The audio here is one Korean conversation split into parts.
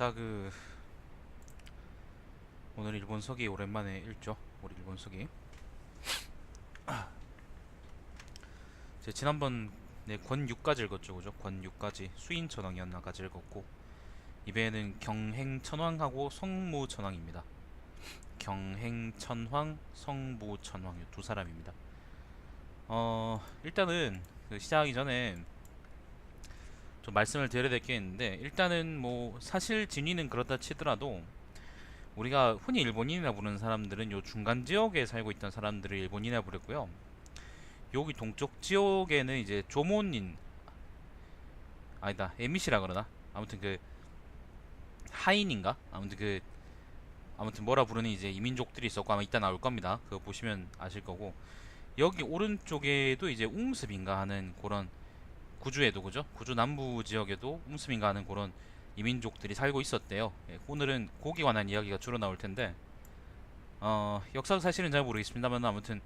자, 오늘 일본 서기 오랜만에 읽죠. 우리 일본 서기. 제 지난번 권 6까지 읽었죠, 그죠? 권 6까지 수인 천왕이었나까지 읽었고 이번에는 경행 천왕하고 성무 천왕입니다. 경행 천황, 성무 천황 이 두 사람입니다. 일단은 시작하기 전에 좀 말씀을 드려야 될 게 있는데, 일단은 뭐 사실 진위는 그렇다 치더라도 우리가 흔히 일본인이라 부르는 사람들은 요 중간 지역에 살고 있던 사람들을 일본인이라 부르고요. 여기 동쪽 지역에는 이제 조몬인, 아니다, 에미시라 그러나, 아무튼 하인인가, 아무튼 뭐라 부르는 이제 이민족들이 있었고, 아마 이따 나올 겁니다. 그거 보시면 아실 거고, 여기 오른쪽에도 이제 웅습인가 하는 그런, 구주에도, 그죠, 구주 남부 지역에도 웅습인가 하는 그런 이민족들이 살고 있었대요. 예, 오늘은 고기 관한 이야기가 주로 나올 텐데, 역사 사실은 잘 모르겠습니다만, 아무튼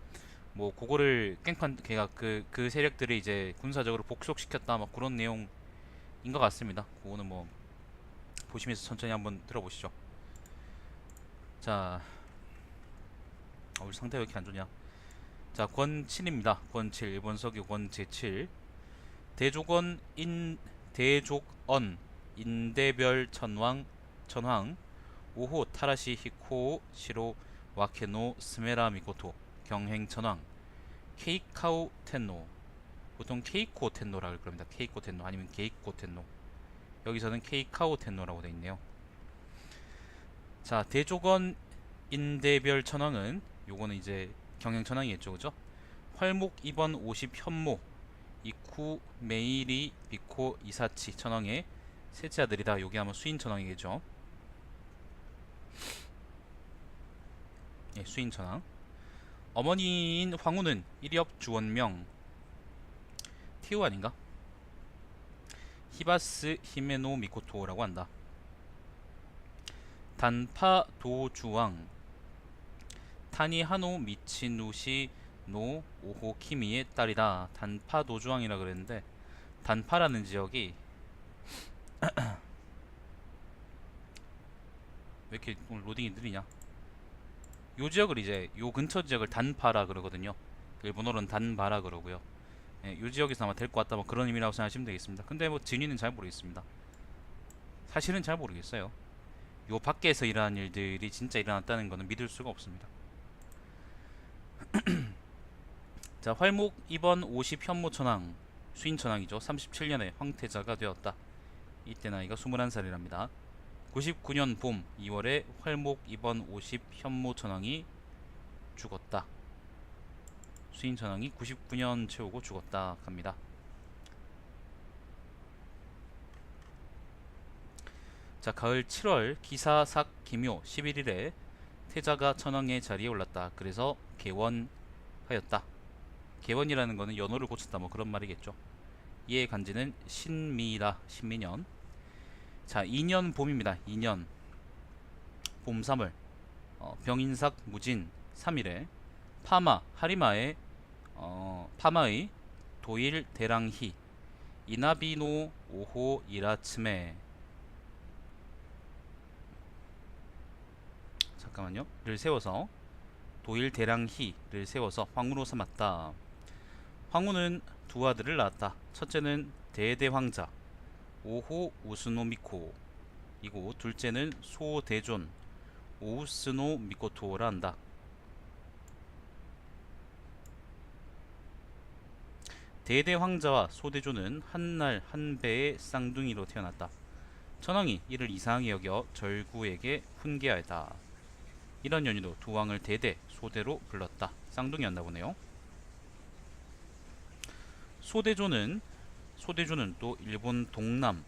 뭐 그거를 깽판 걔가 그 세력들을 이제 군사적으로 복속시켰다 막 그런 내용인 것 같습니다. 그거는 뭐 보시면서 천천히 한번 들어보시죠. 자, 우리 상태 왜 이렇게 안 좋냐? 자, 권 7입니다. 권 7, 일본 서기 권 제7. 대족원 인 대족언 인대별 천황 5호 타라시 히코 시로 와케노 스메라 미코토 경행 천황 케이카우 텐노, 보통 케이코 텐노라고 그럽니다. 케이코 텐노 아니면 게이코 텐노. 여기서는 케이카오 텐노라고 되어 있네요. 자, 대조건 인대별 천왕은 요거는 이제 경영 천왕이겠죠, 그죠? 활목 2번 50 현모 이쿠 메이리 비코 이사치 천왕의 셋째 아들이다. 요게 아마 수인 천왕이겠죠. 예, 수인 천왕. 어머니인 황후는 일엽 주원명 티우 아닌가? 히바스 히메노 미코토라고 한다. 단파 도주왕 타니하노 미치누시 노 오호 키미의 딸이다. 단파 도주왕이라 그랬는데, 단파라는 지역이 왜 이렇게 오늘 로딩이 느리냐? 요 지역을 이제 요 근처 지역을 단파라 그러거든요. 일본어로는 단바라 그러고요. 예, 요 지역에서 아마 될 것 같다 뭐 그런 의미라고 생각하시면 되겠습니다. 근데 뭐 진위는 잘 모르겠습니다. 사실은 잘 모르겠어요. 요 밖에서 일어난 일들이 진짜 일어났다는 거는 믿을 수가 없습니다. 자, 활목 2번 50 현무천왕 수인천왕이죠. 37년에 황태자가 되었다. 이때 나이가 21살이랍니다. 99년 봄 2월에 활목 2번 50 현무천왕이 죽었다. 수인천왕이 99년 채우고 죽었다 합니다. 자, 가을 7월 기사삭 기묘 11일에 태자가 천왕의 자리에 올랐다. 그래서 개원하였다. 개원이라는 거는 연호를 고쳤다 뭐 그런 말이겠죠. 이의 간지는 신미이다. 신미년. 자, 2년 봄입니다. 2년 봄 3월 병인삭 무진 3일에 파마 하리마의 파마의 도일 대랑히 이나비노 오호 이라츠메, 잠깐만요, 를 세워서 도일 대랑히를 세워서 황후로 삼았다. 황후는 두 아들을 낳았다. 첫째는 대대황자 오호 우스노 미코 이고, 둘째는 소대존 오우스노 미코토라 한다. 대대황자와 소대존은 한날 한배의 쌍둥이로 태어났다. 천황이 이를 이상하게 여겨 절구에게 훈계하였다. 이런 연유로 두 왕을 대대 소대로 불렀다. 쌍둥이였나 보네요. 소대조는 또 일본 동남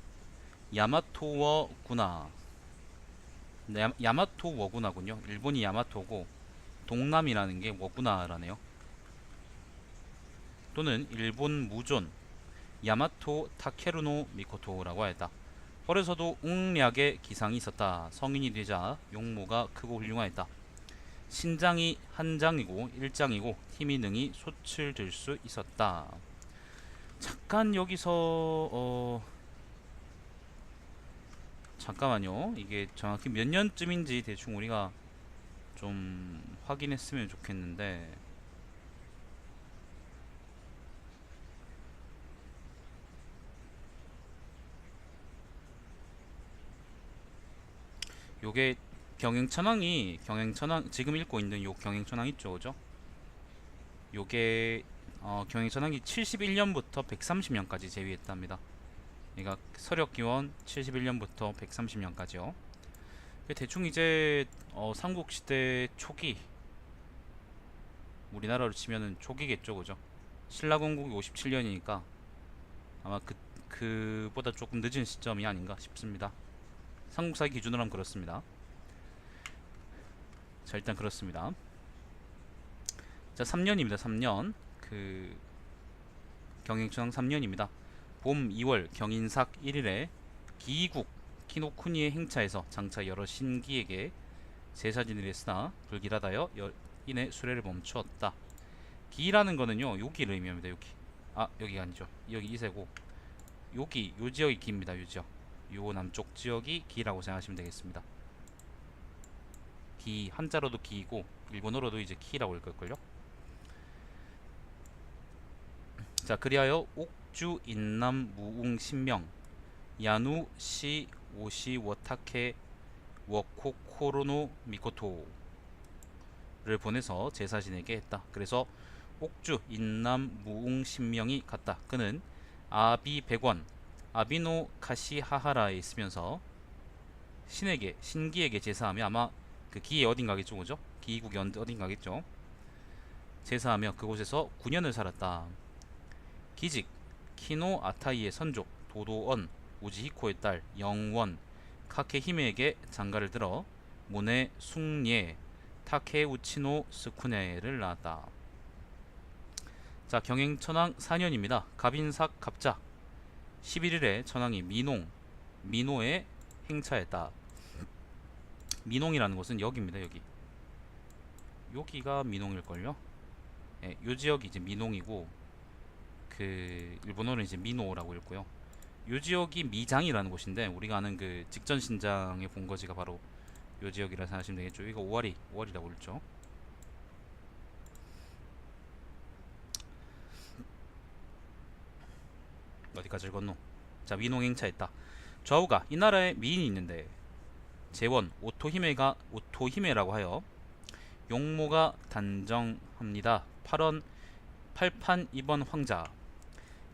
야마토워 군나, 야마토 워군하군요. 일본이 야마토고 동남이라는 게 워군나라네요. 또는 일본 무존 야마토 타케루노 미코토라고 하였다. 어려서도 웅략의 기상이 있었다. 성인이 되자 용모가 크고 훌륭하였다. 신장이 한장이고 일장이고 힘이 능히 솥을 들 수 있었다. 잠깐 여기서 잠깐만요. 이게 정확히 몇 년쯤인지 대충 우리가 좀 확인했으면 좋겠는데, 요게 경행천왕 지금 읽고 있는 요 경행천왕 있죠, 그죠? 요게 경행천왕이 71년부터 130년까지 제위했답니다. 그러니까 서력기원 71년부터 130년까지요. 대충 이제 삼국시대 초기, 우리나라로 치면은 초기겠죠, 그죠? 신라건국이 57년이니까 아마 그보다 조금 늦은 시점이 아닌가 싶습니다. 삼국사기 기준으로 하면 그렇습니다. 자, 일단 그렇습니다. 자, 3년입니다. 3년. 경행천왕 3년입니다. 봄 2월 경인삭 1일에 기이국 키노쿠니의 행차에서 장차 여러 신기에게 제사진을 했으나 불길하다여 인해 수레를 멈추었다. 기라는 거는요, 여기를 의미합니다. 여기. 여기가 아니죠. 여기 이세고, 여기 요 지역이 기입니다. 요 지역. 요 남쪽 지역이 기라고 생각하시면 되겠습니다. 기, 한자로도 기이고 일본어로도 이제 키라고 읽을걸요. 자, 그리하여 옥주 인남 무웅 신명 야누 시 오시 워타케 워코코로노 미코토를 보내서 제사진에게 했다. 그래서 옥주 인남 무웅 신명이 갔다. 그는 아비 백원 아비노 카시하하라에 있으면서 신기에게 제사하며, 아마 그 기의 어딘가겠죠, 그죠? 기국의 어딘가겠죠. 제사하며 그곳에서 9년을 살았다. 기직 키노 아타이의 선조 도도언 우지히코의 딸 영원 카케히메에게 장가를 들어 모네 숭예 타케우치노 스쿠네를 낳았다. 자, 경행천왕 4년입니다. 갑인삭 갑자 11일에 천왕이 민호에 행차했다. 민홍이라는 곳은 여기입니다. 여기가 민홍일걸요. 예, 요 지역이 이제 민홍이고, 일본어는 이제 미노라고 읽고요. 요 지역이 미장이라는 곳인데, 우리가 아는 그 직전신장의 본거지가 바로 요 지역이라 생각하시면 되겠죠. 이거 오와리라고 읽죠. 어디까지 읽었노? 자, 민홍 행차했다. 좌우가 이 나라에 미인이 있는데 재원 오토히메라고 하여 용모가 단정합니다. 8판 2번 황자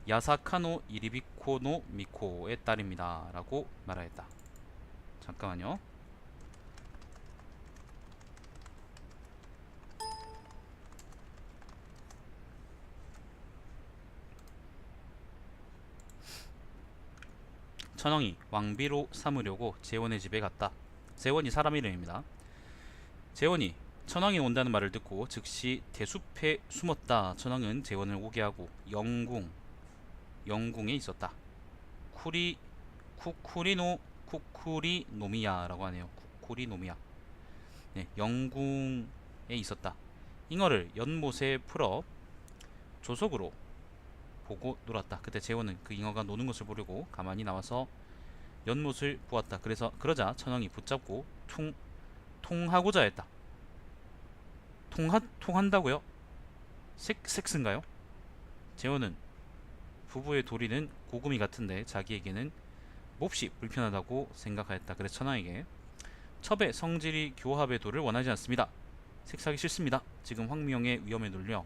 야사카노 이리비코노 미코의 딸입니다. 라고 말하였다. 잠깐만요. 천왕이 왕비로 삼으려고 재원의 집에 갔다. 재원이 사람 이름입니다. 재원이 천왕이 온다는 말을 듣고 즉시 대숲에 숨었다. 천왕은 재원을 오게 하고 영궁에 있었다. 쿠쿠리노미야라고 하네요. 쿠쿠리노미야. 네, 영궁에 있었다. 잉어를 연못에 풀어 조석으로 보고 놀았다. 그때 재원은 그 잉어가 노는 것을 보려고 가만히 나와서 연못을 보았다. 그러자 천왕이 붙잡고 통하고자 했다. 통한다고요? 섹스인가요? 재원은 부부의 도리는 고금이 같은데 자기에게는 몹시 불편하다고 생각하였다. 그래서 천왕에게 첩의 성질이 교합의 도를 원하지 않습니다. 섹스하기 싫습니다. 지금 황명의 위험에 눌려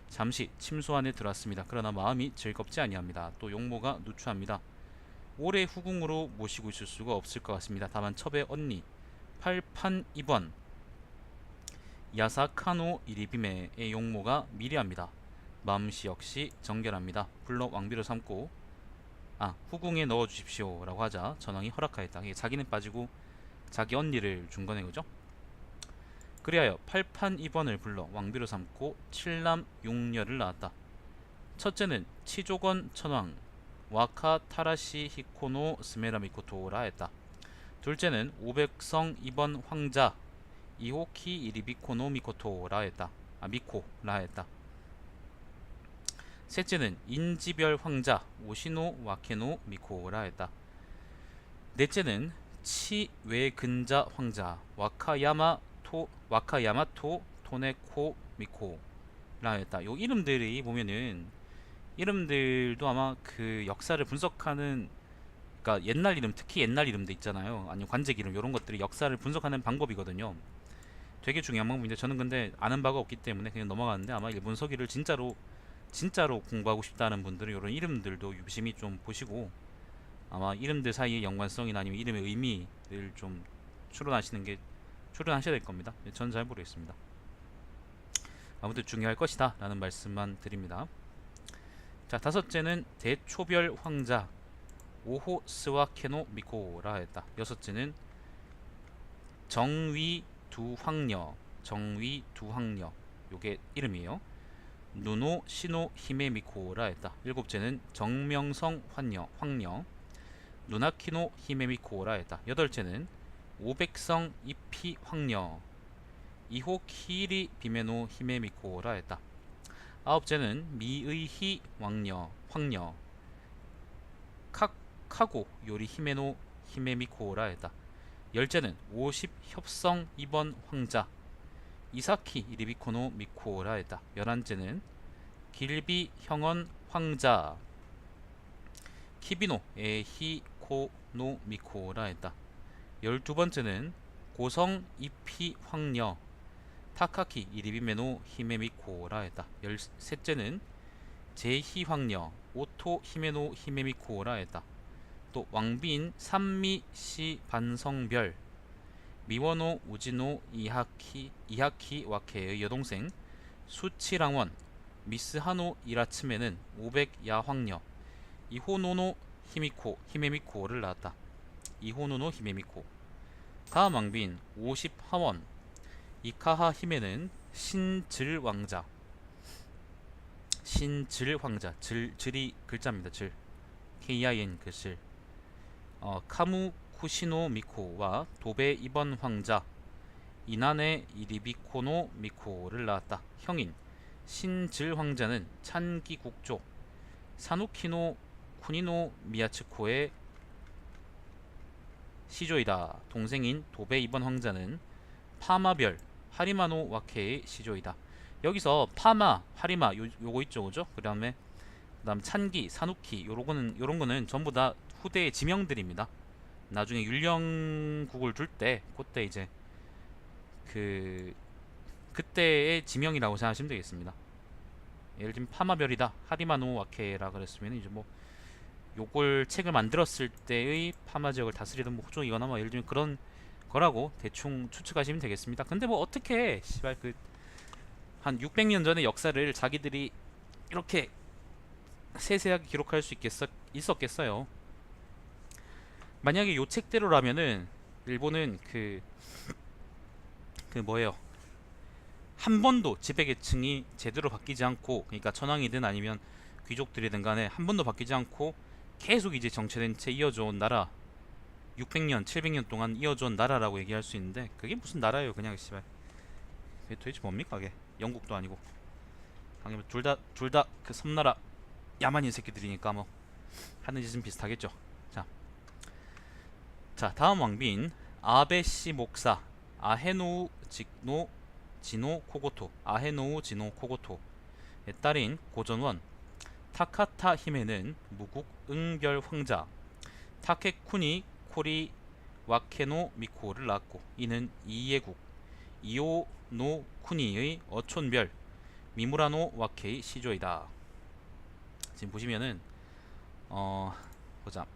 잠시 침소 안에 들어왔습니다. 그러나 마음이 즐겁지 아니합니다. 또 용모가 누추합니다. 오래 후궁으로 모시고 있을 수가 없을 것 같습니다. 다만 첩의 언니 8판 2번 야사카노 이리비메의 용모가 미리합니다. 마음씨 역시 정결합니다. 불러 왕비로 삼고 후궁에 넣어주십시오 라고 하자 전왕이 허락하였다. 이게 자기는 빠지고 자기 언니를 준 거네, 그죠? 그리하여 8판 2번을 불러 왕비로 삼고 7남 6녀를 낳았다. 첫째는 치조건 천왕 와카 타라시 히코노 스메라 미코토라 했다. 둘째는 500성 2번 황자 이호키 이리비코노 미코토라 했다. 미코라 했다. 셋째는 인지별 황자 오시노 와케노 미코라 했다. 넷째는 치외근자 황자 와카야마토 토네코 미코라 했다. 요 이름들이 보면은 이름들도 아마 그 역사를 분석하는, 그러니까 옛날 이름, 특히 옛날 이름도 있잖아요. 아니면 관직 이름, 이런 것들이 역사를 분석하는 방법이거든요. 되게 중요한 방법인데 저는 근데 아는 바가 없기 때문에 그냥 넘어가는데, 아마 일본 서기를 진짜로 공부하고 싶다는 분들은 이런 이름들도 유심히 좀 보시고, 아마 이름들 사이의 연관성이나 아니면 이름의 의미를 좀 추론하셔야 될 겁니다. 저는 잘 모르겠습니다. 아무튼 중요할 것이다 라는 말씀만 드립니다. 자, 다섯째는 대초별 황자 오호 스와케노 미코라 했다. 여섯째는 정위 두황녀, 요게 이름이에요. 누노 시노 히메 미코라 했다. 일곱째는 정명성 황녀 누나키노 히메 미코라 했다. 여덟째는 오백성 이피 황녀 이호 키리 비메노 히메 미코라 했다. 아홉째는 미의희 황녀 카고 요리 히메노 히메미코라 했다. 열째는 50협성 2번 황자 이사키 이리비코노 미코라 했다. 11째는 길비 형언 황자 키비노 에히코노 미코라 했다. 12번째는 고성 이피 황녀 타카키 이리비메노 히메미코라 했다. 13째는 제희 황녀 오토 히메노 히메미코라 했다. 또 왕비인 산미시 반성별 미워노 우지노 이하키 와케의 여동생 수치랑원 미스하노 이라츠메는 500야 황녀 이호노노 히메미코를 낳았다. 이호노노 히메미코. 다음 왕비인 50하원 이카하 히메는 신즐왕자 즐이 글자입니다. 즐 KIN 그 실. 카무 쿠시노 미코와 도베 이번 황자 이나네 이리비코노 미코를 낳았다. 형인 신즐 황자는 찬기 국조 사누키노 쿠니노 미야츠코의 시조이다. 동생인 도베 이번 황자는 파마별 하리마노 와케의 시조이다. 여기서 파마, 하리마 요거 있죠, 그죠? 그다음 찬기, 사누키 요런 거는 전부 다 후대의 지명들입니다. 나중에 율령국을 줄 때 그때 이제 그때의 지명이라고 생각하시면 되겠습니다. 예를 들면 파마별이다, 하리마노 와케라 그랬으면 이제 뭐 요걸 책을 만들었을 때의 파마 지역을 다스리던 뭐 호족이거나 뭐 예를 들면 그런 거라고 대충 추측하시면 되겠습니다. 근데 뭐 어떻게 씨발 한 600년 전의 역사를 자기들이 이렇게 세세하게 기록할 수 있었겠어요. 만약에 요 책대로라면은 일본은 뭐예요? 한 번도 지배계층이 제대로 바뀌지 않고, 그러니까 천황이든 아니면 귀족들이든 간에 한 번도 바뀌지 않고 계속 이제 정체된 채 이어져온 나라, 600년, 700년 동안 이어져온 나라라고 얘기할 수 있는데, 그게 무슨 나라예요? 그냥 씨발. 그게 도대체 뭡니까? 그게 영국도 아니고. 당연히 둘 다 그 섬나라 야만인 새끼들이니까 뭐 하는 짓은 비슷하겠죠. 자, 다음 왕비인 아베시 목사 아헤노우 지노 코고토의 딸인 고전원 타카타 히메는 무국 응별 황자 타케쿠니 코리 와케노 미코를 낳았고, 이는 이예국 이오노 쿠니의 어촌별 미무라노 와케의 시조이다. 지금 보시면은 보자.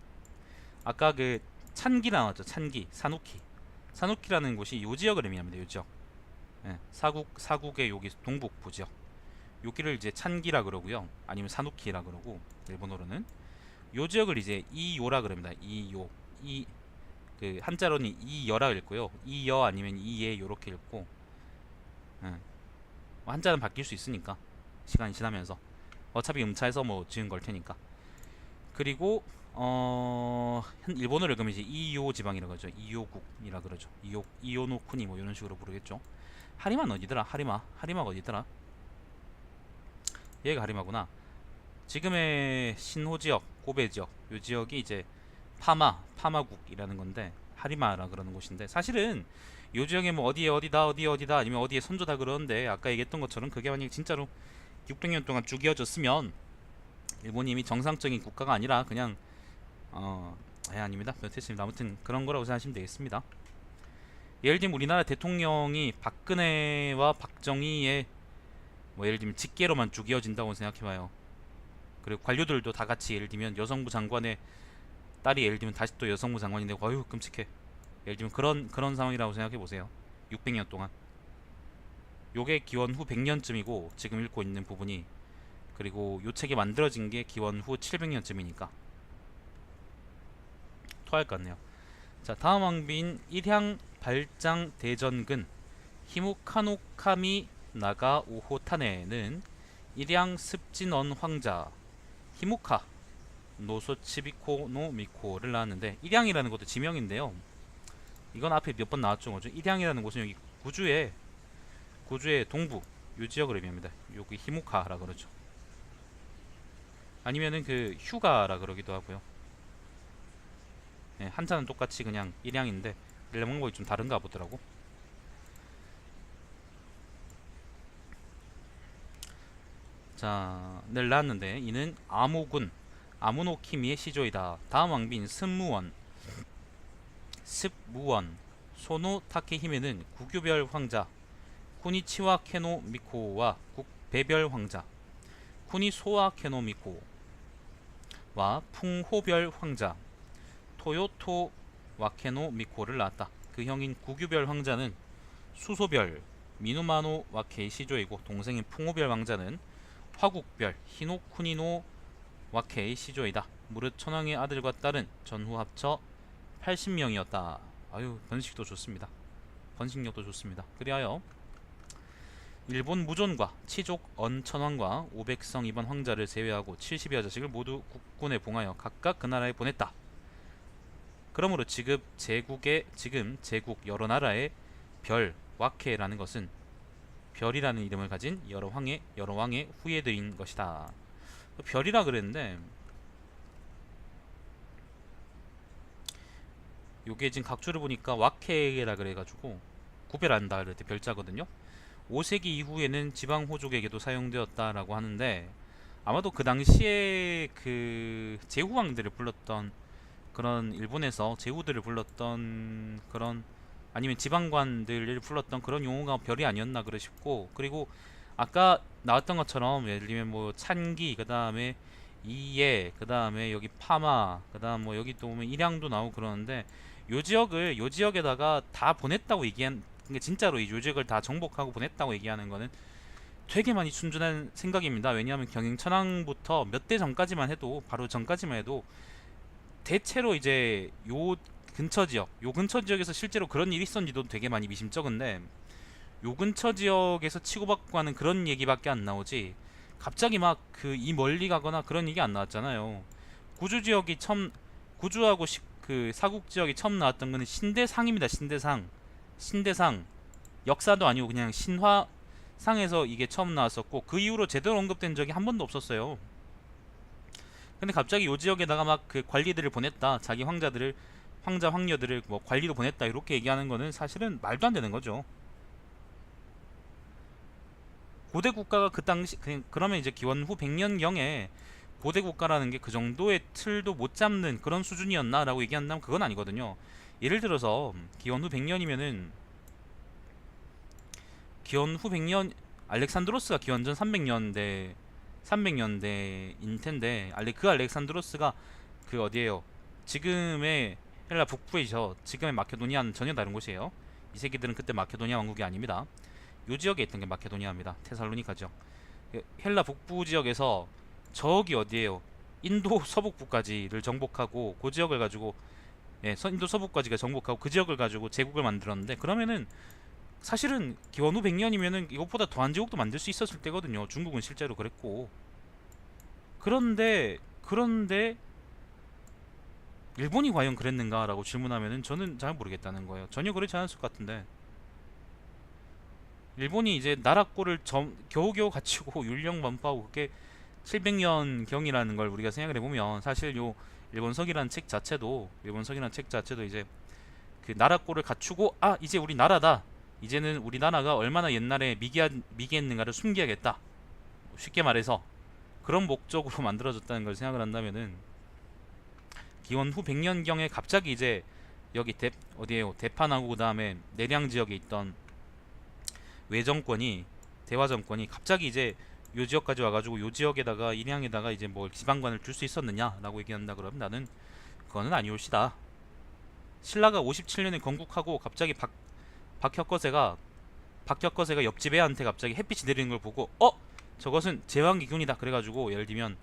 아까 그 찬기 나왔죠. 찬기, 사누키라는 곳이 요 지역을 의미합니다. 요 지역. 예, 사국의 여기 동북부 지역. 여기를 이제 찬기라 그러고요. 아니면 사누키라 그러고, 일본어로는 요 지역을 이제 이요라 그럽니다. 이요. 그 한자로는 이여라 읽고요. 이여 아니면 이예 요렇게 읽고. 예. 뭐 한자는 바뀔 수 있으니까 시간이 지나면서 어차피 음차해서 뭐 지은 걸 테니까. 그리고 일본어로 읽으면 이제 이요 지방이라 그러죠. 이요국이라 그러죠. 이요노쿠니 뭐 이런 식으로 부르겠죠. 하리마는 어디더라? 하리마가 어디더라? 얘가 하리마구나. 지금의 신호 지역, 고베 지역, 요 지역이 이제 파마국이라는 건데, 하리마라 그러는 곳인데, 사실은 요 지역에 뭐 어디에 어디다 어디에 어디다 아니면 어디에 선조다 그러는데, 아까 얘기했던 것처럼 그게 만약에 진짜로 600년 동안 쭉 이어졌으면 일본이 이미 정상적인 국가가 아니라 그냥 아닙니다. 됐습니다. 아무튼 그런 거라고 생각하시면 되겠습니다. 예를 들면 우리나라 대통령이 박근혜와 박정희의 뭐 예를 들면 직계로만 쭉 이어진다고 생각해봐요. 그리고 관료들도 다 같이 예를 들면 여성부 장관의 딸이 예를 들면 다시 또 여성부 장관인데, 어휴 끔찍해. 예를 들면 그런 상황이라고 생각해 보세요. 600년 동안. 요게 기원 후 100년쯤이고 지금 읽고 있는 부분이, 그리고 요 책이 만들어진 게 기원 후 700년쯤이니까 토할 것 같네요. 자, 다음 왕비인 일향 발장 대전근 히무카노카미 나가 오호타네는 일향 습진원 황자 히무카 노소치비코 노 미코를 낳았는데, 일향이라는 것도 지명인데요. 이건 앞에 몇 번 나왔죠. 뭐죠? 일향이라는 곳은 여기 구주의 동부 요 지역을 의미합니다. 여기 히무카라 그러죠. 아니면은 그 휴가라 그러기도 하고요. 네, 한자는 똑같이 그냥 일향인데 일련 방법이 좀 다른가 보더라고. 자, 늘 낳았는데 이는 아모군 아무노키미의 시조이다. 다음 왕비인 습무원 소노 타케히메는 구교별 황자 쿠니치와 케노 미코와 국배별 황자 쿠니소와 케노 미코와 풍호별 황자 토요토 와케노 미코를 낳았다. 그 형인 구규별 황자는 수소별 미누마노 와케의 시조이고, 동생인 풍호별 황자는 화국별 히노쿠니노 와케의 시조이다. 무릇 천황의 아들과 딸은 전후 합쳐 80명이었다. 아유, 번식도 좋습니다. 번식력도 좋습니다. 그리하여 일본 무존과 치족 언천황과 500성 이번 황자를 제외하고 70여 자식을 모두 국군에 봉하여 각각 그 나라에 보냈다. 그러므로 지금 제국 여러 나라의 별 와케라는 것은 별이라는 이름을 가진 여러 왕의 후예들인 것이다. 별이라 그랬는데, 요게 지금 각주를 보니까 와케라 그래가지고 구별한다 그럴 때 별자거든요. 5세기 이후에는 지방 호족에게도 사용되었다라고 하는데, 아마도 그 당시에 그 제후왕들을 불렀던 그런, 일본에서 제후들을 불렀던 그런, 아니면 지방관들을 불렀던 그런 용어가 별이 아니었나 그러 싶고, 그리고 아까 나왔던 것처럼 예를 들면 뭐 찬기, 그 다음에 이에, 그 다음에 여기 파마, 그 다음 뭐 여기 또 보면 일양도 나오고 그러는데, 요 지역에다가 다 보냈다고 얘기한, 그러니까 진짜로 이 요 지역을 다 정복하고 보냈다고 얘기하는 거는 되게 많이 순진한 생각입니다. 왜냐하면 경인천황부터 몇 대 전까지만 해도, 바로 전까지만 해도 대체로 이제 요 근처 지역에서 실제로 그런 일이 있었는지도 되게 많이 미심쩍은데, 요 근처 지역에서 치고받고 하는 그런 얘기밖에 안 나오지, 갑자기 막 그 이 멀리 가거나 그런 얘기 안 나왔잖아요. 구주 지역이 처음, 구주하고 그 사국 지역이 처음 나왔던 거는 신대상입니다. 신대상 역사도 아니고 그냥 신화상에서 이게 처음 나왔었고, 그 이후로 제대로 언급된 적이 한 번도 없었어요. 근데 갑자기 요 지역에다가 막 그 관리들을 보냈다, 자기 황자 황녀들을 뭐 관리로 보냈다, 이렇게 얘기하는 거는 사실은 말도 안 되는 거죠. 고대 국가가 그 당시, 그러면 이제 기원 후 100년경에 고대 국가라는 게 그 정도의 틀도 못 잡는 그런 수준이었나 라고 얘기한다면 그건 아니거든요. 예를 들어서 기원 후 100년이면은 기원 후 100년, 알렉산드로스가 기원전 300년대인 텐데, 그 알렉산드로스가 그 어디에요? 지금의 헬라 북부이죠. 지금의 마케도니아는 전혀 다른 곳이에요. 이 새끼들은 그때 마케도니아 왕국이 아닙니다. 요 지역에 있던 게 마케도니아입니다. 테살로니카죠. 헬라 북부 지역에서 저기 어디에요? 인도 서북부까지를 정복하고 그 지역을 가지고, 인도 서북까지가 정복하고 그 지역을 가지고 제국을 만들었는데, 그러면은 사실은 기원 후 100년이면은 이것보다 더한 제국도 만들 수 있었을 때거든요. 중국은 실제로 그랬고. 그런데 일본이 과연 그랬는가 라고 질문하면은 저는 잘 모르겠다는 거예요. 전혀 그렇지 않았을 것 같은데, 일본이 이제 나라꼴을 겨우겨우 갖추고 율령반포하고 그게 700년 경이라는 걸 우리가 생각을 해보면, 사실 요 일본석이라는 책 자체도 이제 그 나라꼴을 갖추고 아 이제 우리 나라다. 이제는 우리 나라가 얼마나 옛날에 미개했는가를 숨겨야겠다. 쉽게 말해서 그런 목적으로 만들어졌다는 걸 생각을 한다면은 기원 후 100년경에 갑자기 이제 여기 어디에요? 대판하고 그 다음에 내량 지역에 있던 외정권이 대화정권이 갑자기 이제 요 지역까지 와가지고 요 지역에다가 인양에다가 이제 뭐 지방관을 줄 수 있었느냐라고 얘기한다 그러면 나는 그거는 아니올시다. 신라가 57년에 건국하고 갑자기 박혁거세가 옆집 애한테 갑자기 햇빛이 내리는 걸 보고 저것은 제왕기균이다 그래가지고 예를 들면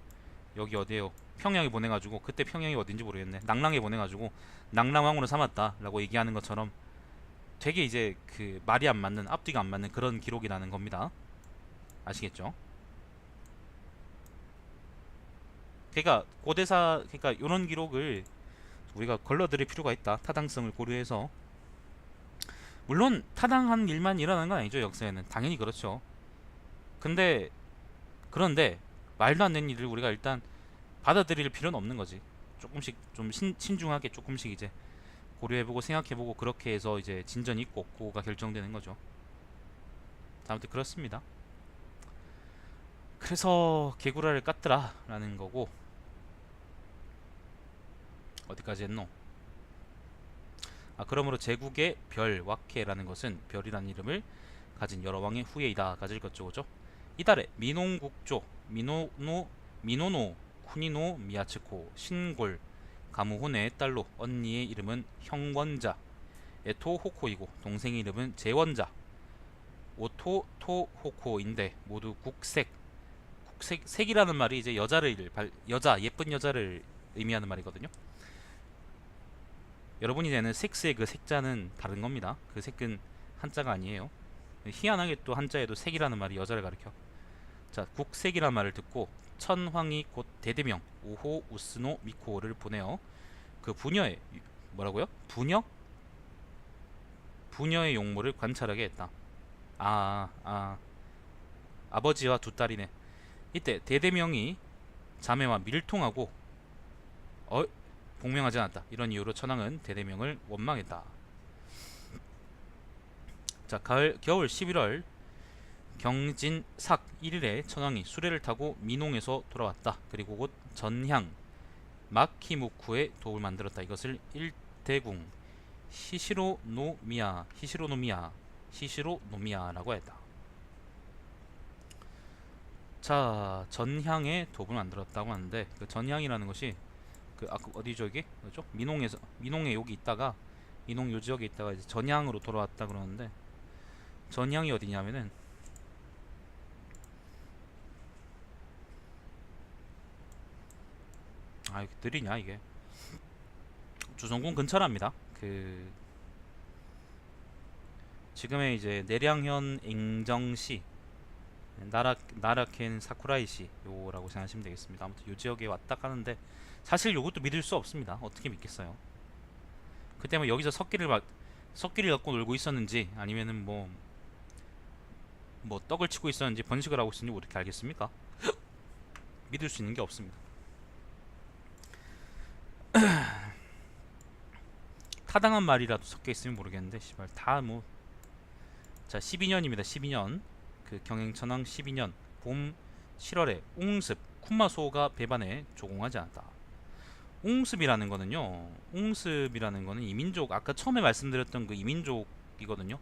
여기 어디에요? 평양에 보내가지고 그때 평양이 어딘지 모르겠네. 낙랑에 보내가지고 낙랑왕으로 삼았다라고 얘기하는 것처럼 되게 이제 그 말이 안 맞는 앞뒤가 안 맞는 그런 기록이 나는 겁니다. 아시겠죠? 그러니까 고대사 그러니까 이런 기록을 우리가 걸러들일 필요가 있다. 타당성을 고려해서 물론 타당한 일만 일어나는 건 아니죠. 역사에는 당연히 그렇죠. 근데 그런데 말도 안 되는 일을 우리가 일단 받아들일 필요는 없는 거지. 조금씩 좀 신중하게 조금씩 이제 고려해보고 생각해보고 그렇게 해서 이제 진전이 있고 없고가 결정되는 거죠. 아무튼 그렇습니다. 그래서 개구라를 깠더라 라는 거고 어디까지 했노? 그러므로 제국의 별 왁해라는 것은 별이라는 이름을 가진 여러 왕의 후예이다 가질 것조죠. 이달에 미농국조 미노노 쿠니노 미야츠코 신골 가무혼의 딸로 언니의 이름은 형원자 에토 호코이고 동생의 이름은 제원자 오토 토 호코인데 모두 색이라는 말이 이제 여자 예쁜 여자를 의미하는 말이거든요. 여러분이 내는 섹스의 그 색자는 다른 겁니다. 그 색은 한자가 아니에요. 희한하게 또 한자에도 색이라는 말이 여자를 가리켜. 자, 국색이라는 말을 듣고 천황이 곧 대대명 오호 우스노 미코를 보내어 그 부녀의 뭐라고요? 부녀의 용모를 관찰하게 했다. 아버지와 두 딸이네. 이때 대대명이 자매와 밀통하고 복명하지 않았다. 이런 이유로 천황은 대대명을 원망했다. 자, 겨울 11월 경진삭 1일에 천황이 수레를 타고 민홍에서 돌아왔다. 그리고 곧 전향 마키무쿠의 도를 만들었다. 이것을 일대궁 히시로노미야라고 했다. 자, 전향의 도를 만들었다고 하는데 그 전향이라는 것이 어디죠 이게? 그죠? 민홍에 여기 있다가 민홍 요 지역에 있다가 이제 전향으로 돌아왔다 그러는데 전향이 어디냐면은 이렇게 느리냐 이게 주성군 근처랍니다. 그 지금의 이제 내량현 앵정시 나라켄 사쿠라이시 요라고 생각하시면 되겠습니다. 아무튼 요 지역에 왔다 가는데 사실 요것도 믿을 수 없습니다. 어떻게 믿겠어요? 그때 뭐 여기서 석기를 갖고 놀고 있었는지 아니면은 뭐 떡을 치고 있었는지 번식을 하고 있었는지 어떻게 알겠습니까? 믿을 수 있는 게 없습니다. 타당한 말이라도 섞여 있으면 모르겠는데 씨발 다 뭐 자 12년입니다. 12년 그 경행천왕 12년 봄 7월에 옹습 쿤마소가 배반에 조공하지 않았다. 옹습이라는 거는 이민족 아까 처음에 말씀드렸던 그 이민족이거든요.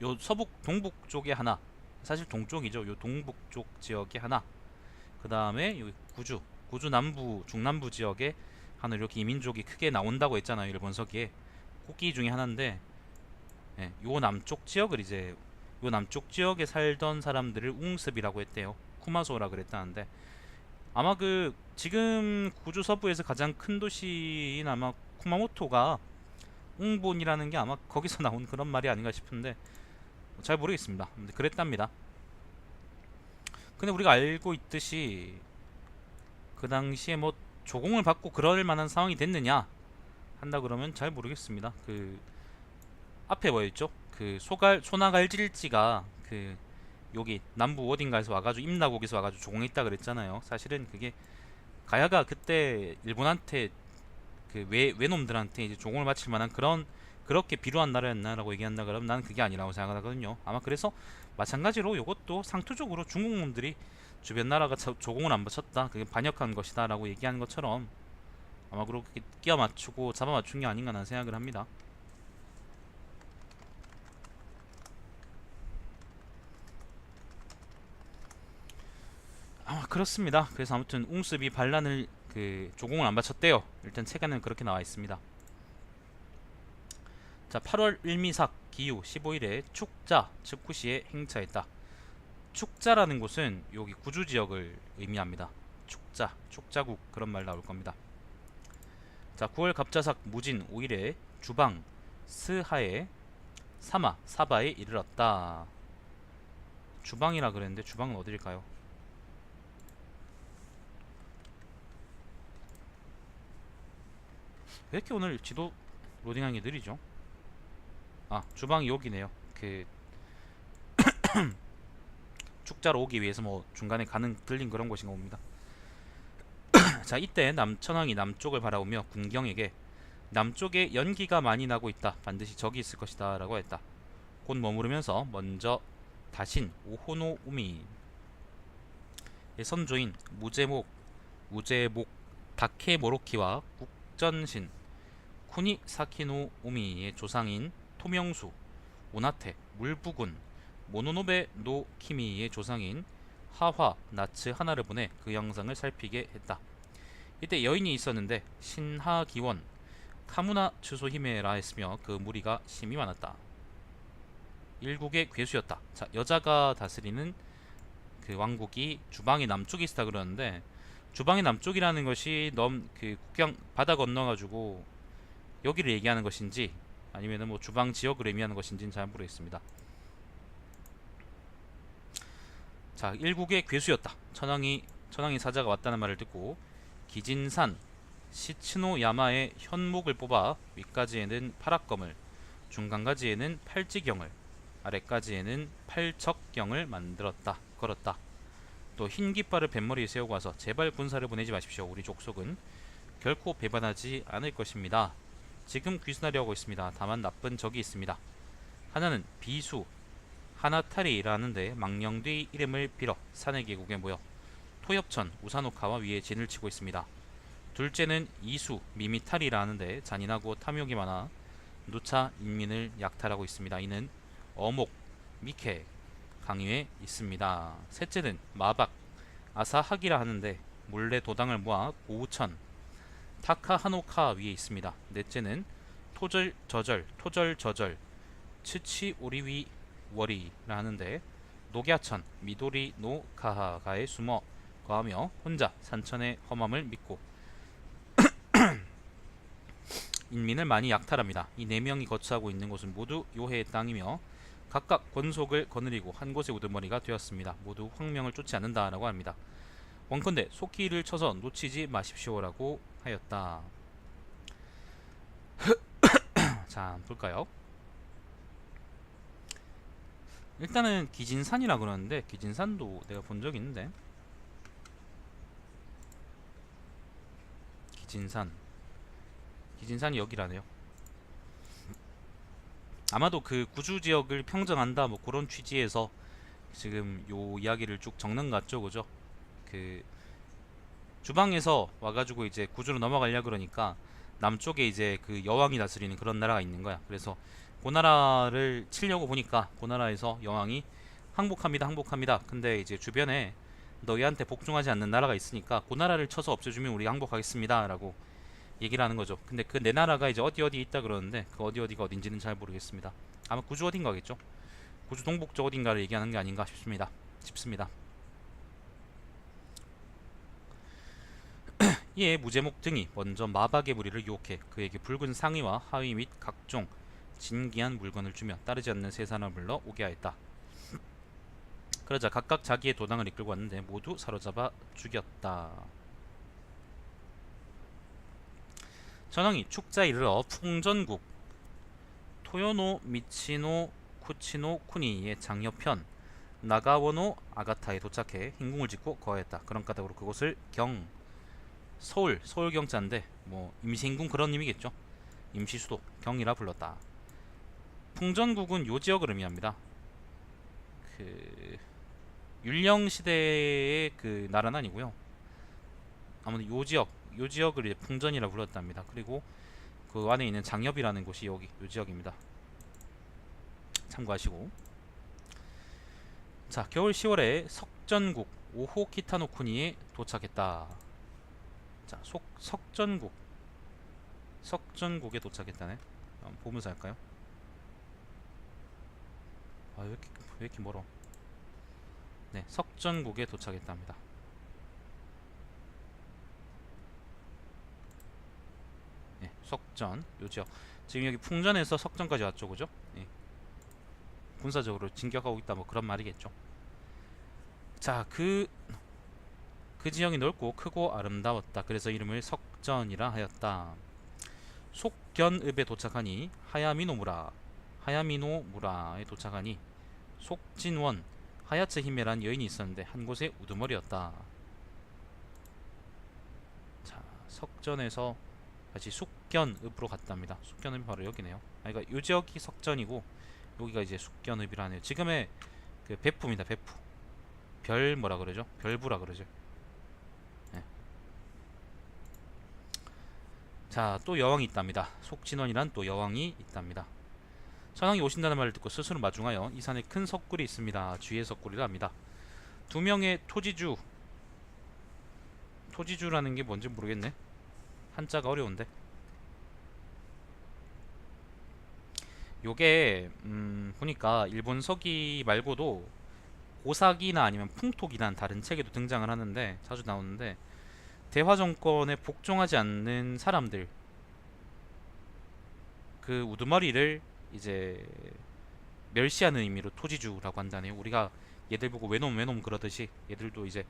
요 서북 동북 쪽에 하나 사실 동쪽이죠. 요 동북 쪽 지역에 하나 그 다음에 요 구주 남부 중남부 지역에 하나 이렇게 이민족이 크게 나온다고 했잖아요. 일본 서기에 국기 중에 하나인데 요 남쪽 지역에 살던 사람들을 웅습이라고 했대요. 쿠마소라 그랬다는데 아마 그 지금 구주 서부에서 가장 큰 도시인 아마 쿠마모토가 웅본이라는 게 아마 거기서 나온 그런 말이 아닌가 싶은데 잘 모르겠습니다. 근데 그랬답니다. 근데 우리가 알고 있듯이 그 당시에 뭐 조공을 받고 그럴 만한 상황이 됐느냐 한다 그러면 잘 모르겠습니다. 그 앞에 뭐였죠? 그 소나갈질지가 그 여기 남부 어딘가에서 와가지고 임나국에서 와가지고 조공했다 그랬잖아요. 사실은 그게 가야가 그때 일본한테 그 외놈들한테 이제 조공을 바칠 만한 그런 그렇게 비루한 나라였나라고 얘기한다 그러면 나는 그게 아니라고 생각하거든요. 아마 그래서 마찬가지로 이것도 상투적으로 중국 놈들이 주변 나라가 조공을 안 바쳤다, 그게 반역한 것이다라고 얘기하는 것처럼 아마 그렇게 끼워 맞추고 잡아 맞춘 게 아닌가 라는 생각을 합니다. 아, 그렇습니다. 그래서 아무튼 웅습이 반란을 그 조공을 안 바쳤대요. 일단 책에는 그렇게 나와 있습니다. 자, 8월 일미삭 기후 15일에 축자 즉구시에 행차했다. 축자라는 곳은 여기 구주 지역을 의미합니다. 축자, 축자국 그런 말 나올 겁니다. 자, 9월 갑자삭 무진 5일에 주방 스하에 사마 사바에 이르렀다. 주방이라 그랬는데 주방은 어딜까요? 왜 이렇게 오늘 지도 로딩하는 게 느리죠? 아, 주방이 여기네요. 그 축자로 오기 위해서 뭐 중간에 가는 들린 그런 곳인가 봅니다. 자, 이때 남천왕이 남쪽을 바라보며 군경에게 남쪽에 연기가 많이 나고 있다, 반드시 적이 있을 것이다 라고 했다. 곧 머무르면서 먼저 다신 오호노 우미의 선조인 무제목 다케모로키와 국전신 쿠니 사키노 우미의 조상인 토명수 오나테 물부군 모노노베 노 키미의 조상인 하화 나츠 하나를 보내 그 영상을 살피게 했다. 이때 여인이 있었는데 신하기원 카무나 츠소히메라 했으며 그 무리가 심히 많았다. 일국의 괴수였다. 자, 여자가 다스리는 그 왕국이 주방의 남쪽에 있다 그러는데, 주방의 남쪽이라는 것이 그 국경 바다 건너가지고 여기를 얘기하는 것인지 아니면은 뭐 주방 지역을 의미하는 것인지는 잘 모르겠습니다. 자, 일국의 괴수였다. 천황이 사자가 왔다는 말을 듣고 기진산 시츠노 야마의 현목을 뽑아 윗가지에는 파락검을, 중간가지에는 팔찌경을, 아랫가지에는 팔척경을 만들었다. 걸었다. 또 흰 깃발을 뱃머리에 세우고 와서 제발 군사를 보내지 마십시오. 우리 족속은 결코 배반하지 않을 것입니다. 지금 귀순하려 하고 있습니다. 다만 나쁜 적이 있습니다. 하나는 비수 하나타리라는데 망령뒤 이름을 빌어 산의 계곡에 모여 토엽천 우사노카와 위에 진을 치고 있습니다. 둘째는 이수 미미타리라는데 잔인하고 탐욕이 많아 누차 인민을 약탈하고 있습니다. 이는 어목 미케 강유에 있습니다. 셋째는 마박 아사하기라 하는데 몰래 도당을 모아 고우천 타카하노카 위에 있습니다. 넷째는 토절저절 츠치 오리위 워리라 하는데 녹야천 미도리 노 카하가에 숨어 거하며 혼자 산천의 험함을 믿고 인민을 많이 약탈합니다. 이 네 명이 거처하고 있는 곳은 모두 요해의 땅이며 각각 권속을 거느리고 한 곳의 우두머리가 되었습니다. 모두 황명을 쫓지 않는다라고 합니다. 원컨대 속기를 쳐서 놓치지 마십시오라고 하였다. 자, 볼까요? 일단은 기진산이라 그러는데 기진산도 내가 본 적 있는데, 기진산이 여기라네요. 아마도 그 구주 지역을 평정한다 뭐 그런 취지에서 지금 요 이야기를 쭉 적는 것 같죠, 그죠? 그 주방에서 와가지고 이제 구주로 넘어가려 그러니까 남쪽에 이제 그 여왕이 다스리는 그런 나라가 있는 거야. 그래서 그 나라를 치려고 보니까 그 나라에서 여왕이 항복합니다. 근데 이제 주변에 너희한테 복종하지 않는 나라가 있으니까 그 나라를 쳐서 없애주면 우리가 항복하겠습니다 라고 얘기를 하는 거죠. 근데 그 네 나라가 이제 어디 있다 그러는데 그 어디가 어딘지는 잘 모르겠습니다. 아마 구주 어딘가겠죠. 구주 동북쪽 어딘가를 얘기하는 게 아닌가 싶습니다. 이에 무제목 등이 먼저 마박의 무리를 유혹해 그에게 붉은 상의와 하의 및 각종 진기한 물건을 주며 따르지 않는 세 사람을 불러 오게 하였다. 그러자 각각 자기의 도당을 이끌고 왔는데 모두 사로잡아 죽였다. 전왕이 축자에 이르러 풍전국 토요노 미치노 쿠치노 쿠니의 장여편 나가워노 아가타에 도착해 행궁을 짓고 거하였다. 그런 까닭으로 그곳을 서울 경자인데 뭐 임시인군 그런 의미겠죠. 임시수도 경이라 불렀다. 풍전국은 요 지역을 의미합니다. 그 율령 시대의 그 나라는 아니고요. 아무튼 요 지역을 이제 풍전이라 불렀답니다. 그리고 그 안에 있는 장엽이라는 곳이 여기 요 지역입니다. 참고하시고. 자, 겨울 10월에 석전국 오호 키타노쿠니에 도착했다. 자, 석전국에 도착했다네. 한번 보면서 할까요? 아, 왜 이렇게 멀어? 네, 석전국에 도착했답니다. 네, 석전 요 지역. 지금 여기 풍전에서 석전까지 왔죠, 그죠? 네, 군사적으로 진격하고 있다 뭐 그런 말이겠죠. 자, 그 지형이 넓고 크고 아름다웠다. 그래서 이름을 석전이라 하였다. 속견읍에 도착하니 하야미노무라에 도착하니 속진원 하야츠 히메란 여인이 있었는데 한 곳에 우두머리였다. 자, 석전에서 다시 숙견읍으로 갔답니다. 숙견읍이 바로 여기네요. 아, 그러니까 요 지역이 석전이고 여기가 이제 숙견읍이라네요. 지금의 그 배프입니다. 배프. 별 뭐라 그러죠? 별부라 그러죠. 네. 자, 또 여왕이 있답니다. 속진원이란 또 여왕이 있답니다. 천황이 오신다는 말을 듣고 스스로 마중하여 이 산에 큰 석굴이 있습니다. 주의 석굴이라 합니다. 두 명의 토지주라는 게 뭔지 모르겠네. 한자가 어려운데. 요게 보니까 일본 서기 말고도 고사기나 아니면 풍토기란 다른 책에도 등장을 하는데 자주 나오는데 대화 정권에 복종하지 않는 사람들 그 우두머리를 이제 멸시하는 의미로 토지주라고 한다네요. 우리가 얘들 보고 외놈 그러듯이 얘들도 이제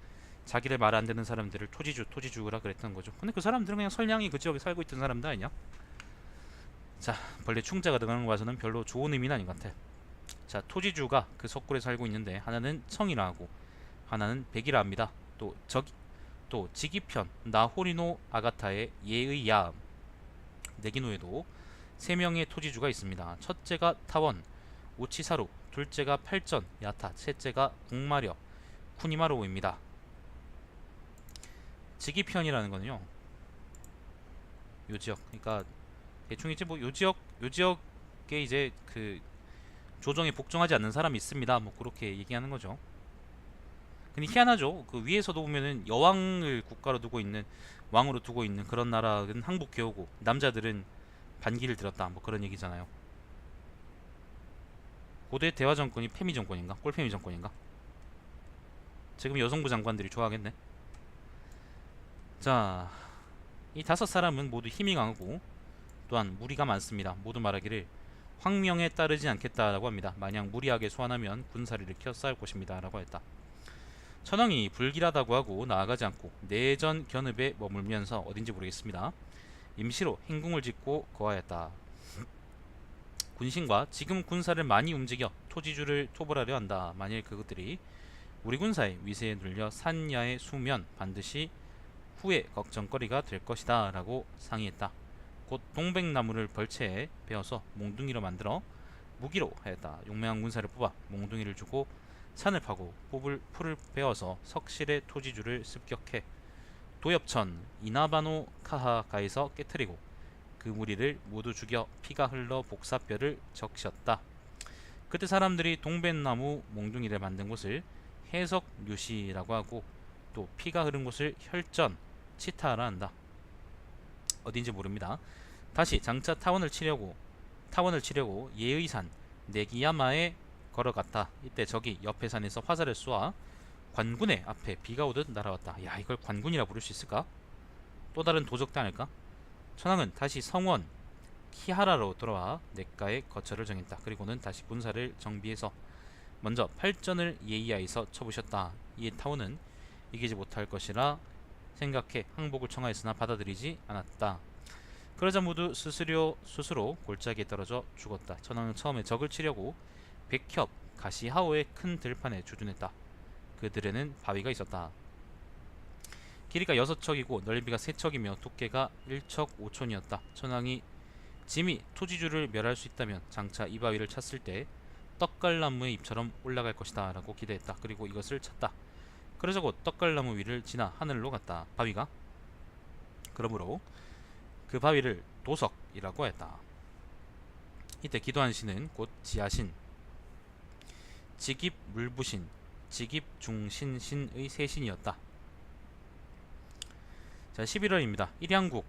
자기들 말 안 듣는 사람들을 토지주라 그랬던 거죠. 근데 그 사람들은 그냥 선량히 그 지역에 살고 있던 사람들 아니냐? 자, 벌레 충자가 등하는 거 봐서는 별로 좋은 의미는 아닌 것 같아. 자, 토지주가 그 석굴에 살고 있는데 하나는 청이라 하고 하나는 백이라 합니다. 또 지기편 나호리노 아가타의 예의야 네기노에도 세 명의 토지주가 있습니다. 첫째가 타원 우치사루, 둘째가 팔전 야타, 셋째가 공마려 쿠니마로우입니다. 지기편이라는 거는요, 요 지역, 그러니까 대충 이제 뭐 요 지역에 이제 그 조정에 복종하지 않는 사람이 있습니다. 뭐 그렇게 얘기하는 거죠. 근데 희한하죠. 그 위에서도 보면은 여왕을 국가로 두고 있는 왕으로 두고 있는 그런 나라는 항복해오고 남자들은 반기를 들었다. 뭐 그런 얘기잖아요. 고대 대화 정권이 페미 정권인가? 꼴페미 정권인가? 지금 여성부 장관들이 좋아하겠네. 자, 이 다섯 사람은 모두 힘이 강하고 또한 무리가 많습니다. 모두 말하기를 황명에 따르지 않겠다라고 합니다. 만약 무리하게 소환하면 군사를 일으켜 싸울 것입니다. 라고 했다. 천황이 불길하다고 하고 나아가지 않고 내전 견읍에 머물면서 어딘지 모르겠습니다. 임시로 행궁을 짓고 거하였다. 군신과 지금 군사를 많이 움직여 토지주를 토벌하려 한다. 만일 그것들이 우리 군사의 위세에 눌려 산야에 수면 반드시 후에 걱정거리가 될 것이다 라고 상의했다. 곧 동백나무를 벌채에 베어서 몽둥이로 만들어 무기로 하였다. 용맹한 군사를 뽑아 몽둥이를 주고 산을 파고 풀을 베어서 석실의 토지주를 습격해 도엽천 이나바노 카하가에서 깨뜨리고 그 무리를 모두 죽여 피가 흘러 복사뼈를 적셨다. 그때 사람들이 동백나무 몽둥이를 만든 곳을 해석류시라고 하고 또 피가 흐른 곳을 혈전 치타라 한다. 어딘지 모릅니다. 다시 장차 타원을 치려고 예의산 네기야마에 걸어갔다. 이때 적이 옆에 산에서 화살을 쏘아 관군의 앞에 비가 오듯 날아왔다. 야, 이걸 관군이라 부를 수 있을까? 또 다른 도적대 아닐까? 천황은 다시 성원 키하라로 돌아와 냇가에 거처를 정했다. 그리고는 다시 군사를 정비해서 먼저 팔전을 예이하에서 쳐부셨다. 이에 타원은 이기지 못할 것이라 생각해 항복을 청하였으나 받아들이지 않았다. 그러자 모두 스스로 골짜기에 떨어져 죽었다. 천황은 처음에 적을 치려고 백협 가시하오의 큰 들판에 주둔했다. 그들에는 바위가 있었다. 길이가 6척이고 넓이가 3척이며 두께가 1척 5촌이었다. 천황이 짐이 토지주를 멸할 수 있다면 장차 이 바위를 찼을 때 떡갈나무의 잎처럼 올라갈 것이다 라고 기대했다. 그리고 이것을 찾다. 그러자 곧 떡갈나무 위를 지나 하늘로 갔다. 바위가. 그러므로 그 바위를 도석이라고 했다. 이때 기도한 신은 곧 지하신, 직입 물부신, 직입 중신신의 세 신이었다. 자, 11월입니다. 일양국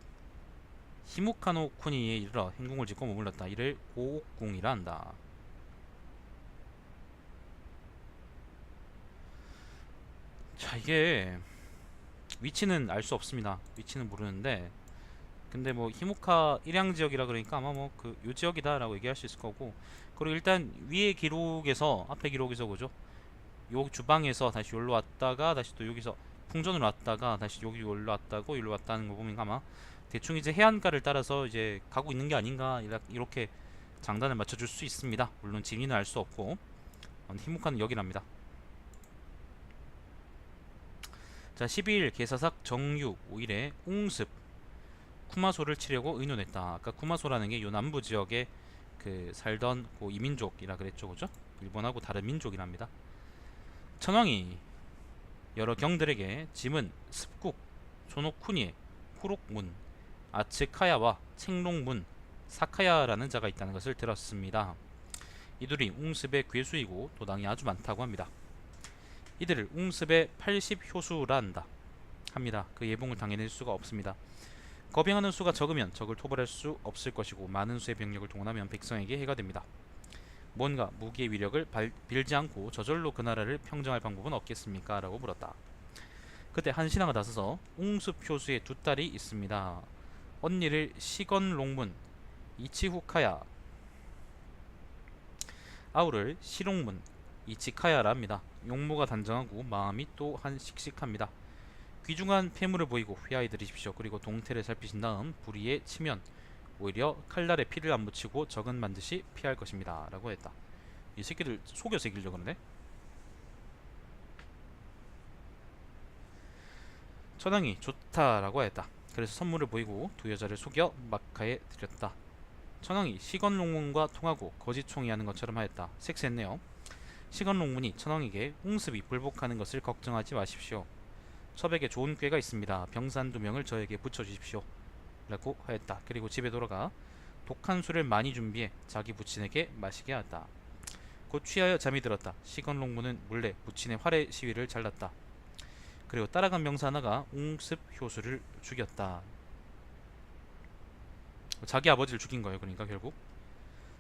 히무카노 쿠니에 이르러 행궁을 짓고 머물렀다. 이를 고옥궁이라 한다. 자, 이게 위치는 알 수 없습니다. 위치는 모르는데, 근데 뭐 히무카 일양 지역이라 그러니까 아마 뭐 그 요 지역이다라고 얘기할 수 있을 거고, 그리고 일단 위에 기록에서, 앞에 기록에서 그죠? 요 주방에서 다시 여기로 왔다가 다시 또 여기서 풍전으로 왔다가 다시 여기 올라왔다고 여기로 왔다는 거 보면 아마 대충 이제 해안가를 따라서 이제 가고 있는 게 아닌가, 이렇게 장단을 맞춰줄 수 있습니다. 물론 진위는 알 수 없고, 히무카는 여기랍니다. 자, 12일 계사삭 정유 5일에 웅습 쿠마소를 치려고 의논했다. 아까 쿠마소라는 게 요 남부 지역에 그 살던 그 이민족이라 그랬죠, 그죠? 일본하고 다른 민족이랍니다. 천황이 여러 경들에게 짐은 습국, 소노쿠니에, 후록문, 아츠카야와 책롱문, 사카야라는 자가 있다는 것을 들었습니다. 이들이 웅습의 괴수이고 도당이 아주 많다고 합니다. 이들을 웅습의 80효수라 한다 합니다. 그 예봉을 당해낼 수가 없습니다. 거병하는 수가 적으면 적을 토벌할 수 없을 것이고 많은 수의 병력을 동원하면 백성에게 해가 됩니다. 뭔가 무기의 위력을 빌지 않고 저절로 그 나라를 평정할 방법은 없겠습니까? 라고 물었다. 그때 한 신하가 나서서 웅습 효수의 두 딸이 있습니다. 언니를 시건롱문 이치후카야, 아우를 시롱문 이치카야라 합니다. 용모가 단정하고 마음이 또한 씩씩합니다. 귀중한 폐물을 보이고 휘하에 들이십시오. 그리고 동태를 살피신 다음 불의에 치면 오히려 칼날에 피를 안 묻히고 적은 반드시 피할 것입니다. 라고 했다. 이 새끼들 속여서 이기려고 그러네. 천황이 좋다라고 했다. 그래서 선물을 보이고 두 여자를 속여 막하에 들였다. 천황이 시건롱문과 통하고 거짓총이 하는 것처럼 하였다. 섹스했네요. 시건롱문이 천황에게 웅습이 불복하는 것을 걱정하지 마십시오. 첩에게 좋은 꾀가 있습니다. 병산 2명을 저에게 붙여주십시오. 라고 하였다. 그리고 집에 돌아가 독한 술을 많이 준비해 자기 부친에게 마시게 하였다. 곧 취하여 잠이 들었다. 시건롱문은 몰래 부친의 활의 시위를 잘랐다. 그리고 따라간 명사 하나가 웅습 효수를 죽였다. 자기 아버지를 죽인 거예요. 그러니까 결국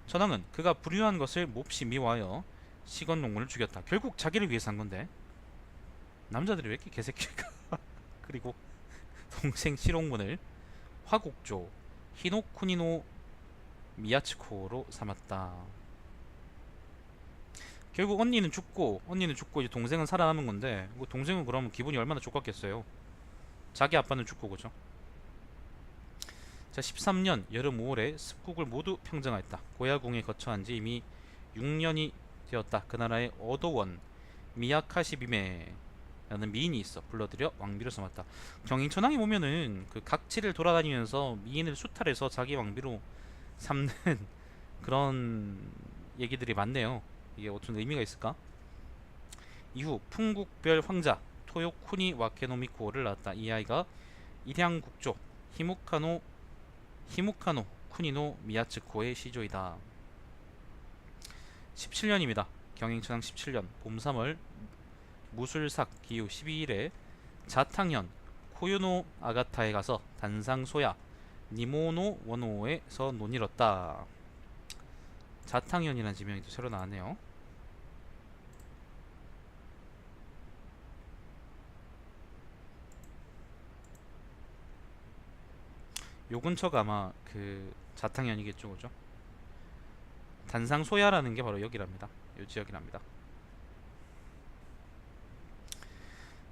천황은 그가 불효한 것을 몹시 미워하여 시건롱문을 죽였다. 결국 자기를 위해서 한 건데 남자들이 왜 이렇게 개새끼일까? 그리고 동생 시롱문을 화국조 히노쿠니노 미야츠코로 삼았다. 결국 언니는 죽고 이제 동생은 살아남은 건데, 동생은 그러면 기분이 얼마나 족같겠어요. 자기 아빠는 죽고, 그죠? 자, 13년 여름 5월에 습국을 모두 평정하였다. 고야궁에 거처한 지 이미 6년이 되었다. 그 나라의 어도원 미야카시비메 라는 미인이 있어 불러들여 왕비로 삼았다. 경인천황에 보면은 그 각지를 돌아다니면서 미인을 수탈해서 자기 왕비로 삼는 그런 얘기들이 많네요. 이게 어떤 의미가 있을까? 이후 풍국별 황자 토요쿠니 와케노미코를 낳았다. 이 아이가 일양국조 히무카노 쿠니노 미야츠코의 시조이다. 17년입니다. 경인천황 17년 봄 3월 무술삭 기후 12일에 자탕현 코요노 아가타에 가서 단상소야 니모노 원호에서 논이뤘다. 자탕현이라는 지명이 또 새로 나왔네요. 요 근처가 아마 그 자탕현이겠죠, 그죠? 단상소야라는 게 바로 여기랍니다. 요 지역이랍니다.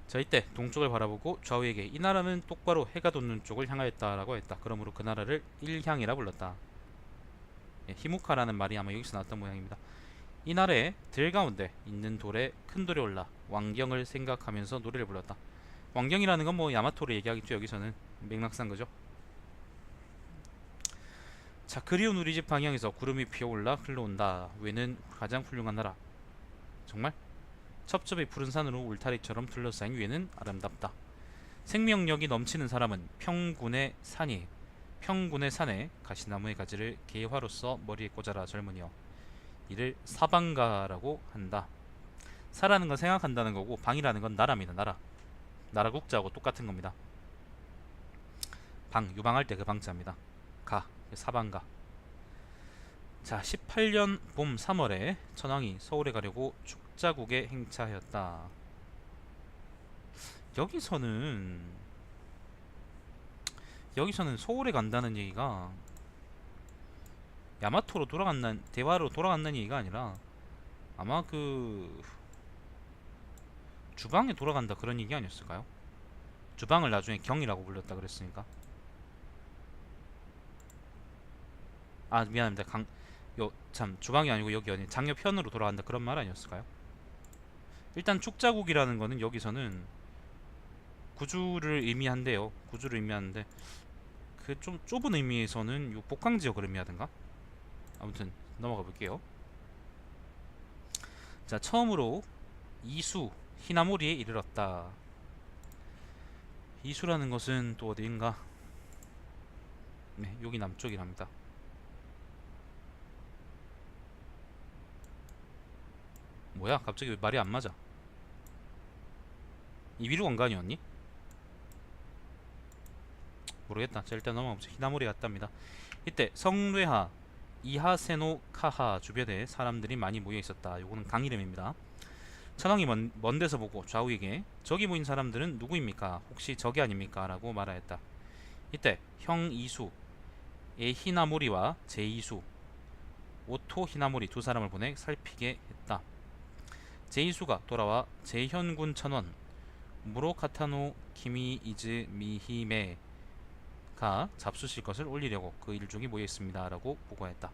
자, 이때 동쪽을 바라보고 좌우에게 이 나라는 똑바로 해가 돋는 쪽을 향하였다라고 했다. 그러므로 그 나라를 일향이라 불렀다. 예, 히무카라는 말이 아마 여기서 나왔던 모양입니다. 이 나라의 들 가운데 있는 돌에 큰 돌에 올라 왕경을 생각하면서 노래를 불렀다. 왕경이라는 건 뭐 야마토를 얘기하겠죠. 여기서는 맥락상 그죠. 자, 그리운 우리 집 방향에서 구름이 피어올라 흘러온다. 외는 가장 훌륭한 나라. 정말? 첩첩이 푸른 산으로 울타리처럼 둘러싸인 위에는 아름답다. 생명력이 넘치는 사람은 평군의 산에 가시나무의 가지를 개화로써 머리에 꽂아라 젊은이여. 이를 사방가라고 한다. 사라는 건 생각한다는 거고 방이라는 건 나라입니다. 나라 국자하고 똑같은 겁니다. 방 유방할 때 그 방자입니다. 가 사방가. 자, 18년 봄 3월에 천황이 서울에 가려고 축자국에 행차하였다. 여기서는 서울에 간다는 얘기가 야마토로 돌아간다는 대화로 돌아간다는 얘기가 아니라 아마 그 주방에 돌아간다 그런 얘기 아니었을까요? 주방을 나중에 경이라고 불렀다 그랬으니까. 아 미안합니다. 주방이 아니고 여기 어디 장녀편으로 돌아간다 그런 말 아니었을까요? 일단 축자국이라는 거는 여기서는 구주를 의미한대요. 구주를 의미하는데 그 좀 좁은 의미에서는 요 복강 지역을 의미하든가. 아무튼 넘어가 볼게요. 자, 처음으로 이수 히나모리에 이르렀다. 이수라는 것은 또 어디인가? 네, 여기 남쪽이랍니다. 뭐야? 갑자기 왜 말이 안 맞아? 이 위로 간거 아니었니? 모르겠다. 자, 일단 넘어가보자. 히나모리 갔답니다. 이때 성뢰하 이하세노 카하 주변에 사람들이 많이 모여 있었다. 요거는 강 이름입니다. 천황이 먼 데서 보고 좌우에게 저기 모인 사람들은 누구입니까? 혹시 적이 아닙니까? 라고 말하였다. 이때 형 이수 에히나모리와 제이수 오토 히나모리 두 사람을 보내 살피게 했다. 제이수가 돌아와 제현군 천원 무로카타노 키미이즈 미히메가 잡수실 것을 올리려고 그 일족이 모여있습니다. 라고 보고했다.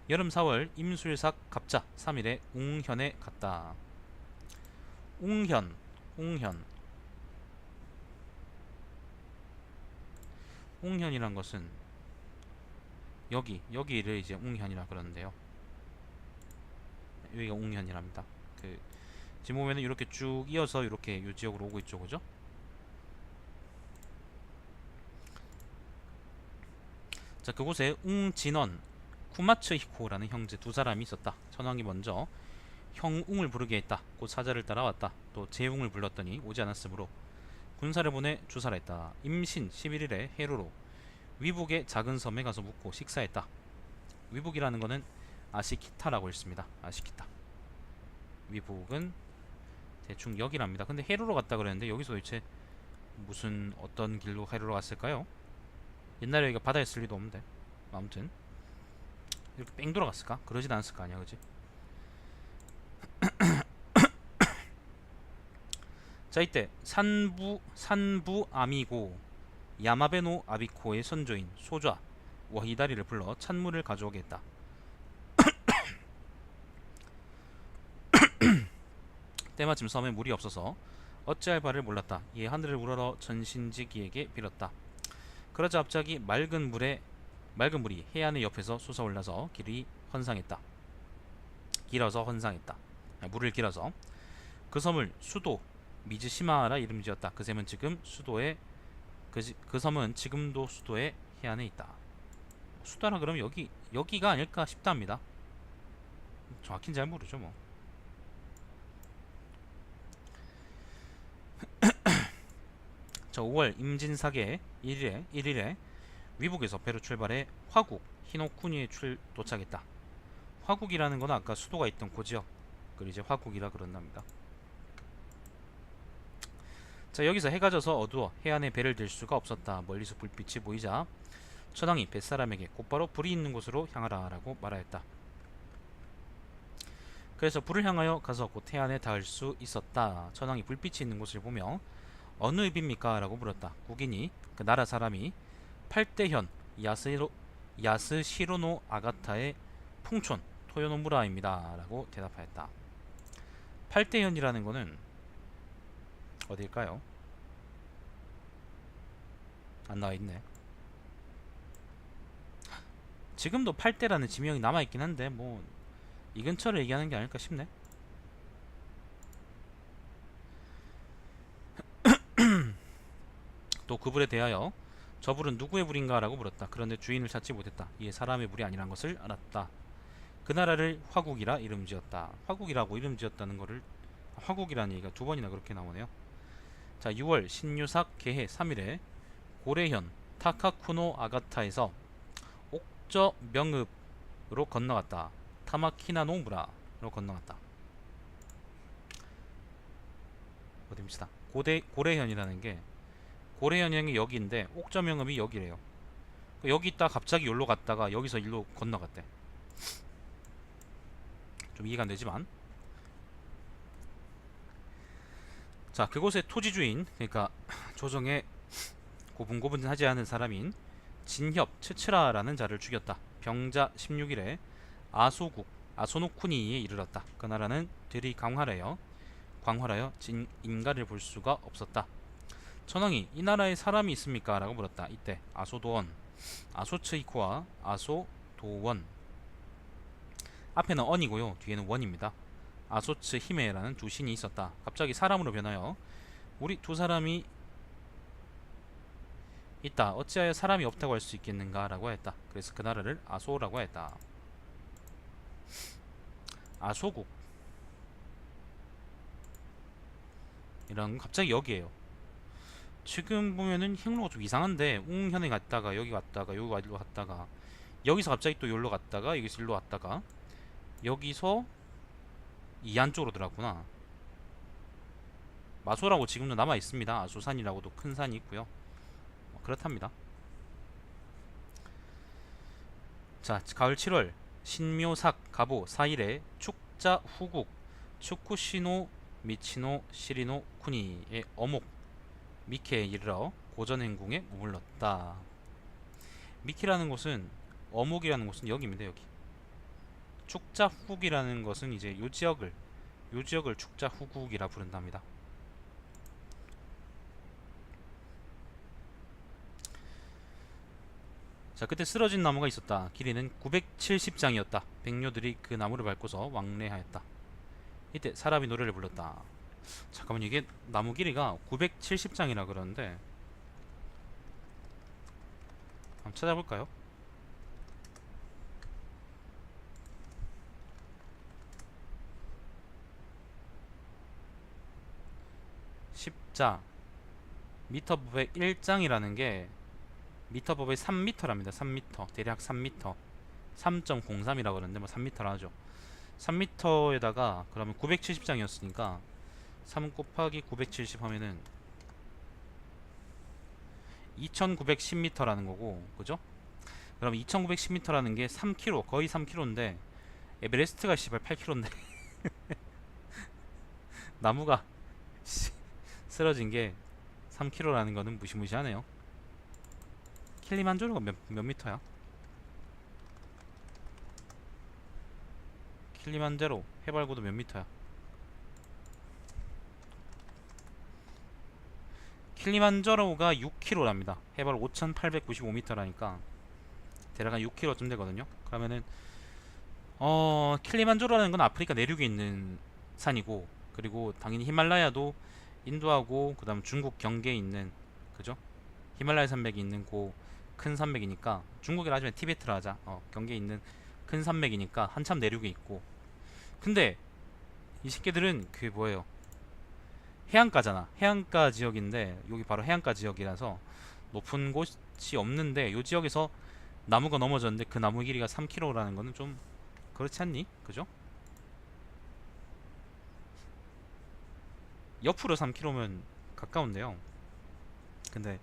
여름 4월 임술삭 갑자 3일에 웅현에 갔다. 웅현 웅현이란 것은 여기를 이제 웅현이라 그러는데요. 여기가 웅현이랍니다. 그 지금 보면은 이렇게 쭉 이어서 이렇게 이 지역으로 오고 있죠, 그죠? 자, 그곳에 웅진원, 쿠마츠 히코라는 형제 두 사람이 있었다. 천황이 먼저 형 웅을 부르게 했다. 곧 사자를 따라왔다. 또 제웅을 불렀더니 오지 않았으므로 군사를 보내 주사를 했다. 임신 11일에 해로로 위북의 작은 섬에 가서 묵고 식사했다. 위북이라는 것은 아시키타라고 읽습니다. 아시키타. 위북은 대충 여기랍니다. 근데 해로로 갔다 그랬는데 여기서 도대체 무슨 어떤 길로 해로로 갔을까요? 옛날에 여기가 바다였을 리도 없는데. 아무튼 이렇게 뺑 돌아갔을까? 그러진 않았을 거 아니야, 그지? 자, 이때 산부 아미고 야마베노 아비코의 선조인 소좌 와히다리를 불러 찬물을 가져오게 했다. 때마침 섬에 물이 없어서 어찌할 바를 몰랐다. 이에 하늘을 우러러 전신지기에게 빌었다. 그러자 갑자기 맑은 물이 해안의 옆에서 솟아올라서 길어서 헌상했다. 물을 길어서 그 섬을 수도 미즈시마라 이름 지었다. 그 섬은 지금도 수도의 해안에 있다. 수다라 그러면 여기가 아닐까 싶답니다. 정확히는 잘 모르죠 뭐. 자, 5월 임진사계 1일에 위북에서 배로 출발해 화국 히노쿠니에 도착했다. 화국이라는 건 아까 수도가 있던 그 지역, 그걸 이제 화국이라 그런답니다. 자, 여기서 해가 져서 어두워 해안에 배를 댈 수가 없었다. 멀리서 불빛이 보이자 천황이 뱃사람에게 곧바로 불이 있는 곳으로 향하라 라고 말하였다. 그래서 불을 향하여 가서 곧 해안에 닿을 수 있었다. 천황이 불빛이 있는 곳을 보며 어느 읍입니까? 라고 물었다. 국인이 그 나라 사람이 팔대현 야스시로노 아가타의 풍촌 토요노무라입니다. 라고 대답하였다. 팔대현이라는 거는 어딜까요? 안 나와있네. 지금도 8대라는 지명이 남아있긴 한데 뭐 이 근처를 얘기하는 게 아닐까 싶네. 또 그 불에 대하여 저 불은 누구의 불인가 라고 물었다. 그런데 주인을 찾지 못했다. 이에 사람의 불이 아니란 것을 알았다. 그 나라를 화국이라 이름 지었다. 화국이라고 이름 지었다는 거를, 화국이라는 얘기가 두 번이나 그렇게 나오네요. 자, 6월 신유삭 개해 3일에 고레현 타카쿠노 아가타에서 옥저 명읍으로 건너갔다. 타마키나노무라로 건너갔다. 어딥시다. 고레현이라는 게, 고레현이 여기인데 옥저 명읍이 여기래요. 여기 있다 갑자기 여기로 갔다가 여기서 일로 건너갔대. 좀 이해가 안 되지만, 자, 그곳의 토지주인, 그러니까 조정에 고분고분하지 않은 사람인 진협 츠츠라라는 자를 죽였다. 병자 16일에 아소국 아소노쿠니에 이르렀다. 그 나라는 들이 광활하여 인가를 볼 수가 없었다. 천황이 이 나라에 사람이 있습니까? 라고 물었다. 이때 아소도원, 아소츠이코와 아소도원, 앞에는 언이고요 뒤에는 원입니다. 아소츠 히메라는 두 신이 있었다. 갑자기 사람으로 변하여 우리 두 사람이 있다. 어찌하여 사람이 없다고 할 수 있겠는가? 라고 했다. 그래서 그 나라를 아소라고 했다. 아소국, 이런 갑자기 여기에요. 지금 보면은 행로가 좀 이상한데 웅현에 갔다가 여기 갔다가 여기 일로 갔다가 여기서 갑자기 또 여기로 갔다가 여기서 일로 왔다가 여기서 이 안쪽으로 들어갔구나. 마소라고 지금도 남아 있습니다. 아소산이라고도 큰 산이 있고요. 그렇답니다. 자, 가을 7월 신묘삭 가보 4일에 축자 후국 축쿠시노 미치노 시리노 쿠니의 어목 미케에 이르러 고전행궁에 머물렀다. 미키라는 곳은, 어목이라는 곳은 여기입니다. 여기. 축자 후국이라는 것은 이제 요 지역을 축자 후국이라 부른답니다. 자, 그때 쓰러진 나무가 있었다. 길이는 970장이었다. 백녀들이 그 나무를 밟고서 왕래하였다. 이때 사람이 노래를 불렀다. 잠깐만, 이게 나무 길이가 970장이라 그러는데 한번 찾아볼까요? 십자 미터법의 1장이라는 게 미터법의 3m랍니다. 3m, 대략 3m, 3.03이라고 그러는데 뭐 3m라 하죠. 3m에다가 그러면 970장이었으니까 3 곱하기 970 하면은 2910m라는 거고, 그죠? 그럼 2910m라는 게 3km, 거의 3km인데 에베레스트가 씨발 8km인데 나무가 쓰러진 게 3km라는 거는 무시무시하네요. 킬리만자로가 몇 미터야? 킬리만자로 해발고도 몇 미터야? 킬리만자로가 6km랍니다. 해발 5895m라니까 대략 한 6km쯤 되거든요. 그러면은 킬리만자로라는 건 아프리카 내륙에 있는 산이고, 그리고 당연히 히말라야도 인도하고 그다음 중국 경계에 있는, 그죠? 히말라야 산맥이 있는 큰 산맥이니까, 중국이라 하지만 티베트라 하자. 경계에 있는 큰 산맥이니까 한참 내륙에 있고. 근데 이 새끼들은 그게 뭐예요? 해안가잖아. 해안가 지역인데 여기 바로 해안가 지역이라서 높은 곳이 없는데 이 지역에서 나무가 넘어졌는데 그 나무 길이가 3km라는 거는 좀 그렇지 않니? 그죠? 옆으로 3km면 가까운데요. 근데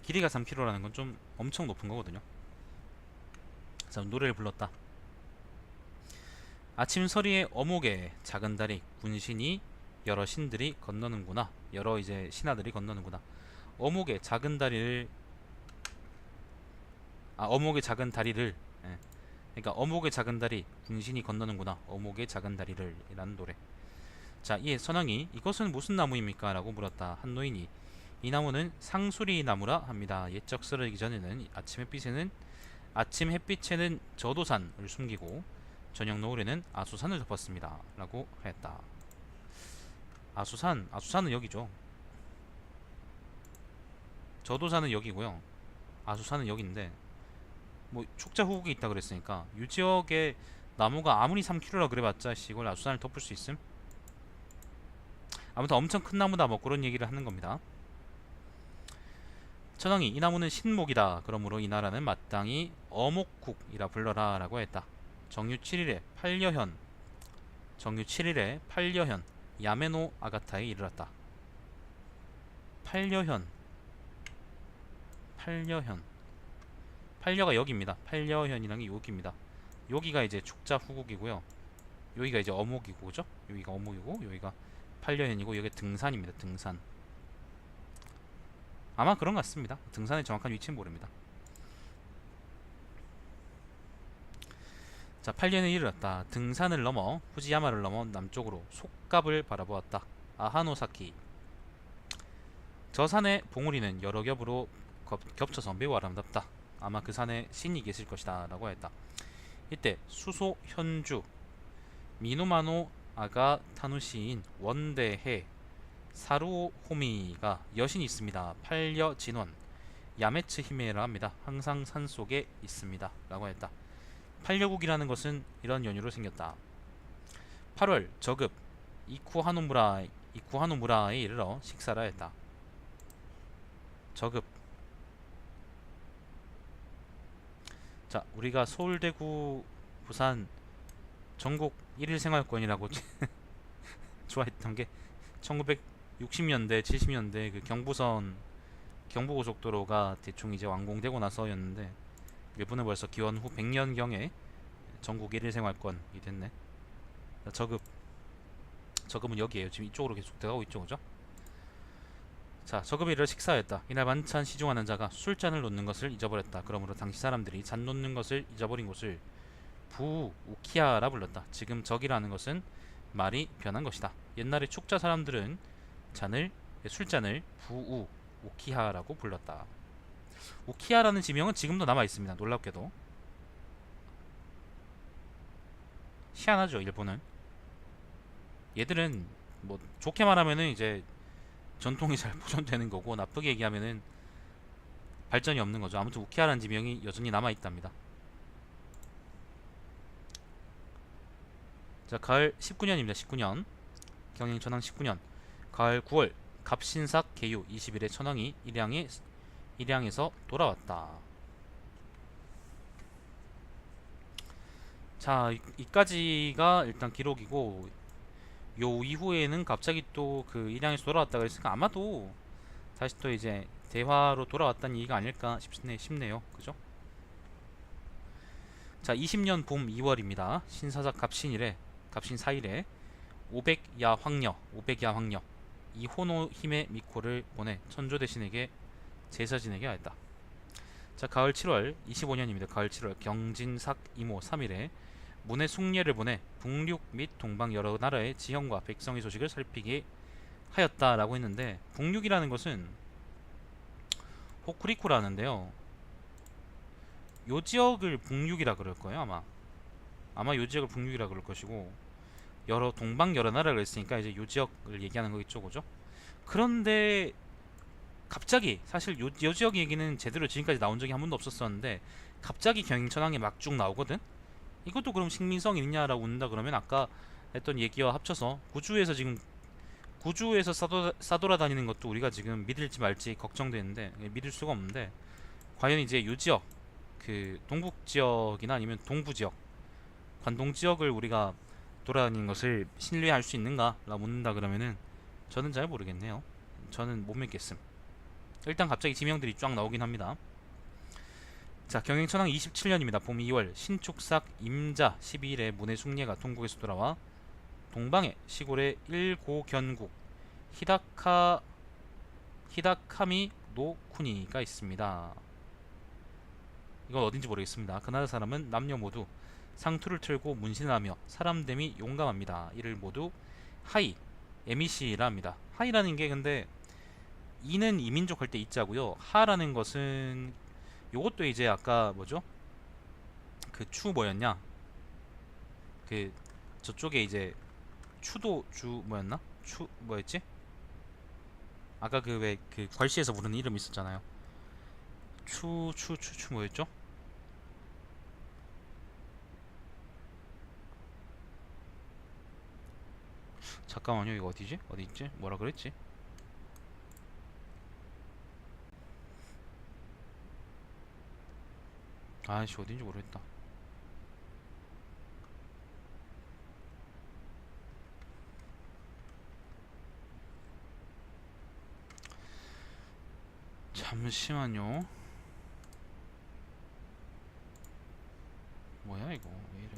길이가 3km라는 건 좀 엄청 높은 거거든요. 그래서 노래를 불렀다. 아침 서리의 어목에 작은 다리 군신이 여러 신들이 건너는구나. 여러 이제 신하들이 건너는구나. 어목의 작은 다리를, 어목의 작은 다리를, 예. 그러니까 어목의 작은 다리 군신이 건너는구나. 어목의 작은 다리를 이라는 노래. 자, 이에 선왕이 이것은 무슨 나무입니까? 라고 물었다. 한 노인이 이 나무는 상수리 나무라 합니다. 옛적 쓰러지기 전에는 아침 햇빛에는 저도산을 숨기고 저녁 노을에는 아수산을 덮었습니다. 라고 했다. 아수산은 여기죠. 저도산은 여기고요. 아수산은 여기인데 뭐 축자 후국이 있다 그랬으니까 이 지역에 나무가 아무리 3kg라 그래봤자 이걸 아수산을 덮을 수 있음? 아무튼 엄청 큰 나무다 뭐 그런 얘기를 하는 겁니다. 천황이 이 나무는 신목이다. 그러므로 이 나라는 마땅히 어목국이라 불러라 라고 했다. 정유 7일에 팔려현 야메노 아가타에 이르렀다. 팔려가 여기입니다. 팔려현이라는 게 여기입니다. 여기가 이제 축자 후국이고요. 여기가 이제 어목이고, 그죠? 여기가 어목이고, 여기가 팔려현이고, 여기 등산입니다. 등산. 아마 그런 것 같습니다. 등산의 정확한 위치는 모릅니다. 자, 팔려현에 이르렀다. 등산을 넘어 후지야마를 넘어 남쪽으로 속갑을 바라보았다. 아하노사키. 저 산의 봉우리는 여러 겹으로 겹쳐서 매우 아름답다. 아마 그 산에 신이 계실 것이다 라고 했다. 이때 수소 현주 미노마노 아가 타누시인 원대해 사루호미가 여신이 있습니다. 팔려 진원 야메츠 히메라 합니다. 항상 산속에 있습니다 라고 했다. 팔려국이라는 것은 이런 연유로 생겼다. 8월 저급 이쿠하노무라에 이르러 식사를 했다. 저급. 자, 우리가 서울, 대구, 부산 전국 1일 생활권이라고 좋아했던 게 1960년대, 70년대 그 경부고속도로가 대충 이제 완공되고 나서였는데 일본은 벌써 기원 후 100년경에 전국 1일 생활권이 됐네. 자, 저급은 여기에요. 지금 이쪽으로 계속 들어가고 있죠, 그죠? 자, 저급이 이를 식사했다. 이날 만찬 시중하는 자가 술잔을 놓는 것을 잊어버렸다. 그러므로 당시 사람들이 잔 놓는 것을 잊어버린 곳을 부우키야라 불렀다. 지금 적이라는 것은 말이 변한 것이다. 옛날에 축자 사람들은 술잔을 우키하라고 불렀다. 우키하라는 지명은 지금도 남아 있습니다. 놀랍게도. 희한하죠, 일본은. 얘들은 뭐 좋게 말하면은 이제 전통이 잘 보존되는 거고 나쁘게 얘기하면은 발전이 없는 거죠. 아무튼 우키하라는 지명이 여전히 남아 있답니다. 자, 가을 19년입니다. 19년. 경영 천황 19년. 가을 9월 갑신삭 개유 20일에 천황이 일양에서 돌아왔다. 자, 이까지가 일단 기록이고 요 이후에는 갑자기 또 그 일양에서 돌아왔다 그랬으니까 아마도 다시 또 이제 대화로 돌아왔다는 얘기가 아닐까 싶네요. 그죠? 자, 20년 봄 2월입니다. 신사작 갑신 4일에 500야 황녀 이호노 히메 미코를 보내 천조 대신에게 제사 지내게 하였다. 자, 가을 7월 25년입니다. 가을 7월 경진삭 이모 3일에 문의 숭례를 보내 북륙 및 동방 여러 나라의 지형과 백성의 소식을 살피게 하였다라고 했는데 북륙이라는 것은 호쿠리쿠라는데요. 요 지역을 북륙이라 그럴 거예요, 아마 요 지역을 북륙이라 그럴 것이고 동방 여러 나라를 했으니까 이제 요 지역을 얘기하는 거겠죠, 그죠? 그런데 갑자기 사실 요 지역 얘기는 제대로 지금까지 나온 적이 한 번도 없었었는데 갑자기 경인천왕에 막 쭉 나오거든. 이것도 그럼 식민성이 있냐라고 묻는다 그러면 아까 했던 얘기와 합쳐서 구주에서 싸돌아다니는 것도 우리가 지금 믿을지 말지 걱정되는데 믿을 수가 없는데 과연 이제 요 지역 그 동북 지역이나 아니면 동부 지역 관동 지역을 우리가 돌아다니는 것을 신뢰할 수 있는가 라고 묻는다 그러면은 저는 잘 모르겠네요. 저는 못 믿겠음. 일단 갑자기 지명들이 쫙 나오긴 합니다. 자, 경행천왕 27년입니다. 봄 2월 신축삭 임자 12일에 문의 숭례가 동국에서 돌아와 동방의 시골의 일고견국 히다카미 노쿠니가 있습니다. 이건 어딘지 모르겠습니다. 그 나라 사람은 남녀 모두 상투를 틀고 문신하며 사람됨이 용감합니다. 이를 모두 하이 에미시라 합니다. 하이라는 게 근데 이는 이민족 할 때 이자고요. 하라는 것은 요것도 이제 아까 뭐죠? 그 추 뭐였냐? 그 저쪽에 이제 추도 주 뭐였나? 추 뭐였지? 아까 그 왜 그 괄시에서 부르는 이름 있었잖아요. 추 뭐였죠? 잠깐만요. 이거 어디지? 어디 있지? 뭐라 그랬지? 아이씨 어딘지 모르겠다. 잠시만요. 뭐야 이거 왜 이래?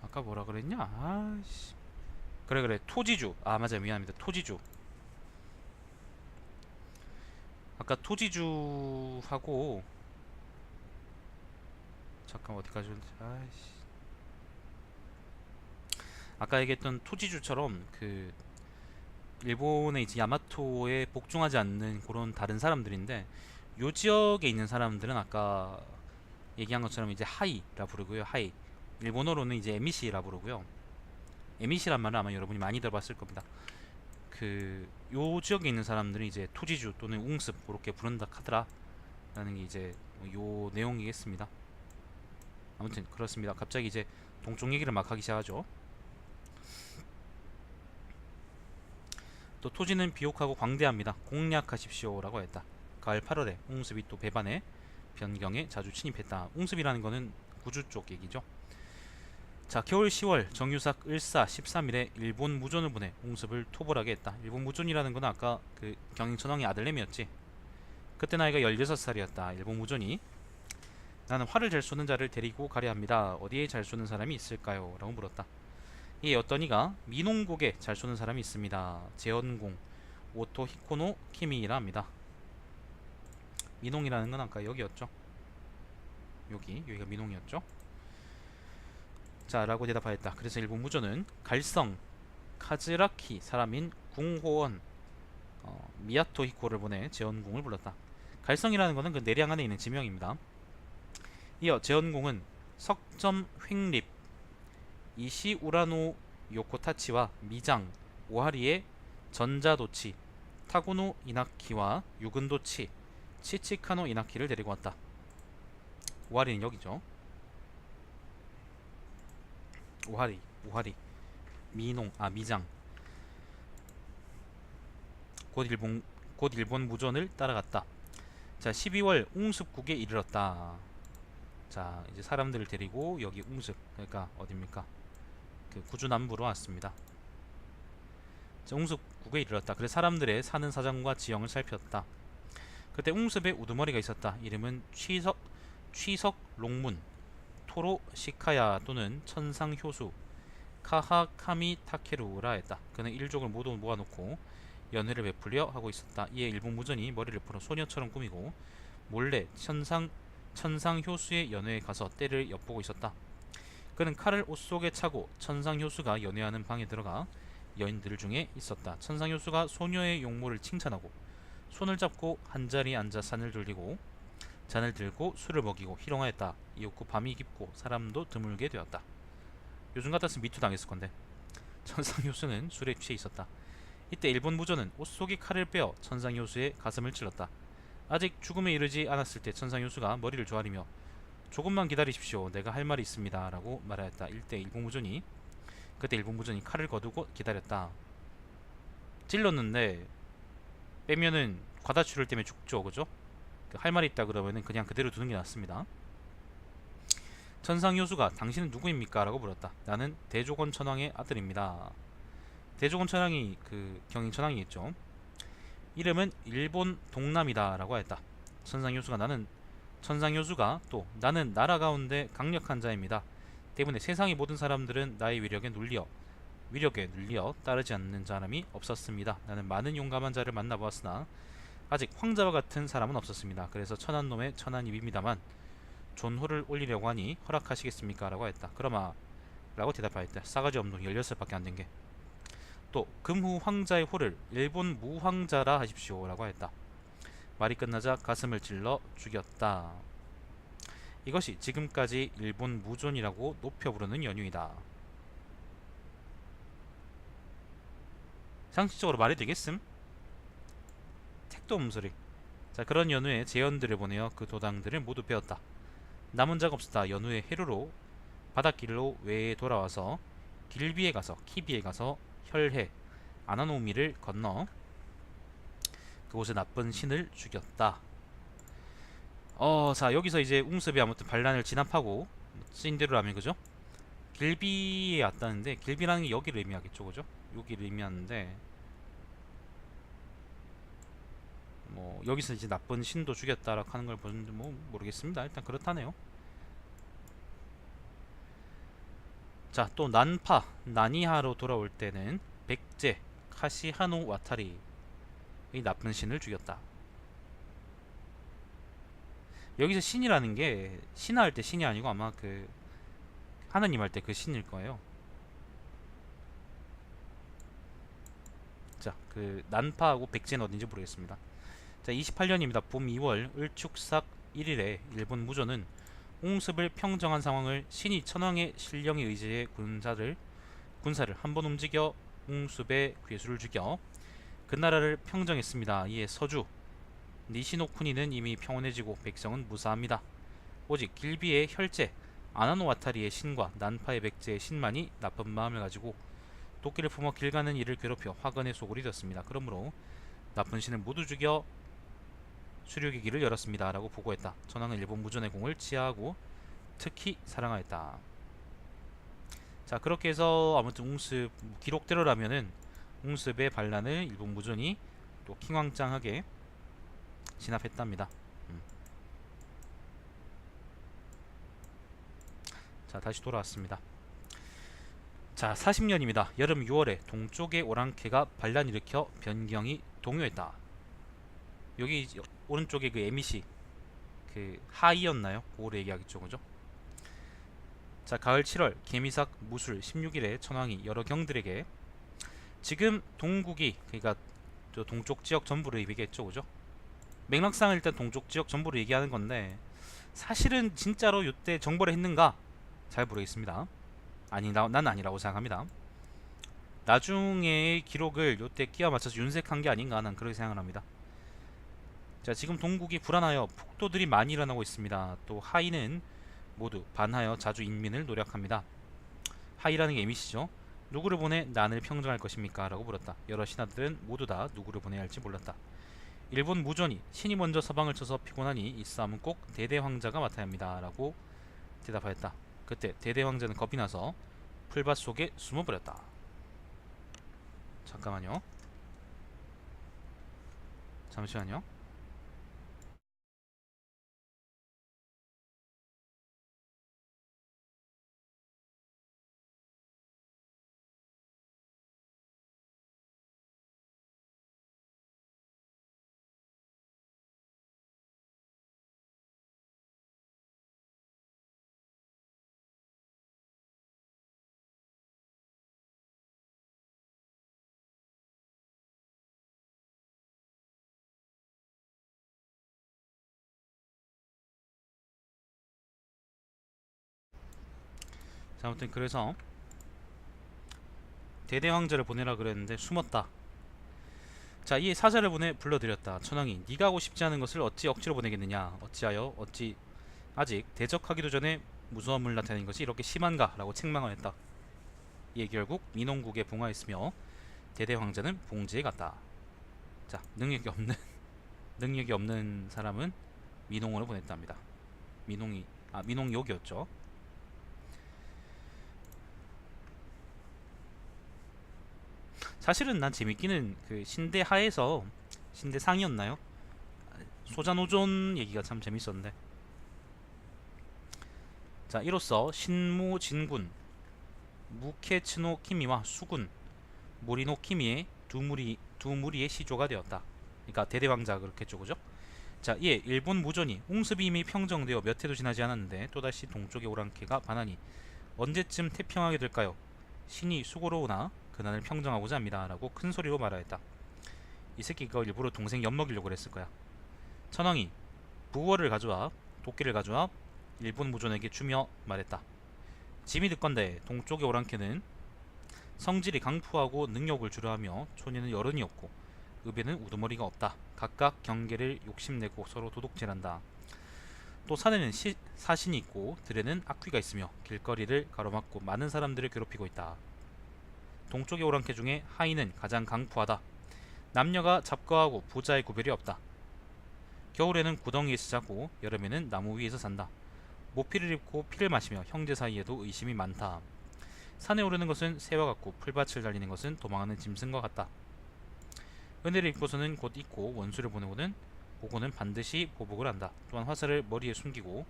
아까 뭐라 그랬냐? 아씨. 그래 그래 토지주. 아 맞아 미안합니다. 토지주. 아까 토지주하고 잠깐 어디까지 올지 아이씨. 아까 얘기했던 토지주처럼 그 일본의 이제 야마토에 복종하지 않는 그런 다른 사람들인데 요 지역에 있는 사람들은 아까 얘기한 것처럼 이제 하이라 부르고요. 하이. 일본어로는 이제 에미시라 부르고요. 에미시란 말은 아마 여러분이 많이 들어봤을 겁니다. 그 요 지역에 있는 사람들은 이제 토지주 또는 웅습 그렇게 부른다 카드라라는 게 이제 요 내용이겠습니다. 아무튼 그렇습니다. 갑자기 이제 동쪽 얘기를 막 하기 시작하죠. 또 토지는 비옥하고 광대합니다. 공략하십시오라고 했다. 가을 8월에 웅습이 또 배반해 변경에 자주 침입했다. 웅습이라는 거는 구주 쪽 얘기죠. 자, 겨울 10월 정유삭 을사 13일에 일본 무전을 보내 웅습을 토벌하게 했다. 일본 무전이라는 건 아까 그 경인천왕의 아들내미였지. 그때 나이가 16살이었다. 일본 무전이 나는 활을 잘 쏘는 자를 데리고 가려 합니다. 어디에 잘 쏘는 사람이 있을까요? 라고 물었다. 이에 어떤 이가 미농곡에 잘 쏘는 사람이 있습니다. 재현공 오토 히코노 키미이라 합니다. 미농이라는 건 아까 여기였죠. 여기가 미농이었죠. 자 라고 대답하였다. 그래서 일본 무전은 갈성 카즈라키 사람인 궁호원 미야토 히코를 보내 재현공을 불렀다. 갈성이라는 것은 그 내량 안에 있는 지명입니다. 이어 재현공은 석점 횡립 이시 우라노 요코타치와 미장 오하리의 전자도치 타고노 이나키와 유근도치 치치카노 이나키를 데리고 왔다. 오하리는 여기죠. 오하리 미농 미장 곧 일본 무전을 따라갔다. 자 12월 웅습국에 이르렀다. 자 이제 사람들을 데리고 여기 웅습 그러니까 어딥니까 그 구주 남부로 왔습니다. 자, 웅습국에 이르렀다. 그래서 사람들의 사는 사정과 지형을 살폈다. 그때 웅습에 우두머리가 있었다. 이름은 취석 롱문 토로 시카야 또는 천상효수 카하카미 타케루라 했다. 그는 일족을 모두 모아놓고 연회를 베풀려 하고 있었다. 이에 일본 무전이 머리를 풀어 소녀처럼 꾸미고 몰래 천상효수의 연회에 가서 때를 엿보고 있었다. 그는 칼을 옷 속에 차고 천상효수가 연회하는 방에 들어가 여인들 중에 있었다. 천상효수가 소녀의 용모를 칭찬하고 손을 잡고 한자리에 앉아 잔을 들고 술을 먹이고 희롱하였다. 이윽고 밤이 깊고 사람도 드물게 되었다. 요즘 같았으면 미투 당했을 건데. 천상효수는 술에 취해 있었다. 이때 일본 무전은 옷 속의 칼을 빼어 천상효수의 가슴을 찔렀다. 아직 죽음에 이르지 않았을 때 천상효수가 머리를 조아리며 조금만 기다리십시오. 내가 할 말이 있습니다. 라고 말하였다. 그때 일본 무전이 칼을 거두고 기다렸다. 찔렀는데 빼면은 과다출혈 때문에 죽죠. 그죠? 할 말이 있다 그러면은 그냥 그대로 두는 게 낫습니다. 천상효수가 당신은 누구입니까? 라고 물었다. 나는 대조건 천왕의 아들입니다. 대조건 천왕이 그 경인천왕이겠죠. 이름은 일본 동남이다 라고 했다. 천상효수가 또 나는 나라 가운데 강력한 자입니다. 때문에 세상의 모든 사람들은 나의 위력에 눌려 따르지 않는 사람이 없었습니다. 나는 많은 용감한 자를 만나보았으나 아직 황자와 같은 사람은 없었습니다. 그래서 천한 놈의 천한입입니다만 존호를 올리려고 하니 허락하시겠습니까? 라고 했다. 그러마 라고 대답하였다. 싸가지 없는 16살밖에 안 된 게. 또 금후 황자의 호를 일본 무황자라 하십시오 라고 했다. 말이 끝나자 가슴을 찔러 죽였다. 이것이 지금까지 일본 무존이라고 높여 부르는 연유이다. 상식적으로 말이 되겠음? 택도 없는 소리. 자, 그런 연후에 제연들을 보내어 그 도당들을 모두 빼었다. 남은 자가 없었다. 연후의 해루로 바닷길로 외에 돌아와서 길비에 가서 키비에 가서 혈해 아나노미를 건너 그곳에 나쁜 신을 죽였다. 자, 여기서 이제 웅습이 아무튼 반란을 진압하고 쓰인대로라면 그죠? 길비에 왔다는데 길비라는 게 여기를 의미하겠죠, 그죠? 여기를 의미하는데 뭐 여기서 이제 나쁜 신도 죽였다라고 하는 걸 보는데 뭐 모르겠습니다. 일단 그렇다네요. 자, 또 난파 나니하로 돌아올 때는 백제 카시하노 와타리 이 나쁜 신을 죽였다. 여기서 신이라는 게 신하 할 때 신이 아니고 아마 그 하느님 할 때 그 신일 거예요. 자, 그 난파하고 백제는 어딘지 모르겠습니다. 자, 28년입니다. 봄 2월 을축삭 1일에 일본 무조는 옹습을 평정한 상황을 신이 천황의 신령에 의지해 군사를 한 번 움직여 옹습의 괴수를 죽여 그 나라를 평정했습니다. 이에 서주 니시노쿠니는 이미 평온해지고 백성은 무사합니다. 오직 길비의 혈제 아나노 와타리의 신과 난파의 백제의 신만이 나쁜 마음을 가지고 도끼를 품어 길 가는 이를 괴롭혀 화근의 소굴이 되었습니다. 그러므로 나쁜 신을 모두 죽여 수륙의 길을 열었습니다. 라고 보고했다. 천황은 일본 무전의 공을 치하하고 특히 사랑하였다. 자, 그렇게 해서 아무튼 웅습 기록대로라면은 웅습의 반란을 일본 무전이 또 킹왕짱하게 진압했답니다. 자, 다시 돌아왔습니다. 자, 40년입니다. 여름 6월에 동쪽의 오랑캐가 반란 일으켜 변경이 동요했다. 여기 오른쪽에 그 에미시 그 하이였나요? 그거를 얘기하겠죠, 그죠? 자, 가을 7월 개미삭 무술 16일에 천황이 여러 경들에게 지금 동국이 그러니까 저 동쪽 지역 전부를 얘기했죠, 그죠? 맥락상은 일단 동쪽 지역 전부를 얘기하는 건데 사실은 진짜로 이때 정벌을 했는가? 잘 모르겠습니다. 난 아니라고 생각합니다. 나중에 기록을 이때 끼워 맞춰서 윤색한 게 아닌가 난 그렇게 생각을 합니다. 자, 지금 동국이 불안하여 폭도들이 많이 일어나고 있습니다. 또 하이는 모두 반하여 자주 인민을 노력합니다. 하이라는 게 에미시죠. 누구를 보내 난을 평정할 것입니까? 라고 물었다. 여러 신하들은 모두 다 누구를 보내야 할지 몰랐다. 일본 무전이 신이 먼저 서방을 쳐서 피곤하니 이 싸움은 꼭 대대황자가 맡아야 합니다. 라고 대답하였다. 그때 대대황자는 겁이 나서 풀밭 속에 숨어버렸다. 잠깐만요. 잠시만요. 자, 아무튼 그래서 대대황자를 보내라 그랬는데 숨었다. 자, 이에 사자를 보내 불러들였다. 천황이 네가 하고 싶지 않은 것을 어찌 억지로 보내겠느냐. 어찌하여 어찌 아직 대적하기도 전에 무서움을 나타내는 것이 이렇게 심한가? 라고 책망하였다. 이에 결국 민홍국에 봉하였으며 대대황자는 봉지에 갔다. 자, 능력이 없는 사람은 민홍으로 보냈답니다. 민홍욕이었죠. 사실은 난 재밌기는 그 신대 하에서 신대 상이었나요? 소자노존 얘기가 참 재밌었는데. 자, 이로써 신무 진군 무케츠노 키미와 수군 모리노 키미의 두 무리의 시조가 되었다. 그러니까 대대왕자 그렇겠죠, 그죠? 자, 이에 일본 무전이 옹습이 이미 평정되어 몇 해도 지나지 않았는데 또다시 동쪽의 오랑캐가 반하니 언제쯤 태평하게 될까요? 신이 수고로 오나 근한을 평정하고자 합니다 라고 큰 소리로 말하였다. 이 새끼가 일부러 동생 엿먹이려고 그랬을 거야. 천황이 부월을 가져와 도끼를 가져와 일본 무존에게 주며 말했다. 짐이 듣건대 동쪽의 오랑캐는 성질이 강푸하고 능욕을 주려하며 촌에는 여론이 없고 읍에는 우두머리가 없다. 각각 경계를 욕심내고 서로 도둑질한다. 또 산에는 사신이 있고 들에는 악귀가 있으며 길거리를 가로막고 많은 사람들을 괴롭히고 있다. 동쪽의 오랑캐 중에 하인은 가장 강푸하다. 남녀가 잡거하고 부자의 구별이 없다. 겨울에는 구덩이에서 자고 여름에는 나무 위에서 산다. 모피를 입고 피를 마시며 형제 사이에도 의심이 많다. 산에 오르는 것은 새와 같고 풀밭을 달리는 것은 도망하는 짐승과 같다. 은혜를 입고서는 곧 잊고 원수를 보내고는 보고는 반드시 보복을 한다. 또한 화살을 머리에 숨기고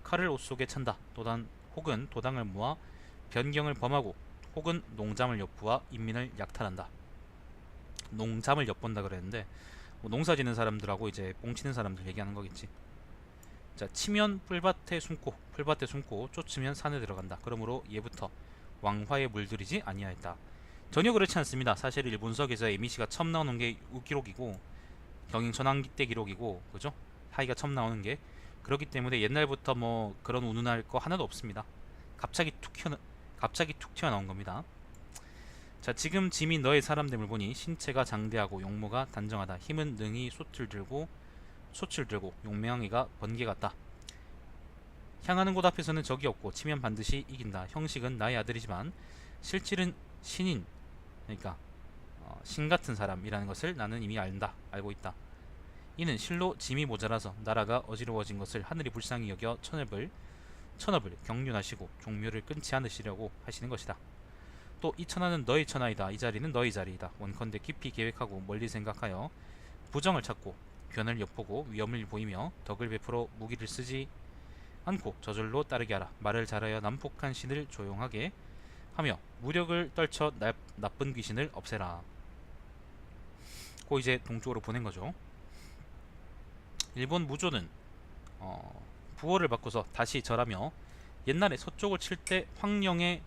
칼을 옷 속에 찬다. 또한 혹은 도당을 모아 변경을 범하고 혹은 농잠을 엿보아 인민을 약탈한다. 농잠을 엿본다 그랬는데 뭐 농사 짓는 사람들하고 이제 뽕치는 사람들 얘기하는 거겠지. 자, 치면 풀밭에 숨고 쫓으면 산에 들어간다. 그러므로 예부터 왕화에 물들이지 아니하였다. 전혀 그렇지 않습니다. 사실 일본석에서 에미씨가 처음 나오는 게 우기록이고 경인천황기 때 기록이고, 그죠? 하이가 처음 나오는 게 그렇기 때문에 옛날부터 뭐 그런 운운할 거 하나도 없습니다. 갑자기 툭 튀어나온 겁니다. 자, 지금 짐이 너의 사람됨을 보니 신체가 장대하고 용모가 단정하다. 힘은 능히 솥을 들고 용맹이가 번개 같다. 향하는 곳 앞에서는 적이 없고 치면 반드시 이긴다. 형식은 나의 아들이지만 실질은 신인, 그러니까 신같은 사람이라는 것을 나는 이미 알고 있다. 이는 실로 짐이 모자라서 나라가 어지러워진 것을 하늘이 불쌍히 여겨 천업을 경륜하시고 종묘를 끊지 않으시려고 하시는 것이다. 또 이 천하는 너희 천하이다. 이 자리는 너희 자리이다. 원컨대 깊이 계획하고 멀리 생각하여 부정을 찾고 변을 엿보고 위험을 보이며 덕을 베풀어 무기를 쓰지 않고 저절로 따르게 하라. 말을 잘하여 난폭한 신을 조용하게 하며 무력을 떨쳐 나쁜 귀신을 없애라. 고 이제 동쪽으로 보낸 거죠. 일본 무조는 부호를 바꿔서 다시 절하며 옛날에 서쪽을 칠 때 황령의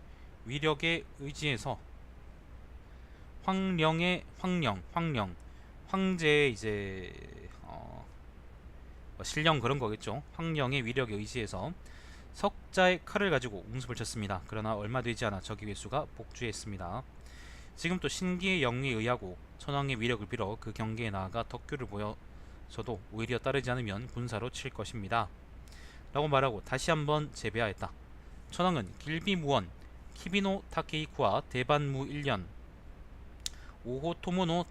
위력에 의지해서 황제의 이제 신령 그런 거겠죠. 황령의 위력에 의지해서 석자의 칼을 가지고 웅습을 쳤습니다. 그러나 얼마 되지 않아 적의 회수가 복주했습니다. 지금 또 신기의 영에 의하고 천황의 위력을 빌어 그 경계에 나아가 덕규를 보여서도 오히려 따르지 않으면 군사로 칠 것입니다. 라고 말하고 다시 한번 재배하였다. 천황은 길비무원 키비노 타케이쿠와 대반무 1년 오호토모노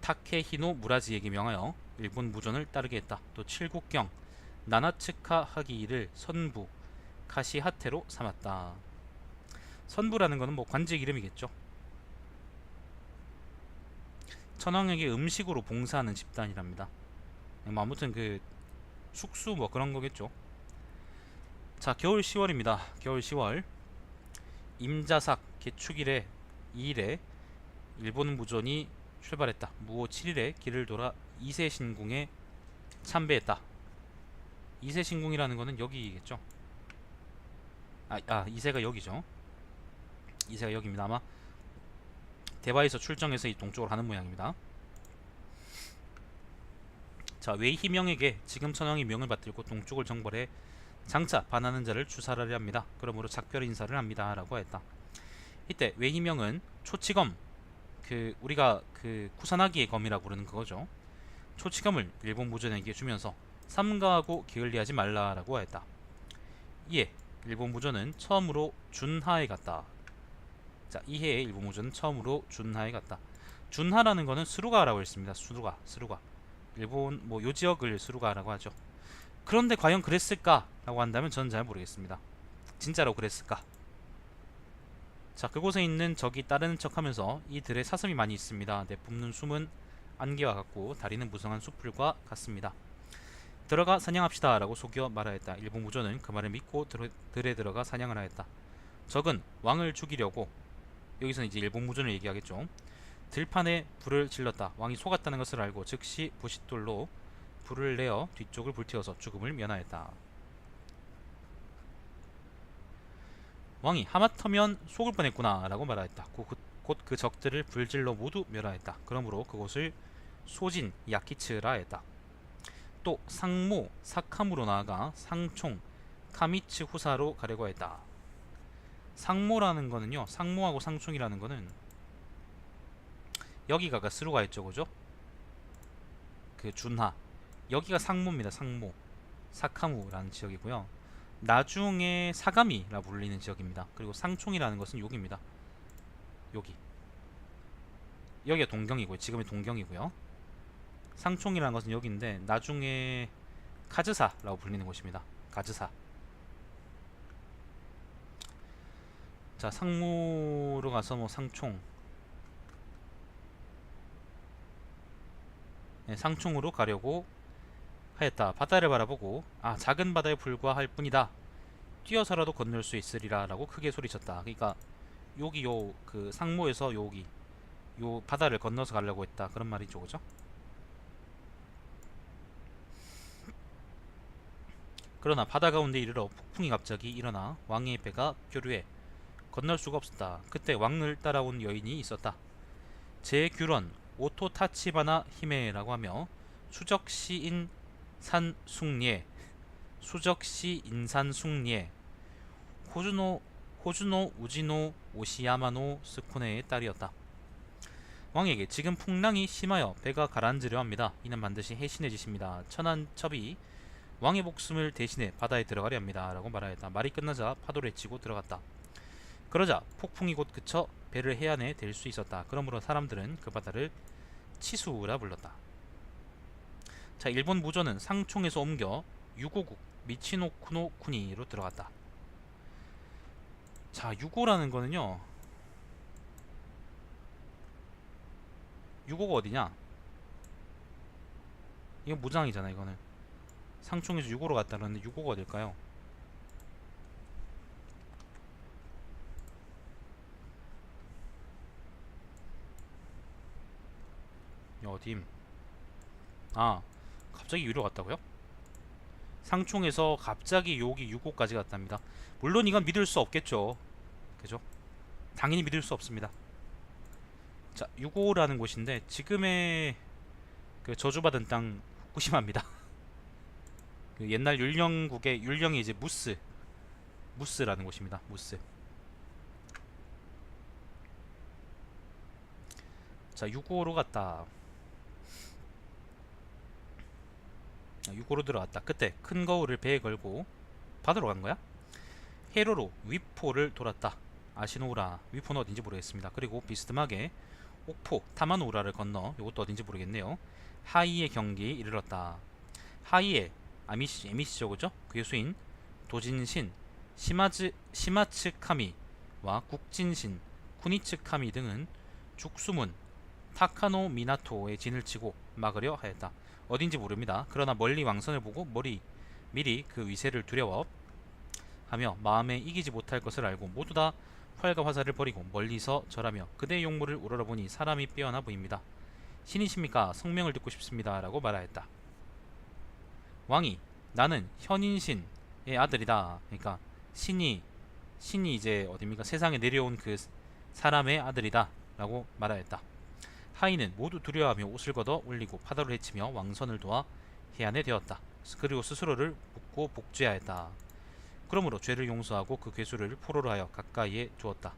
타케히노 무라지에게 명하여 일본 무전을 따르게 했다. 또 칠국경 나나츠카 하기를 선부 카시하테로 삼았다. 선부라는 것은 뭐 관직 이름이겠죠. 천황에게 음식으로 봉사하는 집단이랍니다. 뭐 아무튼 그 숙수 뭐 그런 거겠죠. 자, 겨울 10월입니다. 겨울 10월 임자삭 개축일에 2일에 일본 무전이 출발했다. 무호 7일에 길을 돌아 이세신궁에 참배했다. 이세신궁이라는 거는 여기겠죠. 이세가 여기죠. 이세가 여기입니다. 아마 대바에서 출정해서 이 동쪽으로 가는 모양입니다. 자, 웨이희명에게 지금 천황이 명을 받들고 동쪽을 정벌해 장차 반하는 자를 추살하려 합니다. 그러므로 작별 인사를 합니다. 라고 했다. 이때 웨이희명은 초치검, 우리가 쿠사나기의 검이라고 부르는 그거죠. 초치검을 일본 무전에게 주면서 삼가하고 게을리하지 말라라고 했다. 이에 일본 무전은 처음으로 준하에 갔다. 자, 이해에 일본 무전은 처음으로 준하에 갔다. 준하라는 거는 수루가라고 했습니다. 수루가. 일본 뭐 요 지역을 수루가라고 하죠. 그런데 과연 그랬을까? 라고 한다면 저는 잘 모르겠습니다. 진짜로 그랬을까? 자, 그곳에 있는 적이 따르는 척하면서 이 들에 사슴이 많이 있습니다. 내뿜는 숨은 안개와 같고 다리는 무성한 숲풀과 같습니다. 들어가 사냥합시다 라고 속여 말하였다. 일본 무조는 그 말을 믿고 들에 들어가 사냥을 하였다. 적은 왕을 죽이려고, 여기서는 이제 일본 무전을 얘기하겠죠. 들판에 불을 질렀다. 왕이 속았다는 것을 알고 즉시 부싯돌로 불을 내어 뒤쪽을 불태워서 죽음을 면하였다. 왕이 하마터면 속을 뻔했구나 라고 말하였다. 곧 그 적들을 불질러 모두 멸하였다. 그러므로 그곳을 소진 야키츠라 했다. 또 상모 사카무로 나아가 상총 카미츠 후사로 가려고 했다. 상모라는 거는요, 상모하고 상총이라는 거는 여기가 스루가 있죠, 그죠? 그 준하, 여기가 상모입니다. 상모 사카무라는 지역이고요. 나중에 사가미라 불리는 지역입니다. 그리고 상총이라는 것은 여기입니다. 여기가 동경이고요. 지금의 동경이고요. 상총이라는 것은 여기인데 나중에 카즈사라고 불리는 곳입니다. 가즈사. 자, 상무로 가서 뭐 상총, 네, 상총으로 가려고 하였다. 바다를 바라보고 작은 바다에 불과할 뿐이다. 뛰어서라도 건널 수 있으리라 라고 크게 소리쳤다. 그러니까 여기 그 상모에서 여기 요 바다를 건너서 가려고 했다. 그런 말이죠, 그죠? 그러나 바다 가운데 이르러 폭풍이 갑자기 일어나 왕의 배가 교류해 건널 수가 없었다. 그때 왕을 따라온 여인이 있었다. 제 규런 오토타치바나 히메라고 하며 수적시 인산숭예 호주노 우지노 오시야마노 스쿠네의 딸이었다. 왕에게 지금 풍랑이 심하여 배가 가라앉으려 합니다. 이는 반드시 해신의 짓입니다. 천한첩이 왕의 목숨을 대신해 바다에 들어가려 합니다. 라고 말하였다. 말이 끝나자 파도를 헤치고 들어갔다. 그러자 폭풍이 곧 그쳐 배를 해안에 댈 수 있었다. 그러므로 사람들은 그 바다를 치수라 불렀다. 자, 일본 무조는 상총에서 옮겨 유고국 미치노쿠노 쿠니로 들어갔다. 자, 유고라는 거는요, 유고가 어디냐? 이건 무장이잖아. 이거는 상총에서 유고로 갔다 그러는데 유고가 어딜까요? 어딤? 갑자기 유로 갔다고요? 상총에서 갑자기 여기 유고까지 갔답니다. 물론 이건 믿을 수 없겠죠. 그죠? 당연히 믿을 수 없습니다. 자, 유고라는 곳인데 지금의 그 저주받은 땅 후쿠시마입니다. 그 옛날 율령국의 율령이 이제 무스라는 곳입니다. 무스. 자, 유고로 갔다. 유고로 들어갔다. 그때 큰 거울을 배에 걸고 바다로 간 거야? 해로로 위포를 돌았다. 아시노우라, 위포는 어딘지 모르겠습니다. 그리고 비스듬하게 옥포 타마노우라를 건너, 이것도 어딘지 모르겠네요, 하이의 경기에 이르렀다. 하이에 에미시죠, 그죠? 괴수인 도진신, 시마츠카미와 국진신, 쿠니츠카미 등은 죽수문 타카노 미나토에 진을 치고 막으려 하였다. 어딘지 모릅니다. 그러나 멀리 왕선을 보고 미리 그 위세를 두려워하며 마음에 이기지 못할 것을 알고 모두 다 활과 화살을 버리고 멀리서 절하며 그대의 용모를 우러러보니 사람이 빼어나 보입니다. 신이십니까? 성명을 듣고 싶습니다. 라고 말하였다. 왕이 나는 현인신의 아들이다. 그러니까 신이 이제 어딥니까? 세상에 내려온 그 사람의 아들이다. 라고 말하였다. 하인은 모두 두려워하며 옷을 걷어 올리고 바다로 헤치며 왕선을 도와 해안에 되었다. 그리고 스스로를 묻고 복죄하였다. 그러므로 죄를 용서하고 그 괴수를 포로로 하여 가까이에 두었다.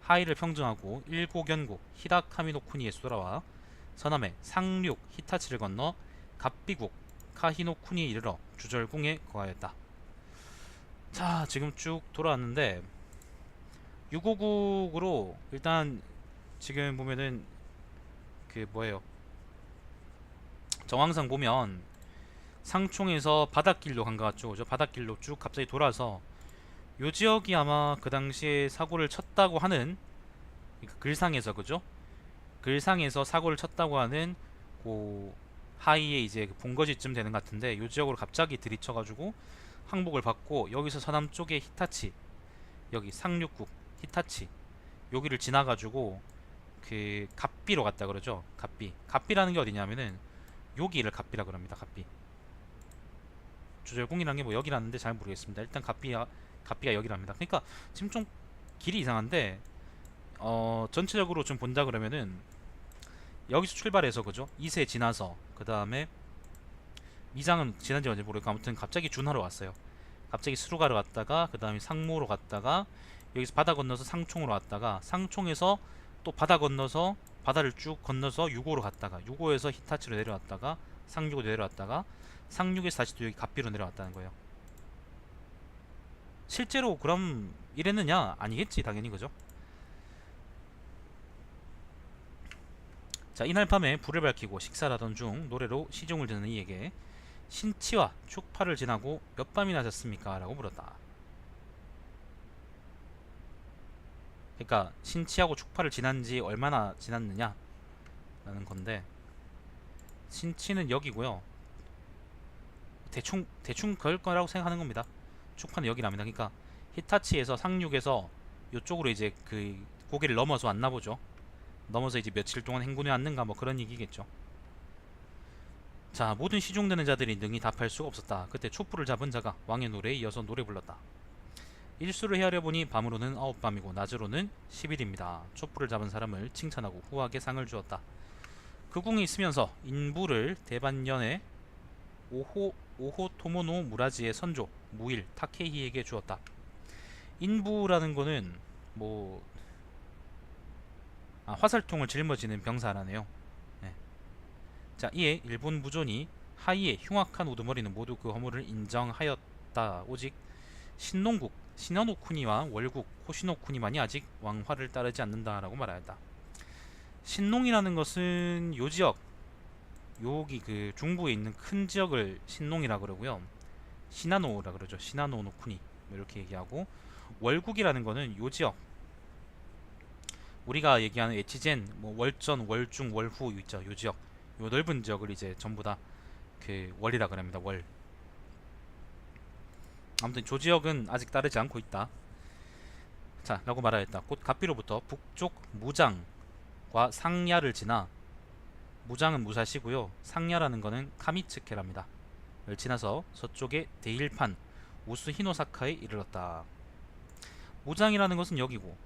하이를 평정하고 일고견국 히다카미노쿠니에 돌아와 서남의 상륙 히타치를 건너 갑비국 카히노쿠니에 이르러 주절궁에 거하였다. 자, 지금 쭉 돌아왔는데 유고국으로 일단 지금 보면은 그 뭐예요, 정황상 보면 상총에서 바닷길로 간 것 같죠, 그죠? 바닷길로 쭉 갑자기 돌아서 요 지역이 아마 그 당시에 사고를 쳤다고 하는, 그러니까 글상에서, 그죠? 글상에서 사고를 쳤다고 하는 그 하이에 이제 본거지쯤 되는 것 같은데, 요 지역으로 갑자기 들이쳐가지고 항복을 받고 여기서 서남쪽에 히타치, 여기 상륙국 히타치 여기를 지나가지고 그 갑비로 갔다 그러죠. 갑비라는 게 어디냐면은 여기를 갑비라 그럽니다. 갑비. 주절궁이라는 게 뭐 여기라는데 잘 모르겠습니다. 일단 갑비가 여기랍니다. 그러니까 지금 좀 길이 이상한데 전체적으로 좀 본다 그러면은 여기서 출발해서 그죠? 2세 지나서 그 다음에 미장은 지난지 언제 모르겠고 아무튼 갑자기 준하러 왔어요. 갑자기 수루가로 갔다가 그 다음에 상무로 갔다가 여기서 바다 건너서 상총으로 왔다가 상총에서 또 바다 건너서 바다를 쭉 건너서 유고로 갔다가 유고에서 히타치로 내려왔다가 상륙으로 내려왔다가 상륙에서 다시 또 여기 갑비로 내려왔다는 거예요. 실제로 그럼 이랬느냐? 아니겠지 당연히 그죠? 자, 이날 밤에 불을 밝히고 식사를 하던 중 노래로 시중을 듣는 이에게 신치와 축파를 지나고 몇 밤이나 잤습니까? 라고 물었다. 그러니까 신치하고 축파를 지난 지 얼마나 지났느냐 라는 건데 신치는 여기고요. 대충 그럴 거라고 생각하는 겁니다. 축파는 여기랍니다. 그러니까 히타치에서 상륙에서 이쪽으로 이제 그 고개를 넘어서 왔나 보죠. 넘어서 이제 며칠 동안 행군해 왔는가 뭐 그런 얘기겠죠. 자, 모든 시중되는 자들이 능히 답할 수가 없었다. 그때 촛불을 잡은 자가 왕의 노래에 이어서 노래 불렀다. 일수를 헤아려 보니 밤으로는 9밤이고 낮으로는 10일입니다. 촛불을 잡은 사람을 칭찬하고 후하게 상을 주었다. 그 궁에 있으면서 인부를 대반년에 오호토모노 무라지의 선조 무일 타케히에게 주었다. 인부라는 거는 뭐 화살통을 짊어지는 병사라네요. 네. 자, 이에 일본 무존이 하이의 흉악한 우두머리는 모두 그 허물을 인정하였다. 오직 신노쿠니와 월국 호시노쿠니만이 아직 왕화를 따르지 않는다라고 말하였다. 신농이라는 것은 요 지역, 여기 그 중부에 있는 큰 지역을 신농이라 그러고요. 시나노라 그러죠. 시나노노쿠니 이렇게 얘기하고, 월국이라는 거는 요 지역, 우리가 얘기하는 에치젠, 뭐 월전, 월중, 월후 있죠. 요 지역, 요 넓은 지역을 이제 전부 다 그 월이라 그럽니다. 월. 아무튼 조 지역은 아직 따르지 않고 있다. 자, 라고 말하였다. 곧 갑비로부터 북쪽 무장과 상야를 지나, 무장은 무사시고요. 상야라는 거는 카미츠케랍니다. 를 지나서 서쪽의 데일판 우스 히노사카에 이르렀다. 무장이라는 것은 여기고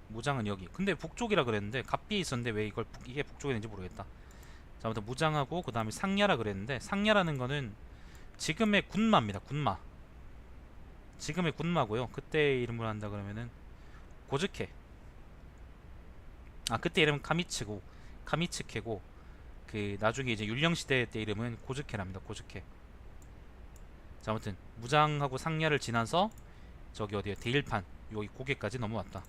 무장은 여기. 근데 북쪽이라 그랬는데 갑비에 있었는데 왜 이게 북쪽에 있는지 모르겠다. 자, 아무튼 무장하고 그 다음에 상야라 그랬는데, 상야라는 거는 지금의 군마입니다. 군마. 지금의 군마고요. 그때 이름을 한다 그러면은 고즈케. 그때 이름은 카미츠케고 그 나중에 이제 율령 시대 때 이름은 고즈케랍니다. 고즈케. 자, 아무튼 무장하고 상야를 지나서 저기 어디야, 데일판 여기 고개까지 넘어왔다.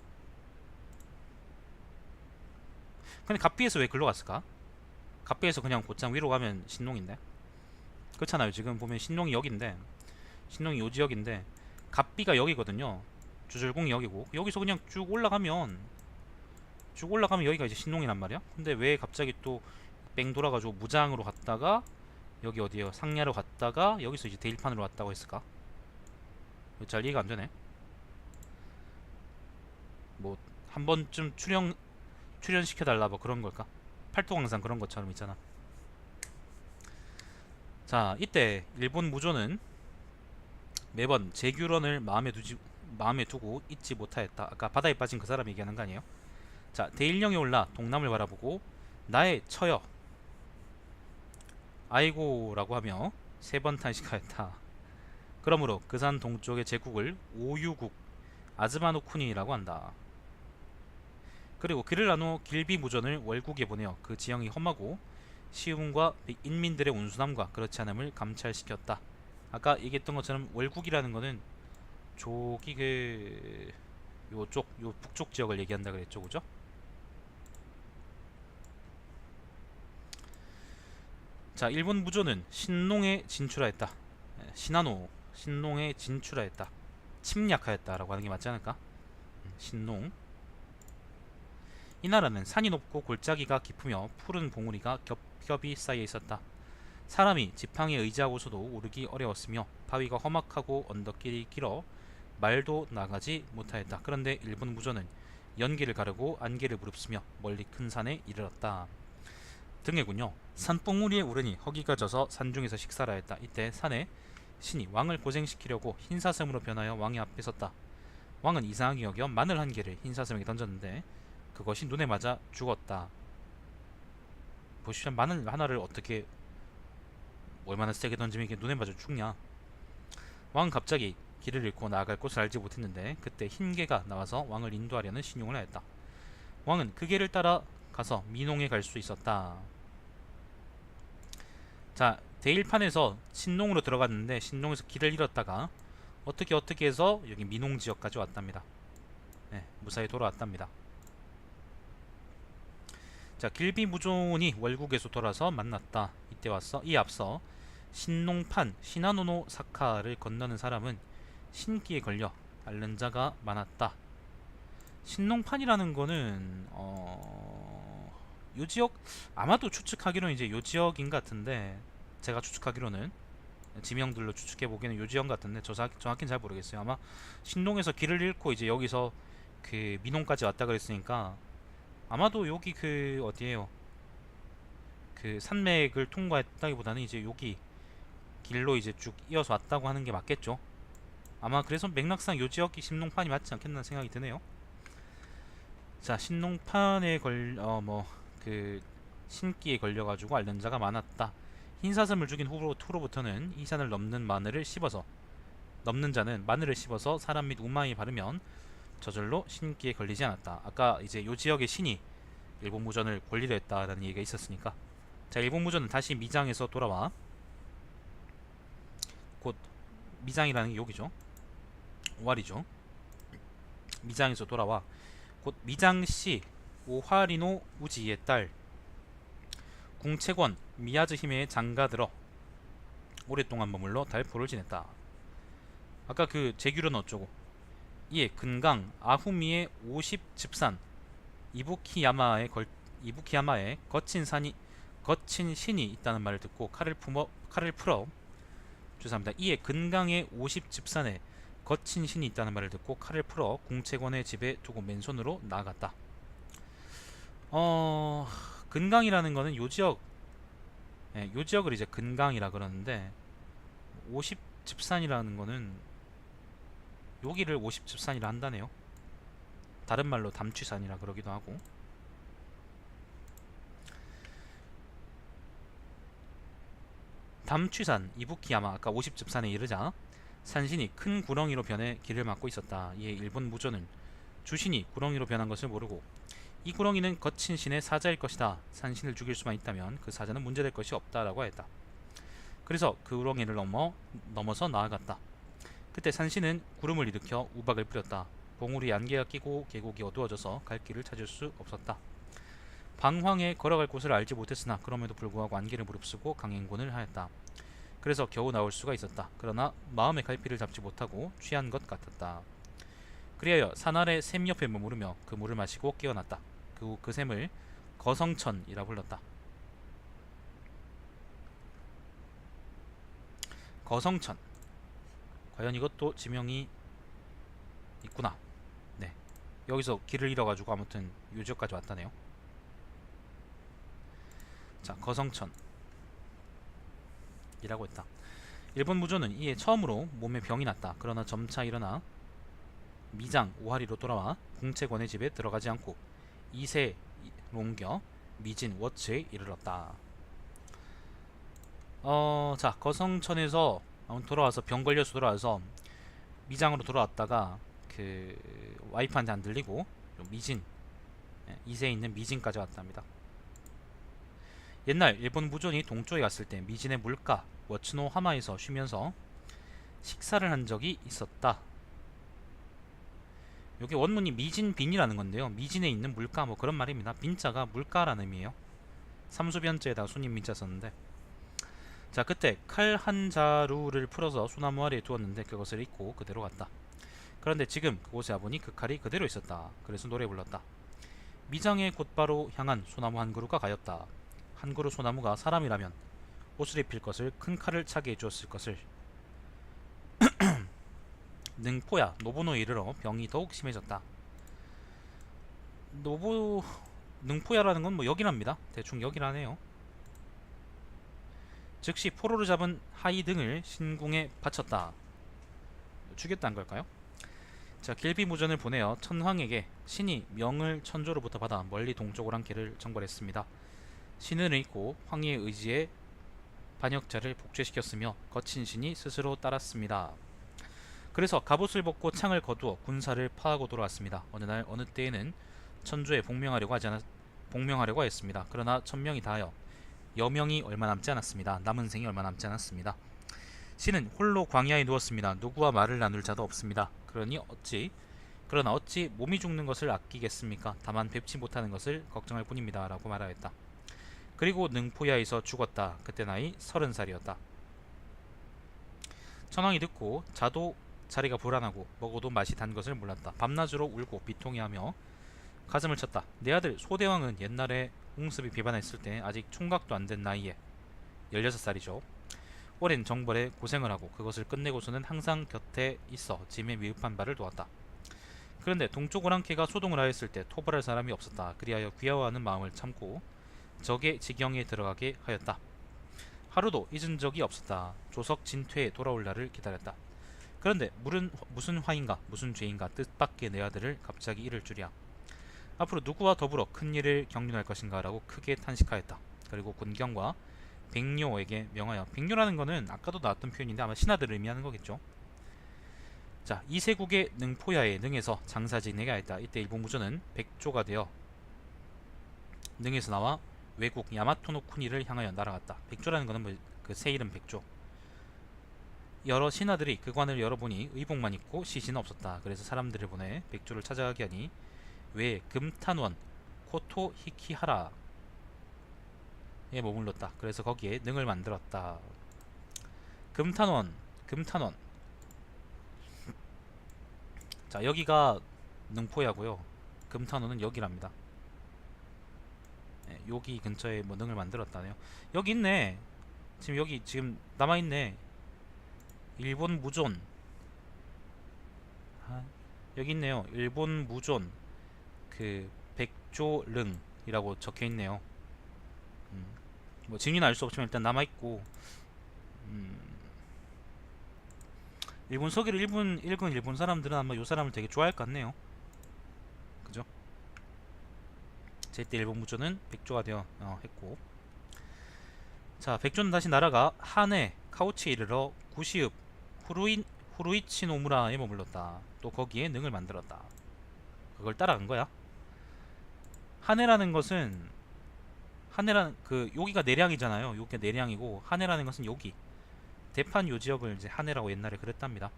근데 갑비에서 왜 글로 갔을까? 갑비에서 그냥 곧장 위로 가면 신농인데, 그렇잖아요. 지금 보면 신농이 여기인데, 신농이 요 지역인데 갑비가 여기거든요. 주절궁이 여기고, 여기서 그냥 쭉 올라가면 여기가 이제 신농이란 말이야. 근데 왜 갑자기 또 뺑 돌아가지고 무장으로 갔다가 여기 어디에요, 상야로 갔다가 여기서 이제 데일판으로 왔다고 했을까? 잘 이해가 안 되네. 뭐 한 번쯤 출연시켜달라 뭐 그런 걸까? 팔도강산 그런 것처럼 있잖아. 자, 이때 일본 무조는 매번 제규런을 마음에 두고 잊지 못하였다. 아까 바다에 빠진 그 사람 얘기하는 거 아니에요? 자, 대일령에 올라 동남을 바라보고 나의 처여 아이고라고 하며 3번 탄식하였다. 그러므로 그 산 동쪽의 제국을 오유국 아즈마노쿠니라고 한다. 그리고 그를 나누어 길비무전을 월국에 보내어 그 지형이 험하고 시운과 인민들의 온순함과 그렇지 않음을 감찰시켰다. 아까 얘기했던 것처럼 월국이라는 거는 저기 그 요쪽 요 북쪽 지역을 얘기한다 그랬죠, 그죠? 자, 일본 무조는 신농에 진출하였다. 신농에 진출하였다. 침략하였다라고 하는 게 맞지 않을까? 신농. 이 나라는 산이 높고 골짜기가 깊으며 푸른 봉우리가 겹겹이 쌓여 있었다. 사람이 지팡이에 의지하고서도 오르기 어려웠으며 바위가 험악하고 언덕길이 길어 말도 나가지 못하였다. 그런데 일본 무조는 연기를 가르고 안개를 무릅쓰며 멀리 큰 산에 이르렀다. 등해군요. 산봉우리에 오르니 허기가 져서 산중에서 식사를 하였다. 이때 산에 신이 왕을 고생시키려고 흰사슴으로 변하여 왕의 앞에 섰다. 왕은 이상하게 여겨 마늘 한 개를 흰사슴에게 던졌는데 그것이 눈에 맞아 죽었다. 보시면 마늘 하나를 어떻게 얼마나 세게 던지면 이게 눈에 맞아 죽냐. 왕은 갑자기 길을 잃고 나아갈 곳을 알지 못했는데 그때 흰 개가 나와서 왕을 인도하려는 신용을 하였다. 왕은 그 개를 따라 가서 민홍에 갈 수 있었다. 자, 대일판에서 신농으로 들어갔는데 신농에서 길을 잃었다가 어떻게 해서 여기 민홍 지역까지 왔답니다. 네, 무사히 돌아왔답니다. 자, 길비무존이 월국에서 돌아서 만났다. 이 앞서 신농판 시나노노 사카를 건너는 사람은 신기에 걸려 앓는 자가 많았다. 신농판이라는 거는 요 지역 아마도 추측하기로는 이제 요 지역인 것 같은데 제가 추측하기로는 지명들로 추측해 보기에는 요 지역 같은데 정확히는 잘 모르겠어요. 아마 신농에서 길을 잃고 이제 여기서 그 민홍까지 왔다 그랬으니까 아마도 여기 그 어디에요? 그 산맥을 통과했다기보다는 이제 여기 길로 이제 쭉 이어서 왔다고 하는 게 맞겠죠. 아마 그래서 맥락상 요 지역이 신농판이 맞지 않겠나 생각이 드네요. 자, 신농판에 그 신기에 걸려가지고 앓는 자가 많았다. 흰사슴을 죽인 후로부터는 이 산을 넘는 자는 마늘을 씹어서 사람 및 우마에 바르면 저절로 신기에 걸리지 않았다. 아까 이제 요 지역의 신이 일본 무전을 권리로 했다라는 얘기가 있었으니까 자, 일본 무전은 다시 미장에서 돌아와 곧 미장이라는 게 여기죠. 오와리죠. 미장에서 돌아와 곧 미장시 오하리노 우지의 딸 궁채권 미야즈히메에 장가들어 오랫동안 머물러 달포를 지냈다. 아까 그 제규는 어쩌고 이에 근강 아후미의 50집산 이부키야마에 거친 신이 있다는 말을 듣고 칼을 풀어 죄송합니다. 이에 근강의 50집산에 거친 신이 있다는 말을 듣고 칼을 풀어 궁채권의 집에 두고 맨손으로 나아갔다. 근강이라는 거는 요 지역을 이제 근강이라 그러는데 50집산이라는 거는 여기를 50집산이라 한다네요. 다른 말로 담취산이라 그러기도 하고. 담취산 이부키야마 아까 50집산에 이르자 산신이 큰 구렁이로 변해 길을 막고 있었다. 이에 일본 무전은 주신이 구렁이로 변한 것을 모르고 이 구렁이는 거친 신의 사자일 것이다. 산신을 죽일 수만 있다면 그 사자는 문제될 것이 없다라고 했다. 그래서 그 구렁이를 넘어서 나아갔다. 그때 산신은 구름을 일으켜 우박을 뿌렸다. 봉우리 안개가 끼고 계곡이 어두워져서 갈 길을 찾을 수 없었다. 방황에 걸어갈 곳을 알지 못했으나 그럼에도 불구하고 안개를 무릅쓰고 강행군을 하였다. 그래서 겨우 나올 수가 있었다. 그러나 마음의 갈피를 잡지 못하고 취한 것 같았다. 그리하여 산 아래 샘 옆에 머무르며 그 물을 마시고 깨어났다. 그 후 그 샘을 거성천이라 불렀다. 거성천 과연 이것도 지명이 있구나. 네, 여기서 길을 잃어가지고 아무튼 요 지역까지 왔다네요. 자, 거성천 이라고 했다. 일본 무조는 이에 처음으로 몸에 병이 났다. 그러나 점차 일어나 미장 오하리로 돌아와 궁채권의 집에 들어가지 않고 이세로 옮겨 미진 워츠에 이르렀다. 자, 거성천에서 돌아와서 병 걸려서 돌아와서 미장으로 돌아왔다가 그 와이프한테 안 들리고 미진 이세에 있는 미진까지 왔답니다. 옛날 일본 무전이 동쪽에 갔을 때 미진의 물가 워츠노 하마에서 쉬면서 식사를 한 적이 있었다. 여기 원문이 미진빈이라는 건데요. 미진에 있는 물가 뭐 그런 말입니다. 빈자가 물가라는 의미예요. 삼수변자에다가 순임 민자 썼는데 자, 그때 칼 한 자루를 풀어서 소나무 아래에 두었는데 그것을 잊고 그대로 갔다. 그런데 지금 그곳에 와보니 그 칼이 그대로 있었다. 그래서 노래 불렀다. 미장에 곧바로 향한 소나무 한 그루가 가였다. 한 그루 소나무가 사람이라면 옷을 입힐 것을 큰 칼을 차게 해주었을 것을. 능포야 노부노에 이르러 병이 더욱 심해졌다. 능포야라는 건 뭐 여기랍니다. 대충 여기라네요. 즉시 포로로 잡은 하이 등을 신궁에 바쳤다. 죽였다는 걸까요? 자, 길비무전을 보내어 천황에게 신이 명을 천조로부터 받아 멀리 동쪽 오랑캐를 정벌했습니다. 신은 읽고 황희의 의지에 반역자를 복제시켰으며 거친 신이 스스로 따랐습니다. 그래서 갑옷을 벗고 창을 거두어 군사를 파하고 돌아왔습니다. 어느 날 어느 때에는 천조에 복명하려고 했습니다. 그러나 천명이 다하여 여명이 얼마 남지 않았습니다. 남은 생이 얼마 남지 않았습니다. 신은 홀로 광야에 누웠습니다. 누구와 말을 나눌 자도 없습니다. 그러나 어찌 몸이 죽는 것을 아끼겠습니까? 다만 뵙지 못하는 것을 걱정할 뿐입니다. 라고 말하였다. 그리고 능포야에서 죽었다. 그때 나이 30살이었다. 천황이 듣고 자도 자리가 불안하고 먹어도 맛이 단 것을 몰랐다. 밤낮으로 울고 비통해하며 가슴을 쳤다. 내 아들 소대왕은 옛날에 홍습이 비반했을 때 아직 총각도 안 된 나이에 16살이죠. 오랜 정벌에 고생을 하고 그것을 끝내고서는 항상 곁에 있어 짐에 미흡한 바를 도왔다. 그런데 동쪽 오랑캐가 소동을 하였을 때 토벌할 사람이 없었다. 그리하여 귀여워하는 마음을 참고 적의 지경에 들어가게 하였다. 하루도 잊은 적이 없었다. 조석 진퇴에 돌아올 날을 기다렸다. 그런데 무슨 화인가 무슨 죄인가 뜻밖의 내 아들을 갑자기 잃을 줄이야. 앞으로 누구와 더불어 큰 일을 경륜할 것인가 라고 크게 탄식하였다. 그리고 군경과 백료에게 명하여, 백료라는 거는 아까도 나왔던 표현인데 아마 신하들을 의미하는 거겠죠. 자, 이세국의 능포야에 능에서 장사 지내게 하였다. 이때 일본무전은 백조가 되어 능에서 나와 외국 야마토노 쿠니를 향하여 날아갔다. 백조라는 거는 뭐 그 새 이름 백조. 여러 신하들이 그 관을 열어보니 의복만 입고 시신은 없었다. 그래서 사람들을 보내 백조를 찾아가게 하니 외에 금탄원 코토 히키하라에 머물렀다. 그래서 거기에 능을 만들었다. 금탄원. 자, 여기가 능포야고요. 금탄원은 여기랍니다. 네, 여기 근처에 뭐 능을 만들었다네요. 여기 있네. 지금 남아있네. 일본 무존. 여기 있네요. 일본 무존 그 백조릉이라고 적혀있네요. 뭐 증인은 알 수 없지만 일단 남아있고, 일본 서기를 읽은 일본 사람들은 아마 요 사람을 되게 좋아할 것 같네요. 그죠? 제때 일본 무조는 백조가 되어 했고, 자, 백조는 다시 나라가 하네 카우치에 이르러 구시읍 후루이치 노무라에 머물렀다. 또 거기에 능을 만들었다. 그걸 따라간 거야. 하네라는 것은 여기가 내량이잖아요. 여기가 내량이고 하네라는 것은 여기 대판 요 지역을 이제 하네라고 옛날에 그랬답니다.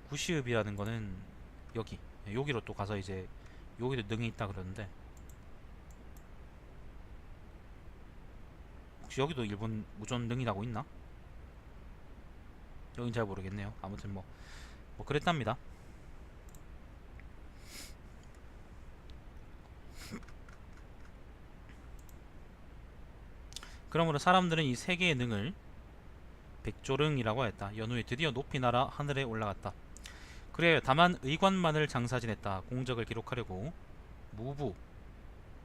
구시읍이라는 거는 여기로 또 가서 이제 여기도 능이 있다 그러는데, 혹시 여기도 일본 무전 능이라고 있나? 여긴 잘 모르겠네요. 아무튼 뭐 그랬답니다. 그러므로 사람들은 이 세 개의 능을 백조릉이라고 했다. 연후에 드디어 높이 날아 하늘에 올라갔다. 그래, 다만 의관만을 장사 지냈다. 공적을 기록하려고 무부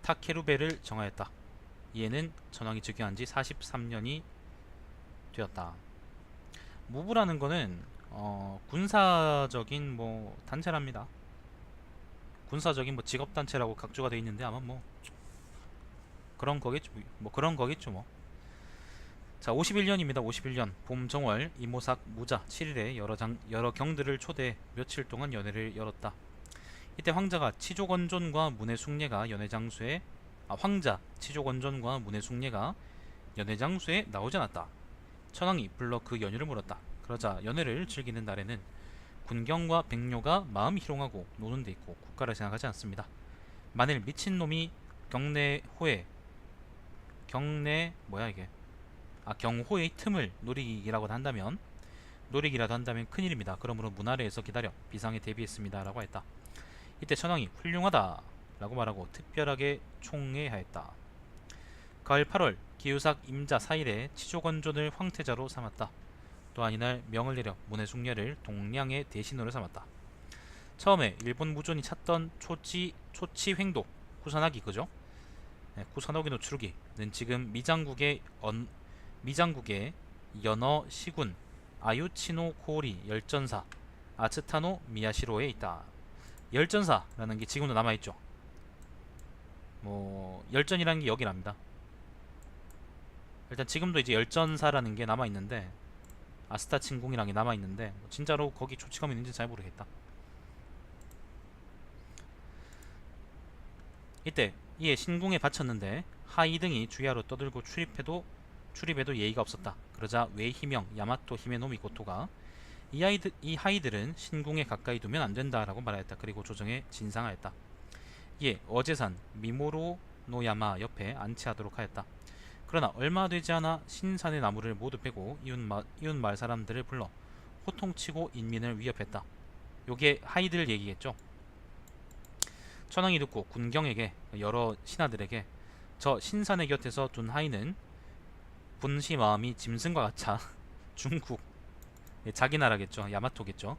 타케루베를 정하였다. 이에는 전황이 즉위한 지 43년이 되었다. 무부라는 거는 군사적인 뭐 단체랍니다. 군사적인 뭐 직업 단체라고 각조가 되어 있는데 아마 뭐 그런 거겠죠. 뭐. 자, 51년입니다. 51년 봄 정월 이모삭 무자 7일에 여러 경들을 초대해 며칠 동안 연회를 열었다. 이때 황자 치조건존과 문해숙례가 연회장수에 나오지 않았다. 천황이 불러 그 연유를 물었다. 그러자 연회를 즐기는 날에는 군경과 백료가 마음이 희롱하고 노는 데 있고 국가를 생각하지 않습니다. 만일 미친놈이 경호의 틈을 노리기라도 한다면 큰일입니다. 그러므로 문 아래에서 기다려 비상에 대비했습니다. 라고 했다. 이때 천황이 훌륭하다 라고 말하고 특별하게 총애하였다. 가을 8월 기유삭 임자 4일에 치조건존을 황태자로 삼았다. 또한 이날 명을 내려 문해숙례를 동량의 대신으로 삼았다. 처음에 일본 무존이 찾던 초치횡도 구산하기, 그죠? 네, 구산하기 노출기 지금 미장국의 연어 시군 아유치노 코오리 열전사 아츠타노 미야시로에 있다. 열전사라는 게 지금도 남아있죠. 뭐 열전이라는 게 여기랍니다. 일단 지금도 이제 열전사라는 게 남아있는데, 아스타 침공이라는 게 남아있는데 진짜로 거기 조치감이 있는지 잘 모르겠다. 이때 이에 신궁에 바쳤는데 하이 등이 주야로 떠들고 출입에도 예의가 없었다. 그러자 외희명 야마토 히메노 미코토가 이 하이들은 신궁에 가까이 두면 안 된다라고 말하였다. 그리고 조정에 진상하였다. 이에 어제산 미모로 노야마 옆에 안치하도록 하였다. 그러나 얼마 되지 않아 신산의 나무를 모두 빼고 이웃 마을 사람들을 불러 호통치고 인민을 위협했다. 요게 하이들 얘기겠죠. 천황이 듣고 군경에게, 여러 신하들에게 저 신산의 곁에서 둔 하이는 분시 마음이 짐승과 같아 중국, 자기 나라겠죠. 야마토겠죠.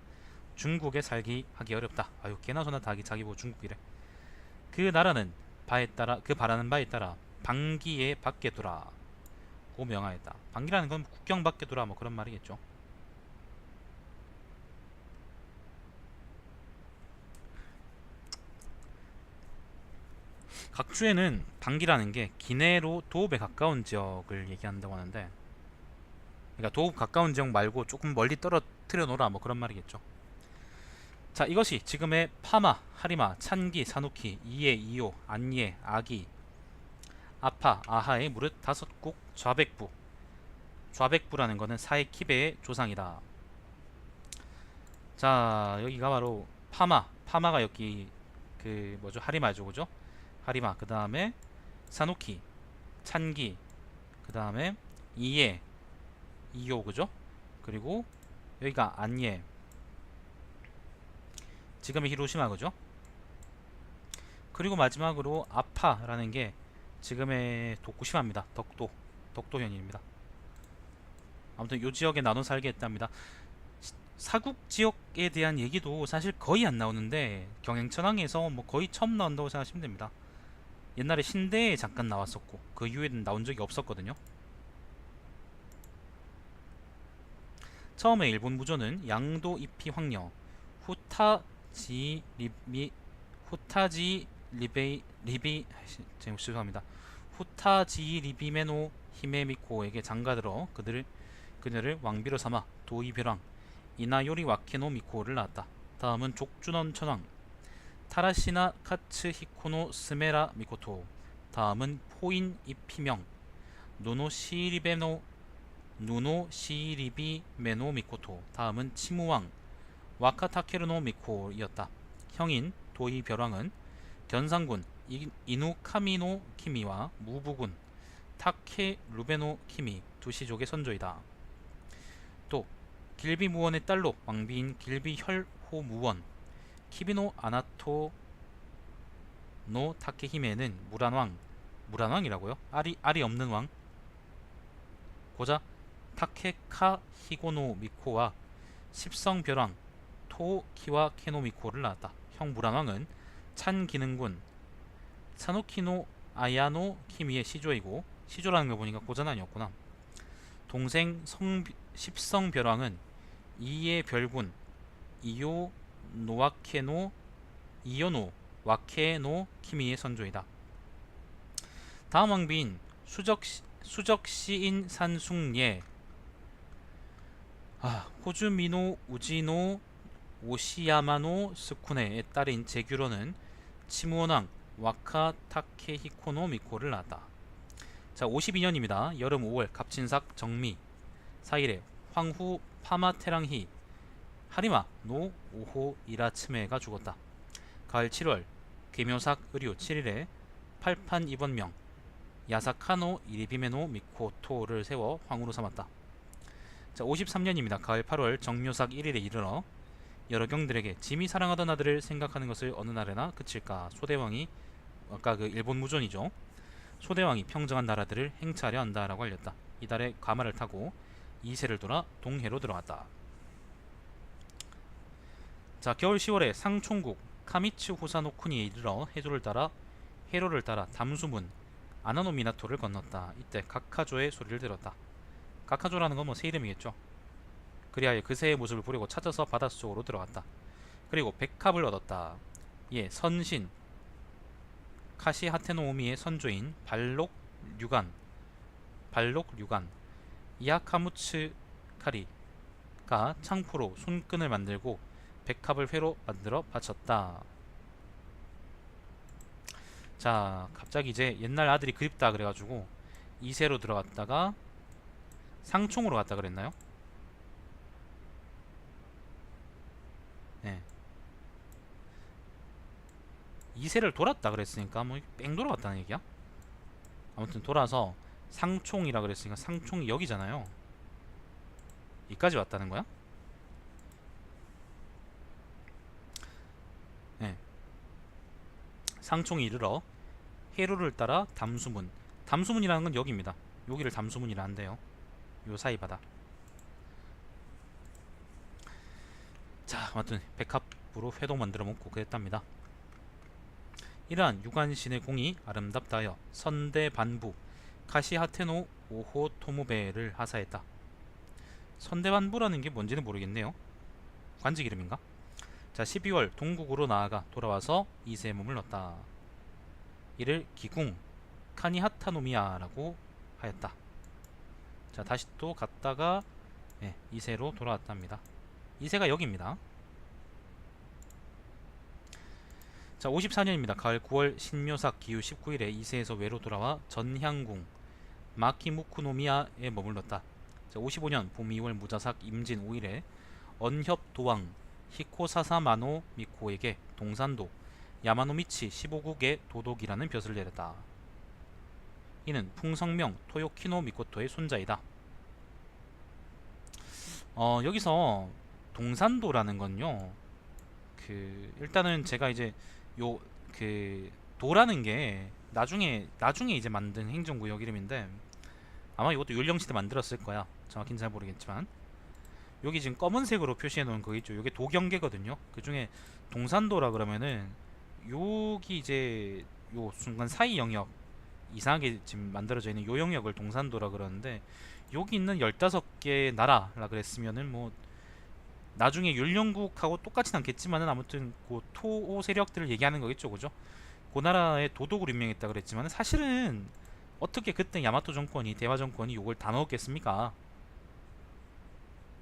중국에 살기 하기 어렵다. 아유, 개나 소나 다 자기 보고 중국이래. 그 나라는 그 바라는 바에 따라 방기에 밖에 두라 고 명하였다. 방기라는 건 국경 밖에 두라 뭐 그런 말이겠죠. 각주에는 방기라는 게 기내로 도읍에 가까운 지역을 얘기한다고 하는데, 그러니까 도읍 가까운 지역 말고 조금 멀리 떨어뜨려 놓으라 뭐 그런 말이겠죠. 자, 이것이 지금의 파마, 하리마, 찬기, 사누키, 이에, 이오, 안예, 아기, 아파, 아하의 무릇 5국 좌백부. 좌백부라는 거는 사에키베의 조상이다. 자, 여기가 바로 파마가 여기 그 뭐죠? 하리마죠, 그죠? 하리마, 그 다음에 사누키, 찬기, 그 다음에 이에, 이오, 그죠? 그리고 여기가 안예, 지금의 히로시마, 그죠? 그리고 마지막으로 아파라는 게 지금의 도쿠시마입니다. 덕도현입니다. 아무튼 요 지역에 나눠 살게 했답니다. 사국 지역에 대한 얘기도 사실 거의 안 나오는데 경행천왕에서 뭐 거의 처음 나온다고 생각하시면 됩니다. 옛날에 신대에 잠깐 나왔었고 그 이후에는 나온 적이 없었거든요. 처음에 일본 무조는 양도 이피 황녀 후타지 리비 죄송합니다. 후타지 리비메노 히메미코에게 장가들어 그녀를 왕비로 삼아 도이벼랑 이나요리 와케노 미코를 낳았다. 다음은 족준원 천왕 타라시나 카츠 히코노 스메라 미코토, 다음은 포인 이피명 누노 시리비 메노 미코토, 다음은 치무왕 와카타케르노 미코이었다. 형인 도이벼랑은 견상군 이누카미노 키미와 무부군 타케 루베노 키미 두 시족의 선조이다. 또 길비무원의 딸로 왕비인 길비혈호무원 키비노 아나토 노 타케히메는 무란왕이라고요? 알이 없는 왕 고자 타케카 히고노 미코와 십성벼랑 토키와 케노미코를 낳았다. 형 무란왕은 찬기능군 사노키노 아야노 키미의 시조이고, 시조라는 거 보니까 고자난이었구나. 동생 십성벼랑은 이의 별군 이요노 와케노 키미의 선조이다. 다음 왕비인 수적시인 산숭예, 호주미노 우지노 오시야마노 스쿠네의 딸인 제규로는 치무원왕 와카타케히코노 미코를 낳았다. 자, 52년입니다. 여름 5월 갑친삭 정미 4일에 황후 파마테랑히 하리마 노 오호 이라츠메가 죽었다. 가을 7월 괴묘삭 의류 7일에 팔판 입원명 야사카노 이리비메노 미코토를 세워 황후로 삼았다. 자, 53년입니다. 가을 8월 정묘삭 1일에 이르러 여러 경들에게 짐이 사랑하던 아들을 생각하는 것을 어느 날에나 그칠까. 소대왕이, 아까 그 일본 무전이죠, 소대왕이 평정한 나라들을 행차하려 한다라고 알렸다. 이달에 가마를 타고 이세를 돌아 동해로 들어갔다. 자, 겨울 10월에 상총국 카미츠 호사노쿠니에 이르러 해로를 따라 담수문 아나노 미나토를 건넜다. 이때 가카조의 소리를 들었다. 가카조라는 건 뭐 새 이름이겠죠. 그리하여 그새의 모습을 보려고 찾아서 바닷속으로 들어갔다. 그리고 백합을 얻었다. 예, 선신 카시하테노오미의 선조인 발록 류간 이아카무츠 카리가 창포로 손끈을 만들고 백합을 회로 만들어 바쳤다. 자, 갑자기 이제 옛날 아들이 그립다 그래가지고 이세로 들어갔다가 상총으로 갔다 그랬나요? 네. 이세를 돌았다 그랬으니까 뭐 뺑 돌아갔다는 얘기야? 아무튼 돌아서 상총이라 그랬으니까 상총이 여기잖아요. 여기까지 왔다는 거야? 네. 상총이 이르러 해로를 따라 담수문이라는 건 여기입니다. 여기를 담수문이라 한대요. 요 사이 바다. 자, 아무튼 백합으로 회도 만들어 먹고 그랬답니다. 이러한 유관신의 공이 아름답다 하여 선대반부 카시하테노 오호 토무베를 하사했다. 선대반부라는 게 뭔지는 모르겠네요. 관직 이름인가? 자, 12월 동국으로 나아가 돌아와서 이세의 몸을 넣었다. 이를 기궁 카니하타노미아라고 하였다. 자, 다시 또 갔다가 이세로 돌아왔답니다. 이세가 여기입니다. 자, 54년입니다. 가을 9월 신묘삭 기후 19일에 이세에서 외로 돌아와 전향궁 마키무쿠노미야에 머물렀다. 자, 55년 봄 2월 무자삭 임진 5일에 언협도왕 히코사사마노 미코에게 동산도 야마노미치 15국의 도독이라는 벼슬을 내렸다. 이는 풍성명 토요키노 미코토의 손자이다. 여기서 동산도라는 건요, 일단은 제가 이제 도라는 게 나중에 이제 만든 행정구역 이름인데, 아마 이것도 율령시대 만들었을 거야. 정확히는 잘 모르겠지만 여기 지금 검은색으로 표시해 놓은 거 있죠. 이게 도경계거든요. 그 중에 동산도라 그러면은 여기 이제 요 순간 사이 영역, 이상하게 지금 만들어져 있는 요 영역을 동산도라 그러는데, 여기 있는 15개의 나라라 그랬으면은 뭐 나중에 율령국하고 똑같진 않겠지만은 아무튼 그 토오 세력들을 얘기하는 거겠죠, 그죠? 그 나라의 도독으로 임명했다 그랬지만 사실은 어떻게 그때 야마토 정권이, 대화 정권이 요걸 다 넣었겠습니까?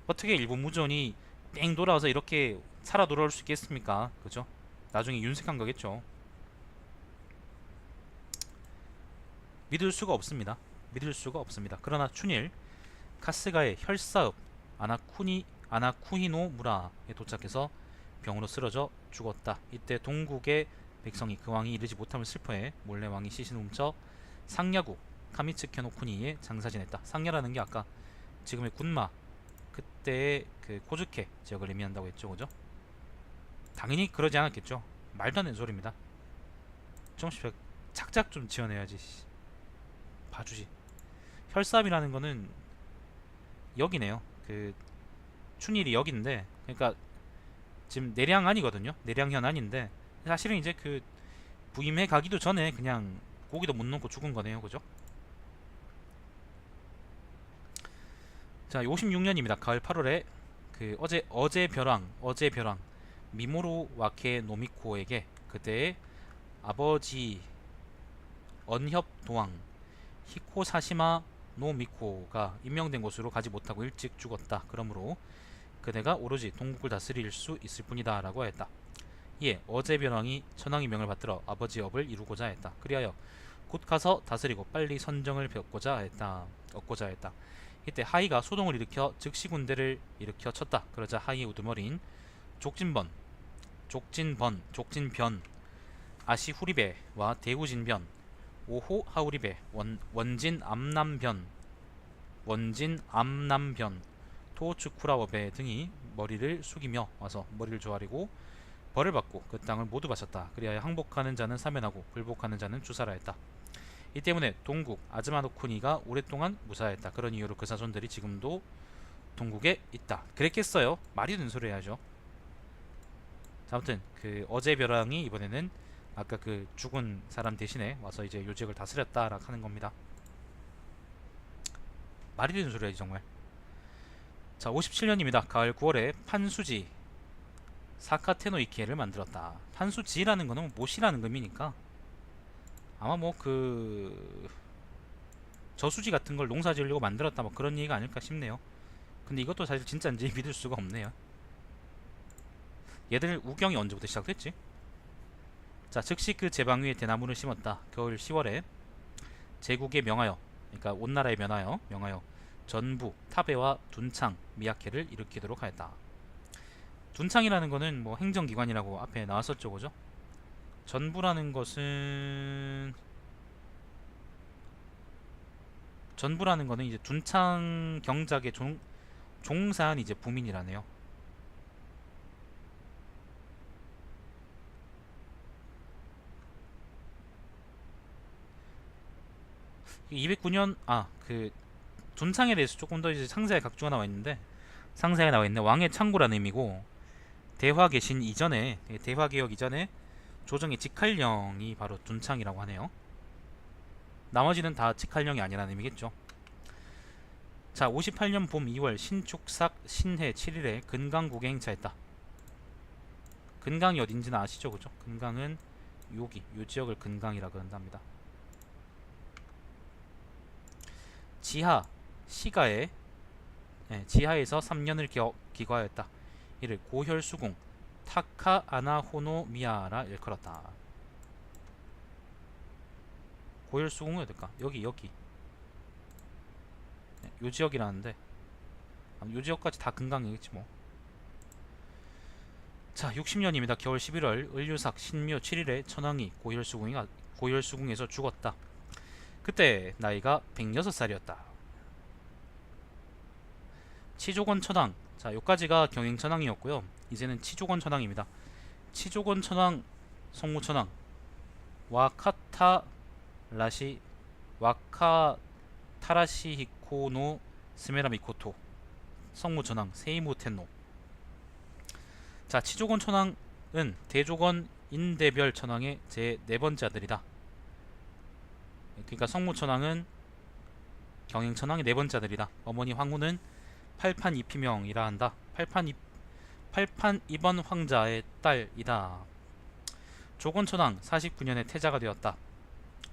어떻게 일본 무전이 땡 돌아와서 이렇게 살아 돌아올 수 있겠습니까? 그죠? 나중에 윤색한 거겠죠. 믿을 수가 없습니다. 믿을 수가 없습니다. 그러나 춘일 카스가의 혈사읍 아나쿠히노 무라에 도착해서 병으로 쓰러져 죽었다. 이때 동국의 백성이 그 왕이 이르지 못함을 슬퍼해 몰래 왕이 시신을 훔쳐 상야국 카미츠케노쿠니에 장사 지냈다. 상야라는 게 아까 지금의 군마, 그때의 그 코즈케 지역을 의미한다고 했죠, 그죠? 당연히 그러지 않았겠죠. 말도 안 되는 소리입니다. 좀씩 작작 좀 지어내야지. 봐주지. 혈삽이라는 거는 여기네요. 그 춘일이 여기인데, 그러니까 지금 내량안이거든요. 내량현안인데 사실은 이제 그 부임해 가기도 전에 그냥 고기도 못 넣고 죽은 거네요, 그죠? 자, 56년입니다. 가을 8월에 그 어제 벼랑 미모루 와케 노미코에게 그때의 아버지 언협도왕 히코사시마 노미코가 임명된 곳으로 가지 못하고 일찍 죽었다. 그러므로 그대가 오로지 동국을 다스릴 수 있을 뿐이다 라고 하였다. 이에 어제변왕이 천황의 명을 받들어 아버지 업을 이루고자 했다. 그리하여 곧 가서 다스리고 빨리 선정을 얻고자 했다. 이때 하이가 소동을 일으켜 즉시 군대를 일으켜 쳤다. 그러자 하이의 우두머리인 족진변, 아시후리베와 대우진변, 오호 하우리베, 원진 암남변, 토츠쿠라워베 등이 머리를 숙이며 와서 머리를 조아리고 벌을 받고 그 땅을 모두 바쳤다. 그리하여 항복하는 자는 사면하고 불복하는 자는 주사라했다. 이 때문에 동국 아즈마노쿠니가 오랫동안 무사했다. 그런 이유로 그 사손들이 지금도 동국에 있다. 그랬겠어요? 말이 되는 소리 해야죠. 아무튼 그 어제벼랑이 이번에는 아까 그 죽은 사람 대신에 와서 이제 요 지역을 다스렸다라 하는 겁니다. 말이 되는 소리야지 정말. 자, 57년입니다. 가을 9월에 판수지 사카테노이키에를 만들었다. 판수지라는 거는 못이라는 의미니까 아마 뭐 그 저수지 같은 걸 농사 지으려고 만들었다 뭐 그런 얘기가 아닐까 싶네요. 근데 이것도 사실 진짜인지 믿을 수가 없네요. 얘들 우경이 언제부터 시작됐지? 자, 즉시 그 제방 위에 대나무를 심었다. 겨울 10월에 제국에 명하여, 그러니까 온 나라에 명하여 전부 타베와 둔창 미야케를 일으키도록 하였다. 둔창이라는 거는 뭐 행정기관이라고 앞에 나왔었죠, 그죠? 전부라는 것은 이제 둔창 경작의 종사한 이제 부민이라네요. 209년 그 둔창에 대해서 조금 더 이제 상세하게 각주가 나와 있는데 왕의 창고라는 의미고 대화 개신 이전에 대화 개혁 이전에 조정의 직할령이 바로 둔창이라고 하네요. 나머지는 다 직할령이 아니라는 의미겠죠. 자, 58년 봄 2월 신축삭 신해 7일에 근강국에 행차했다. 근강이 어딘지는 아시죠, 그죠? 근강은 요 지역을 근강이라 그런답니다. 지하 시가에 지하에서 3년을 기거하였다. 이를 고혈수궁 타카 아나호노미야라 일컬었다. 고혈수궁은 어딜까? 여기 요 지역이라는데 요 지역까지 다 금강이겠지 뭐. 자, 60년입니다. 겨울 11월 을유삭 신묘 7일에 천황이 고혈수궁에서 죽었다. 그때 나이가 106살이었다. 치조건 천황. 자, 요까지가 경행 천황이었고요. 이제는 치조건 천황입니다. 치조건 천황, 성무 천황, 와카타라시히코노 스메라미코토, 성무 천황, 세이무 텐노. 자, 치조건 천황은 대조건 인대별 천황의 제 4번째 아들이다. 그러니까 성무 천황은 경행 천황의 4번째 아들이다. 어머니 황후는 팔판 이피명이라 한다. 팔판 이번 황자의 딸이다. 조건 천황 49년에 태자가 되었다.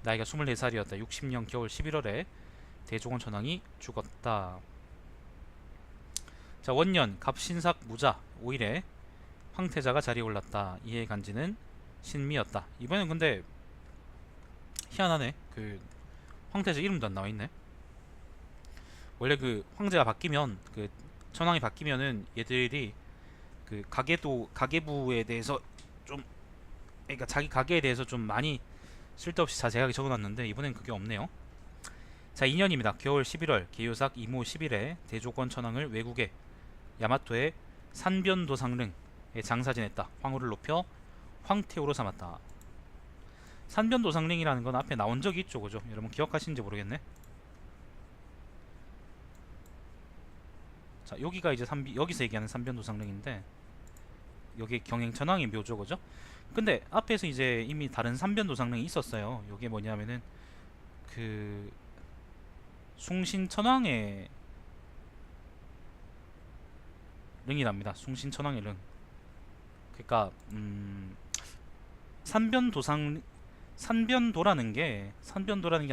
나이가 24살이었다. 60년 겨울 11월에 대조건 천황이 죽었다. 자, 원년 갑신삭 무자 5일에 황태자가 자리에 올랐다. 이해 간지는 신미였다. 이번엔 근데 희한하네. 그 황태자 이름도 안 나와 있네. 원래 그 황제가 바뀌면 그 천황이 바뀌면은 얘들이 그 가계부에 대해서 좀, 그러니까 자기 가계에 대해서 좀 많이 쓸데없이 자세하게 적어놨는데 이번엔 그게 없네요. 자, 2년입니다. 겨울 11월 계유삭 이모 10일에 대조건 천황을 외국에 야마토의 산변도상릉에 장사 지냈다. 황후를 높여 황태후로 삼았다. 산변도상릉이라는 건 앞에 나온 적이 있죠, 그죠? 여러분 기억하시는지 모르겠네. 자, 여기가 이제 여기서 얘기하는 산변도상릉인데 여기 경행천왕의 묘죠, 그죠? 근데 앞에서 이제 이미 다른 산변도상릉이 있었어요. 요게 뭐냐면은 그 숭신천왕의 릉이랍니다. 숭신천왕의 릉. 그러니까 산변도라는 게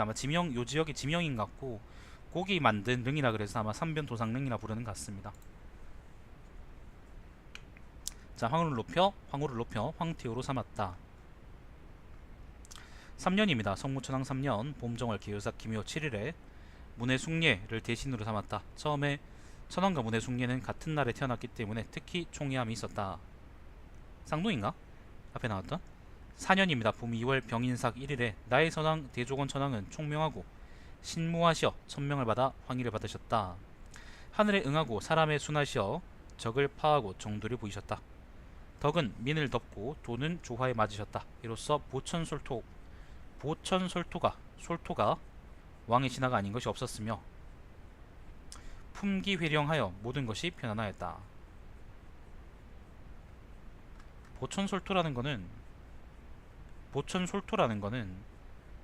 아마 요 지역의 지명인 것 같고 고기 만든 릉이라 그래서 아마 산변도상릉이라 부르는 것 같습니다. 자, 황후를 높여 황태후로 삼았다. 3년입니다. 성무천왕 3년 봄정월 계유삭 기묘 7일에 문해숭례를 대신으로 삼았다. 처음에 천왕과 문해숭례는 같은 날에 태어났기 때문에 특히 총애함이 있었다. 쌍둥이인가? 앞에 나왔던 4년입니다. 봄 2월 병인삭 1일에 나의 선왕 대조건 천왕은 총명하고 신무하시어 천명을 받아 황위를 받으셨다. 하늘에 응하고 사람의 순하시어 적을 파하고 정도를 보이셨다. 덕은 민을 덮고 도는 조화에 맞으셨다. 이로써 솔토가 왕의 신하가 아닌 것이 없었으며 품기회령하여 모든 것이 편안하였다. 보천솔토라는 거는 보천솔토라는 거는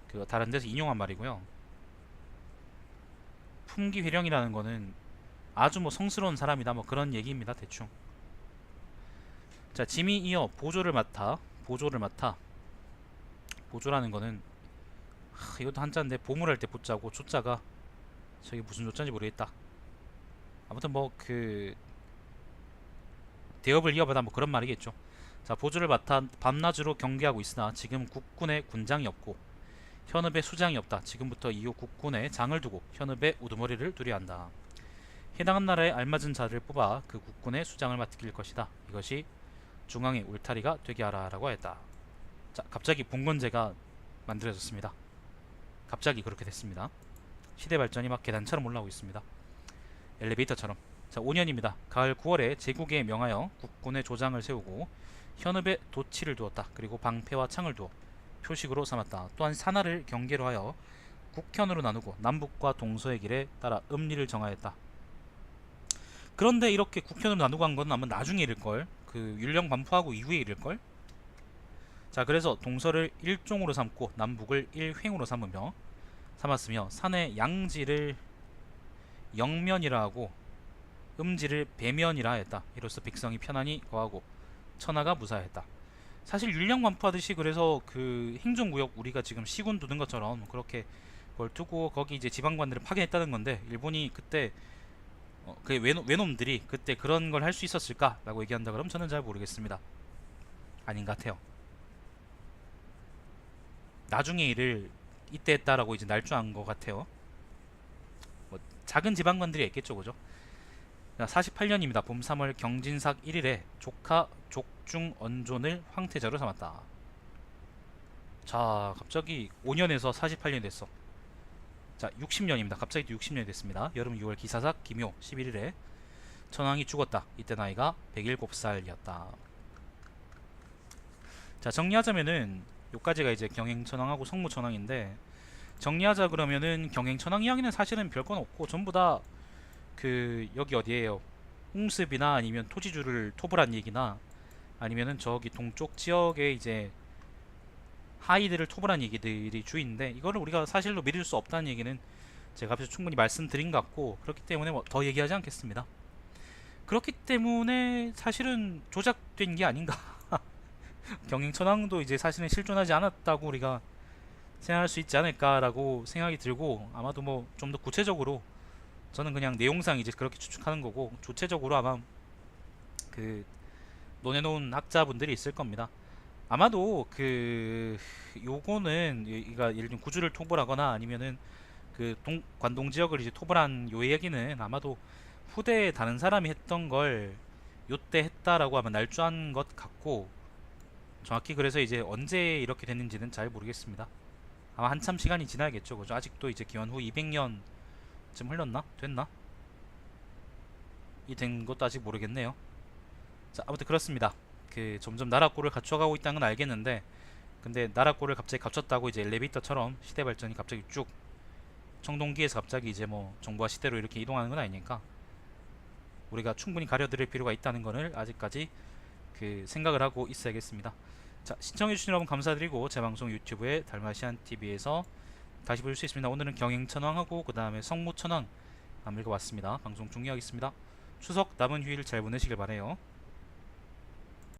그 다른 데서 인용한 말이고요. 품귀회령이라는 거는 아주 뭐 성스러운 사람이다 뭐 그런 얘기입니다. 대충. 자, 짐이 이어 보조라는 거는 이것도 한자인데 보물할 때 보자고 조자가 저게 무슨 조자인지 모르겠다. 아무튼 뭐 그 대업을 이어받아 뭐 그런 말이겠죠. 자, 보조를 맡아 밤낮으로 경계하고 있으나 지금 국군에 군장이 없고 현읍에 수장이 없다. 지금부터 이후 국군에 장을 두고 현읍에 우두머리를 두려 한다. 해당한 나라에 알맞은 자를 뽑아 그 국군의 수장을 맡길 것이다. 이것이 중앙의 울타리가 되게 하라 라고 했다. 자, 갑자기 봉건제가 만들어졌습니다. 갑자기 그렇게 됐습니다. 시대 발전이 막 계단처럼 올라오고 있습니다. 엘리베이터처럼. 자, 5년입니다. 가을 9월에 제국에 명하여 국군의 조장을 세우고 현읍에 도치를 두었다. 그리고 방패와 창을 두어 표식으로 삼았다. 또한 산하를 경계로 하여 국현으로 나누고 남북과 동서의 길에 따라 음리를 정하였다. 그런데 이렇게 국현으로 나누고 한 건 아마 나중에 일일걸. 그 율령 반포하고 이후에 일일걸. 자, 그래서 동서를 일종으로 삼고 남북을 일횡으로 삼았으며 산의 양지를 영면이라 하고 음지를 배면이라 했다. 이로써 백성이 편안히 거하고 천하가 무사했다. 사실 율령 반포하듯이 그래서 그 행정구역 우리가 지금 시군 두는 것처럼 그렇게 그걸 두고 거기 이제 지방관들을 파견했다는 건데 일본이 그때 그 외놈들이 그때 그런 걸 할 수 있었을까라고 얘기한다 그러면 저는 잘 모르겠습니다. 아닌 것 같아요. 나중에 일을 이때 했다라고 이제 날조한 것 같아요. 뭐 작은 지방관들이 했겠죠, 그죠? 48년입니다. 봄 3월 경진삭 1일에 조카 족중 언존을 황태자로 삼았다. 자, 갑자기 5년에서 48년이 됐어. 자, 60년입니다. 갑자기 또 60년이 됐습니다. 여름 6월 기사삭 기묘 11일에 천황이 죽었다. 이때 나이가 107살이었다. 자, 정리하자면은 요까지가 이제 경행천황하고 성무천황인데, 정리하자 그러면은 경행천황 이야기는 사실은 별건 없고 전부 다 그 여기 어디에요? 홍습이나 아니면 토지주를 토벌한 얘기나 아니면은 저기 동쪽 지역에 이제 하이들을 토벌한 얘기들이 주인데, 이거를 우리가 사실로 믿을 수 없다는 얘기는 제가 앞에서 충분히 말씀드린 것 같고, 그렇기 때문에 뭐 더 얘기하지 않겠습니다. 그렇기 때문에 사실은 조작된 게 아닌가. 경행천황도 이제 사실은 실존하지 않았다고 우리가 생각할 수 있지 않을까라고 생각이 들고, 아마도 뭐 좀 더 구체적으로 저는 그냥 내용상 이제 그렇게 추측하는 거고, 주체적으로 아마 그 논해놓은 학자분들이 있을 겁니다. 아마도 그 요거는 이가 예를 들면 구주를 토벌하거나 아니면은 그 관동 지역을 이제 토벌한 요 얘기는 아마도 후대에 다른 사람이 했던 걸 요때 했다라고 아마 날조한 것 같고, 정확히 그래서 이제 언제 이렇게 됐는지는 잘 모르겠습니다. 아마 한참 시간이 지나야겠죠, 그죠? 아직도 이제 기원 후 200년쯤 흘렀나? 됐나? 이 된 것도 아직 모르겠네요. 자, 아무튼 그렇습니다. 그 점점 나라꼴을 갖춰가고 있다는 건 알겠는데, 근데 나라꼴을 갑자기 갖췄다고 이제 엘리베이터처럼 시대 발전이 갑자기 쭉 청동기에서 갑자기 이제 뭐 정부화 시대로 이렇게 이동하는 건 아니니까 우리가 충분히 가려드릴 필요가 있다는 것을 아직까지 그 생각을 하고 있어야겠습니다. 자, 시청해주신 여러분 감사드리고, 제 방송 유튜브에 달마시안TV에서 다시 볼 수 있습니다. 오늘은 경행천황하고 그 다음에 성무천황 한번 읽어봤습니다. 방송 종료하겠습니다. 추석 남은 휴일 잘 보내시길 바래요.